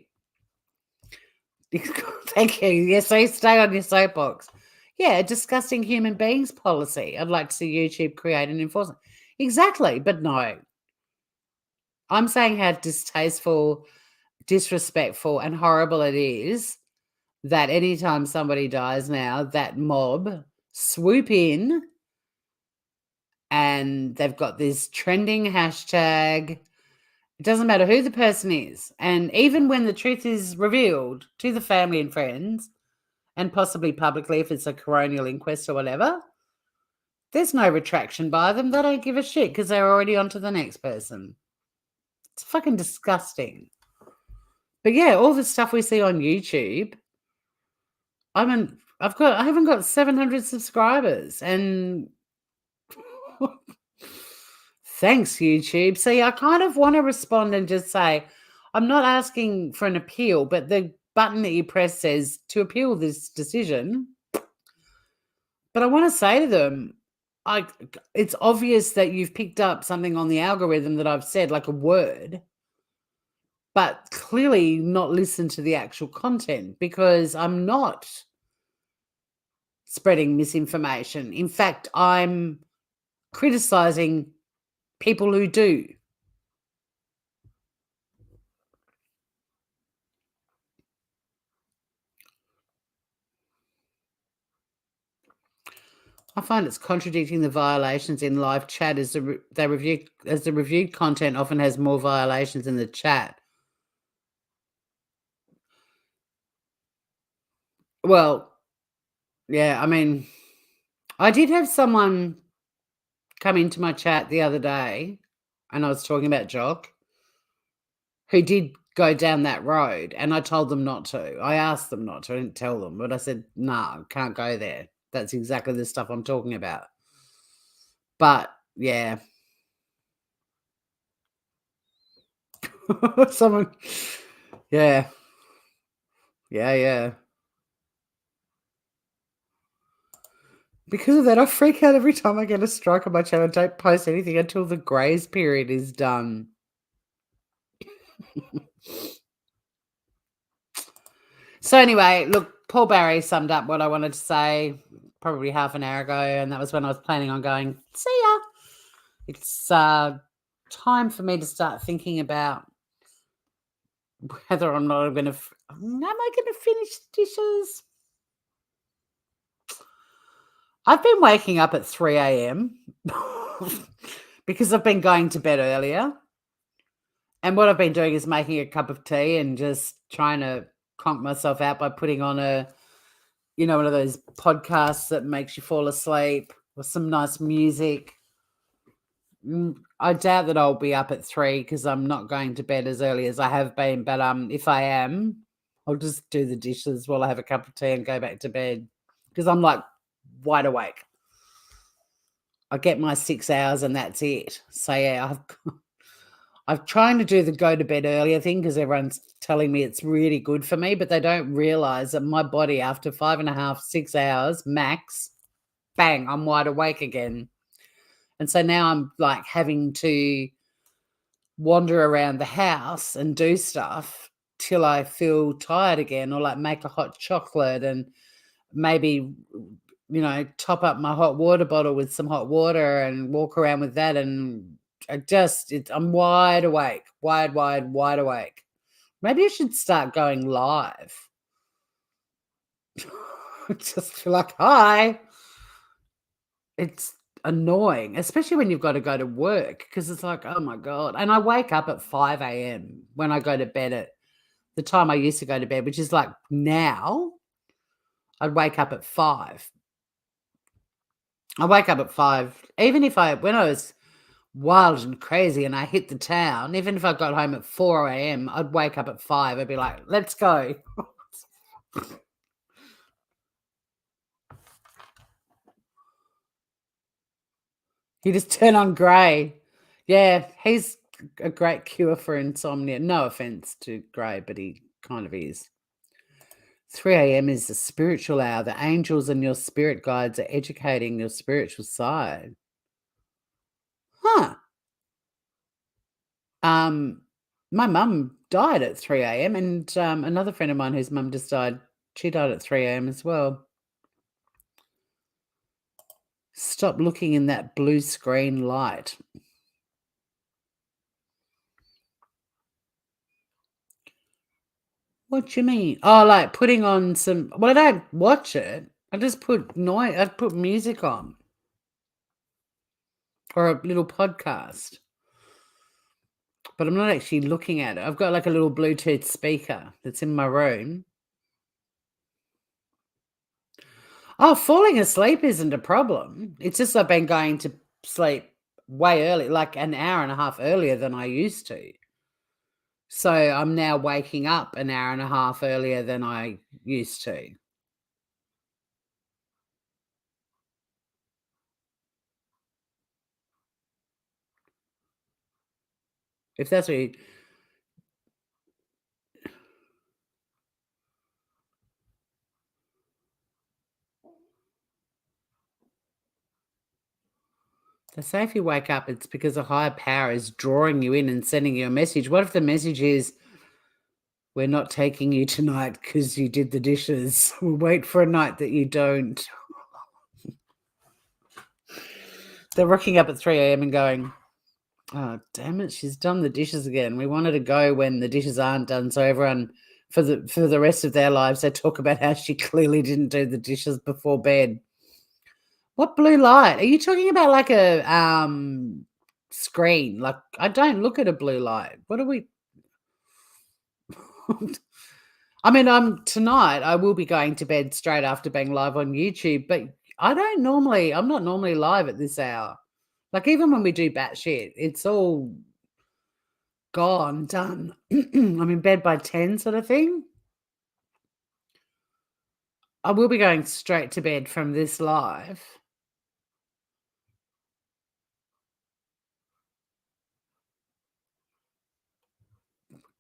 Thank you. Yes, so stay on your soapbox. Yeah, a disgusting human beings policy. I'd like to see YouTube create and enforce it. Exactly, but no. I'm saying how distasteful, disrespectful, and horrible it is that anytime somebody dies now, that mob swoop in and they've got this trending hashtag. It doesn't matter who the person is. And even when the truth is revealed to the family and friends, and possibly publicly if it's a coronial inquest or whatever, there's no retraction by them. They don't give a shit because they're already on to the next person. It's fucking disgusting. But yeah, all the stuff we see on YouTube, I haven't got 700 subscribers, and thanks, YouTube. See, I kind of want to respond and just say, I'm not asking for an appeal, but the button that you press says to appeal this decision. But I want to say to them, it's obvious that you've picked up something on the algorithm that I've said, like a word, but clearly not listened to the actual content, because I'm not spreading misinformation. In fact, I'm criticizing people who do. I find it's contradicting the violations in live chat as the reviewed content often has more violations in the chat. Well, yeah, I mean, I did have someone come into my chat the other day, and I was talking about Jock, who did go down that road, and I told them not to. I asked them not to. I didn't tell them, but I said, nah, can't go there. That's exactly the stuff I'm talking about. But, yeah. Someone, yeah. Yeah. Because of that, I freak out every time I get a strike on my channel. I don't post anything until the grace period is done. So anyway, look, Paul Barry summed up what I wanted to say probably half an hour ago, and that was when I was planning on going, see ya. It's time for me to start thinking about whether or not am I going to finish the dishes? I've been waking up at 3 a.m. because I've been going to bed earlier. And what I've been doing is making a cup of tea and just trying to conk myself out by putting on one of those podcasts that makes you fall asleep with some nice music. I doubt that I'll be up at 3 because I'm not going to bed as early as I have been. But if I am, I'll just do the dishes while I have a cup of tea and go back to bed because I'm like wide awake. I get my 6 hours and that's it. So yeah, I'm trying to do the go to bed earlier thing because everyone's telling me it's really good for me, but they don't realize that my body after 5.5, 6 hours max, bang, I'm wide awake again. And so now I'm like having to wander around the house and do stuff till I feel tired again, or like make a hot chocolate and maybe, top up my hot water bottle with some hot water and walk around with that. And I'm wide awake, wide awake. Maybe I should start going live. Just feel like, hi. It's annoying, especially when you've got to go to work because it's like, oh my God. And I wake up at 5 a.m. when I go to bed at the time I used to go to bed, which is like now I'd wake up at 5. I wake up at 5. Even when I was wild and crazy and I hit the town, even if I got home at 4 a.m., I'd wake up at 5. I'd be like, let's go. You just turn on Gray. Yeah, he's a great cure for insomnia. No offense to Gray, but he kind of is. 3 a.m. is the spiritual hour. The angels and your spirit guides are educating your spiritual side. Huh. My mum died at 3 a.m. and another friend of mine whose mum just died, she died at 3 a.m. as well. Stop looking in that blue screen light. What do you mean? Oh, like putting on some... Well, I don't watch it. I just put noise. I put music on. Or a little podcast. But I'm not actually looking at it. I've got like a little Bluetooth speaker that's in my room. Oh, falling asleep isn't a problem. It's just I've been going to sleep way early, like an hour and a half earlier than I used to. So I'm now waking up an hour and a half earlier than I used to. If that's what you... They say if you wake up, it's because a higher power is drawing you in and sending you a message. What if the message is, we're not taking you tonight because you did the dishes. We'll wait for a night that you don't. They're rocking up at 3 a.m. and going, oh, damn it, she's done the dishes again. We wanted to go when the dishes aren't done. So everyone, for the rest of their lives, they talk about how she clearly didn't do the dishes before bed. What blue light? Are you talking about like a screen? Like, I don't look at a blue light. What are we... I mean, tonight I will be going to bed straight after being live on YouTube, but I'm not normally live at this hour. Like, even when we do batshit, it's all gone, done. I'm in bed by 10 sort of thing. I will be going straight to bed from this live.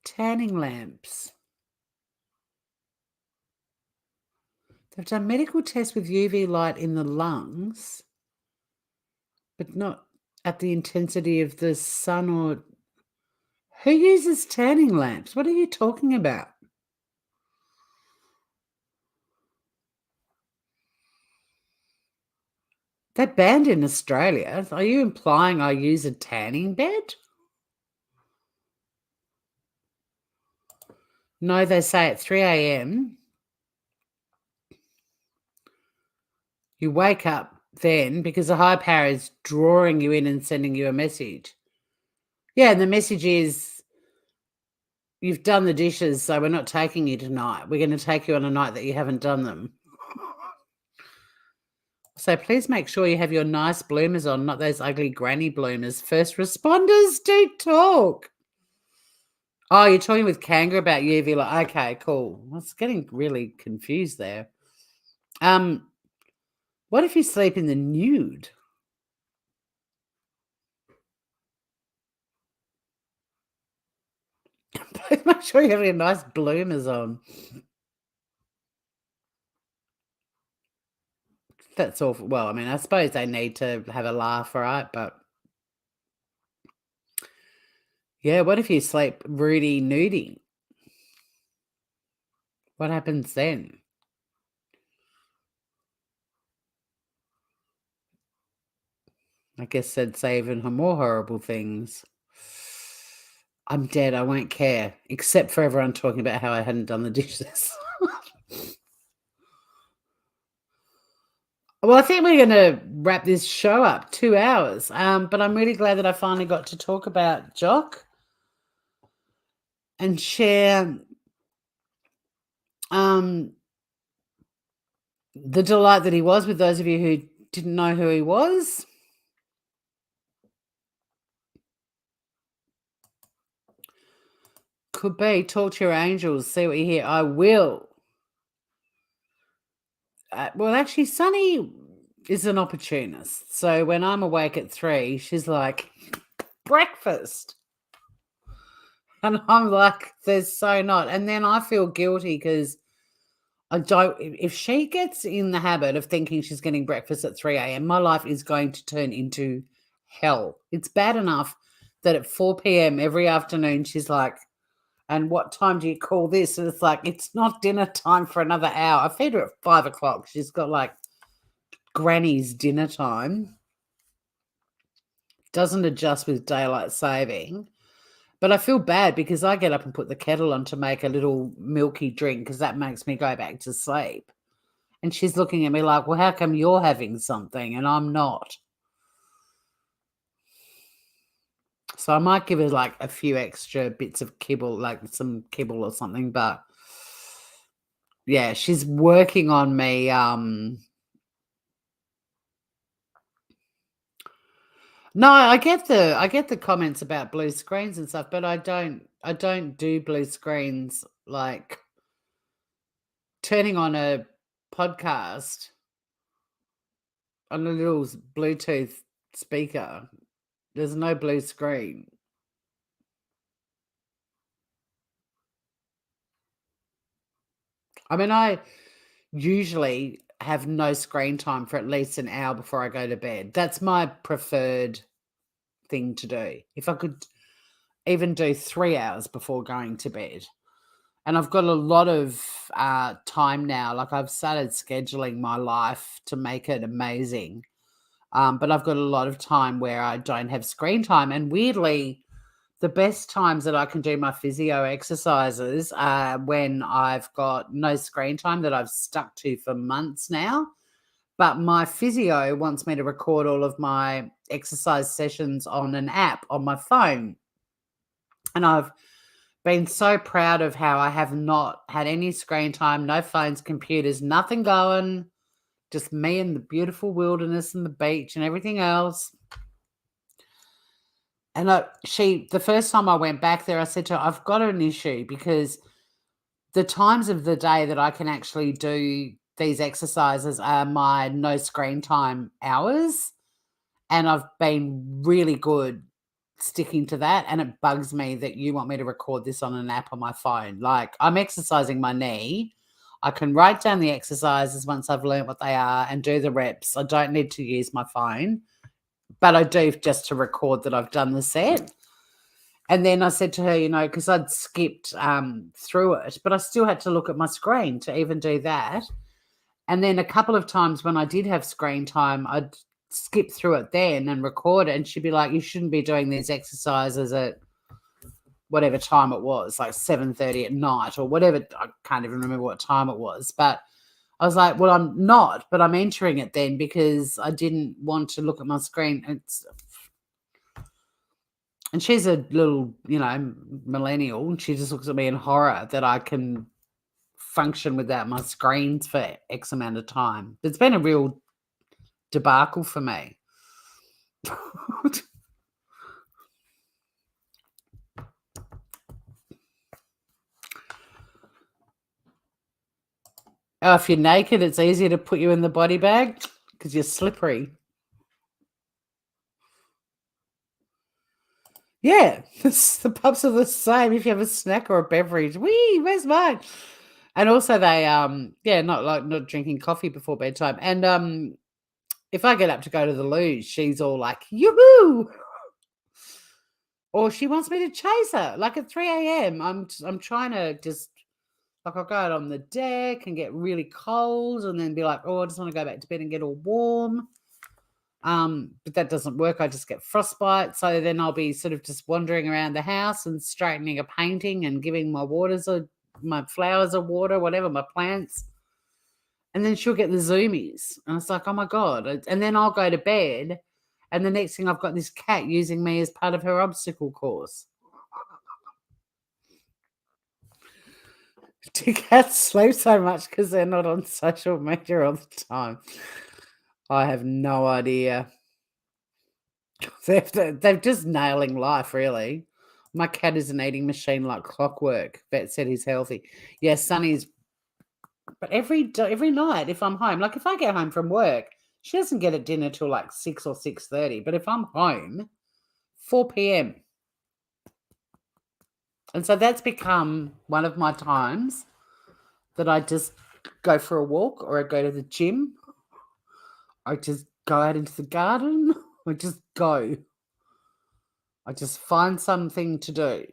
Tanning lamps. They've done medical tests with UV light in the lungs, but not at the intensity of the sun or... Who uses tanning lamps? What are you talking about? They're banned in Australia. Are you implying I use a tanning bed? No, they say at 3 a.m. you wake up then because the higher power is drawing you in and sending you a message. Yeah, and the message is, you've done the dishes, so we're not taking you tonight. We're going to take you on a night that you haven't done them. So please make sure you have your nice bloomers on, not those ugly granny bloomers. First responders, do talk. Oh, you're talking with Kanga about UV light. Okay, cool. I was getting really confused there. What if you sleep in the nude? Please make sure you have your nice bloomers on. That's awful. Well, I mean, I suppose they need to have a laugh, right? But yeah, what if you sleep Rudy nudie? What happens then? I guess they'd say even more horrible things. I'm dead. I won't care, except for everyone talking about how I hadn't done the dishes. Well, I think we're going to wrap this show up, 2 hours. But I'm really glad that I finally got to talk about Jock and share the delight that he was with those of you who didn't know who he was. Could be. Talk to your angels. See what you hear. I will. Well, actually, Sunny is an opportunist. So when I'm awake at 3, she's like, breakfast. And I'm like, there's so not. And then I feel guilty because I don't... If she gets in the habit of thinking she's getting breakfast at 3 a.m., my life is going to turn into hell. It's bad enough that at 4 p.m. every afternoon, she's like, and what time do you call this? And it's like, it's not dinner time for another hour. I feed her at 5 o'clock. She's got like granny's dinner time. Doesn't adjust with daylight saving. But I feel bad because I get up and put the kettle on to make a little milky drink because that makes me go back to sleep. And she's looking at me like, well, how come you're having something and I'm not? So I might give her like a few extra bits of kibble, like some kibble or something. But yeah, she's working on me. No, I get the comments about blue screens and stuff, but I don't do blue screens like turning on a podcast on a little Bluetooth speaker. There's no blue screen. I mean, I usually have no screen time for at least an hour before I go to bed. That's my preferred thing to do. If I could even do 3 hours before going to bed. And I've got a lot of time now. Like I've started scheduling my life to make it amazing. But I've got a lot of time where I don't have screen time. And weirdly, the best times that I can do my physio exercises are when I've got no screen time that I've stuck to for months now. But my physio wants me to record all of my exercise sessions on an app on my phone. And I've been so proud of how I have not had any screen time, no phones, computers, nothing going, just me and the beautiful wilderness and the beach and everything else. And the first time I went back there, I said to her, I've got an issue because the times of the day that I can actually do these exercises are my no screen time hours. And I've been really good sticking to that. And it bugs me that you want me to record this on an app on my phone. Like I'm exercising my knee. I can write down the exercises once I've learned what they are and do the reps. I don't need to use my phone, but I do just to record that I've done the set. And then I said to her, because I'd skipped through it, but I still had to look at my screen to even do that. And then a couple of times when I did have screen time, I'd skip through it then and record it. And she'd be like, you shouldn't be doing these exercises at whatever time it was, like 7:30 at night or whatever. I can't even remember what time it was. But I was like, well, I'm not, but I'm entering it then because I didn't want to look at my screen. And she's a little, millennial. And she just looks at me in horror that I can function without my screens for X amount of time. It's been a real debacle for me. Oh, if you're naked, it's easier to put you in the body bag because you're slippery. Yeah, the pubs are the same. If you have a snack or a beverage, where's mine? And also they, not drinking coffee before bedtime. And if I get up to go to the loo, she's all like, yoo-hoo! Or she wants me to chase her, like at 3 a.m. I'm trying to just, like I'll go out on the deck and get really cold and then be like, oh, I just want to go back to bed and get all warm. But that doesn't work. I just get frostbite. So then I'll be sort of just wandering around the house and straightening a painting and giving my flowers a water, whatever, my plants. And then she'll get the zoomies. And it's like, oh my God. And then I'll go to bed. And the next thing I've got this cat using me as part of her obstacle course. Do cats sleep so much because they're not on social media all the time? I have no idea. They're just nailing life, really. My cat is an eating machine like clockwork. Vet said he's healthy. Yeah, Sonny's. But every night, if I'm home, like if I get home from work, she doesn't get at dinner till like 6 or 6:30. But if I'm home, 4 p.m. And so that's become one of my times that I just go for a walk or I go to the gym. I just go out into the garden. I just go. I just find something to do.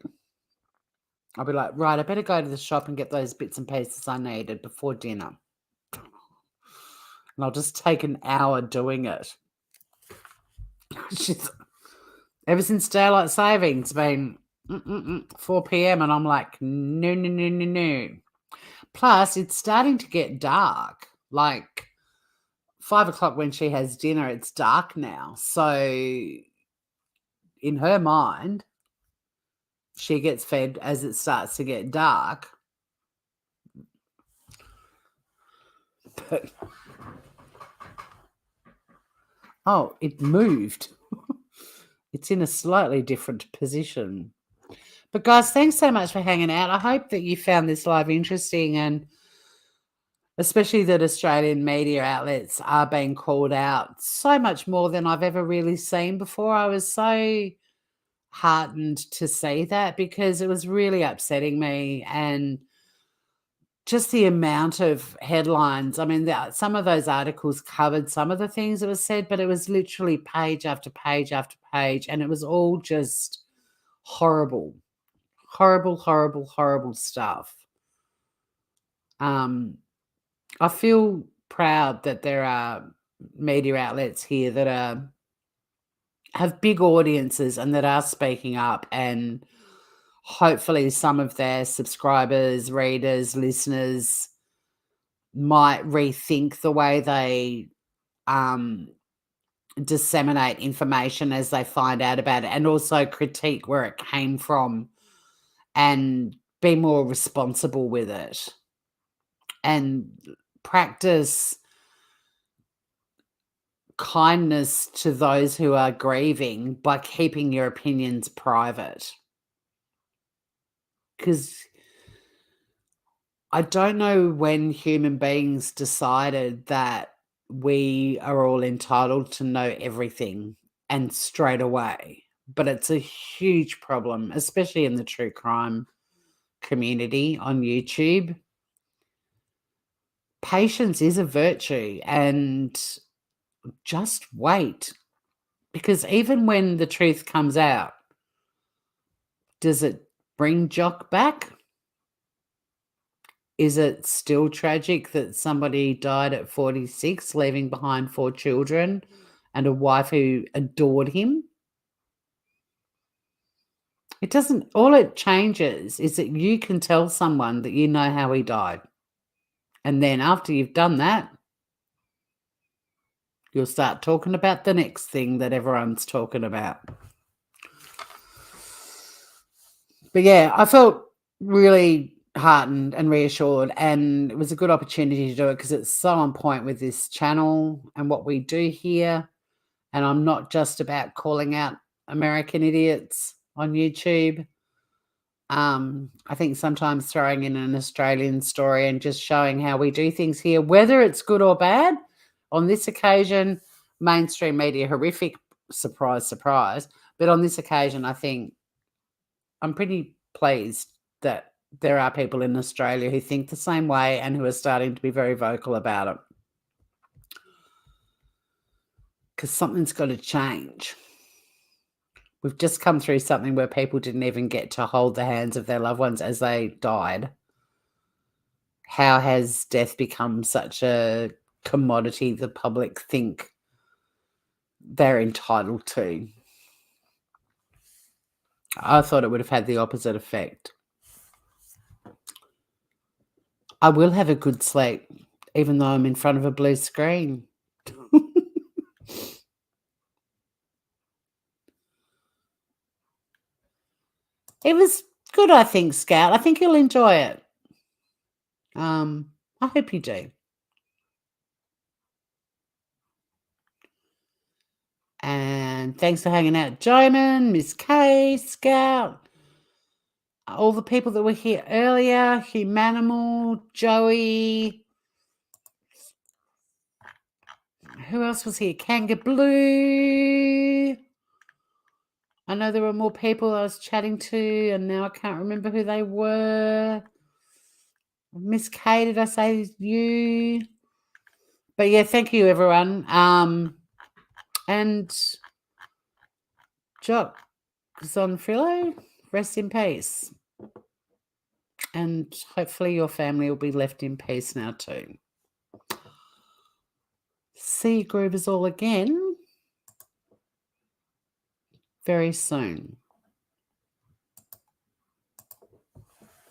I'll be like, right, I better go to the shop and get those bits and pieces I needed before dinner. And I'll just take an hour doing it. Ever since daylight savings been 4 p.m. and I'm like, no, no, no, no, no. Plus, it's starting to get dark. Like 5 o'clock when she has dinner, it's dark now. So in her mind, she gets fed as it starts to get dark. But, oh, it moved. It's in a slightly different position. But guys, thanks so much for hanging out. I hope that you found this live interesting, and especially that Australian media outlets are being called out so much more than I've ever really seen before. I was so heartened to see that because it was really upsetting me, and just the amount of headlines. I mean, some of those articles covered some of the things that were said, but it was literally page after page after page, and it was all just horrible, horrible, horrible, horrible stuff. I feel proud that there are media outlets here that have big audiences and that are speaking up, and hopefully some of their subscribers, readers, listeners might rethink the way they disseminate information as they find out about it, and also critique where it came from and be more responsible with it, and practice kindness to those who are grieving by keeping your opinions private. Because I don't know when human beings decided that we are all entitled to know everything and straight away, but it's a huge problem, especially in the true crime community on YouTube. Patience is a virtue, and just wait, because even when the truth comes out, does it bring Jock back? Is it still tragic that somebody died at 46, leaving behind 4 children and a wife who adored him? It doesn't. All it changes is that you can tell someone that you know how he died. And then after you've done that, you'll start talking about the next thing that everyone's talking about. But yeah, I felt really heartened and reassured, and it was a good opportunity to do it because it's so on point with this channel and what we do here. And I'm not just about calling out American idiots on YouTube. I think sometimes throwing in an Australian story and just showing how we do things here, whether it's good or bad. On this occasion, mainstream media, horrific, surprise, surprise. But on this occasion, I think I'm pretty pleased that there are people in Australia who think the same way and who are starting to be very vocal about it. Because something's got to change. We've just come through something where people didn't even get to hold the hands of their loved ones as they died. How has death become such a commodity the public think they're entitled to? I thought it would have had the opposite effect. I will have a good sleep, even though I'm in front of a blue screen. It was good, I think, Scout. I think you'll enjoy it. I hope you do. And thanks for hanging out, Joman, Miss K, Scout, all the people that were here earlier, Humanimal, Joey. Who else was here? Kanga Blue. I know there were more people I was chatting to, and now I can't remember who they were. Miss K, did I say you? But yeah, thank you, everyone. And Jock Zonfrillo, rest in peace. And hopefully your family will be left in peace now too. See you groovers all again very soon.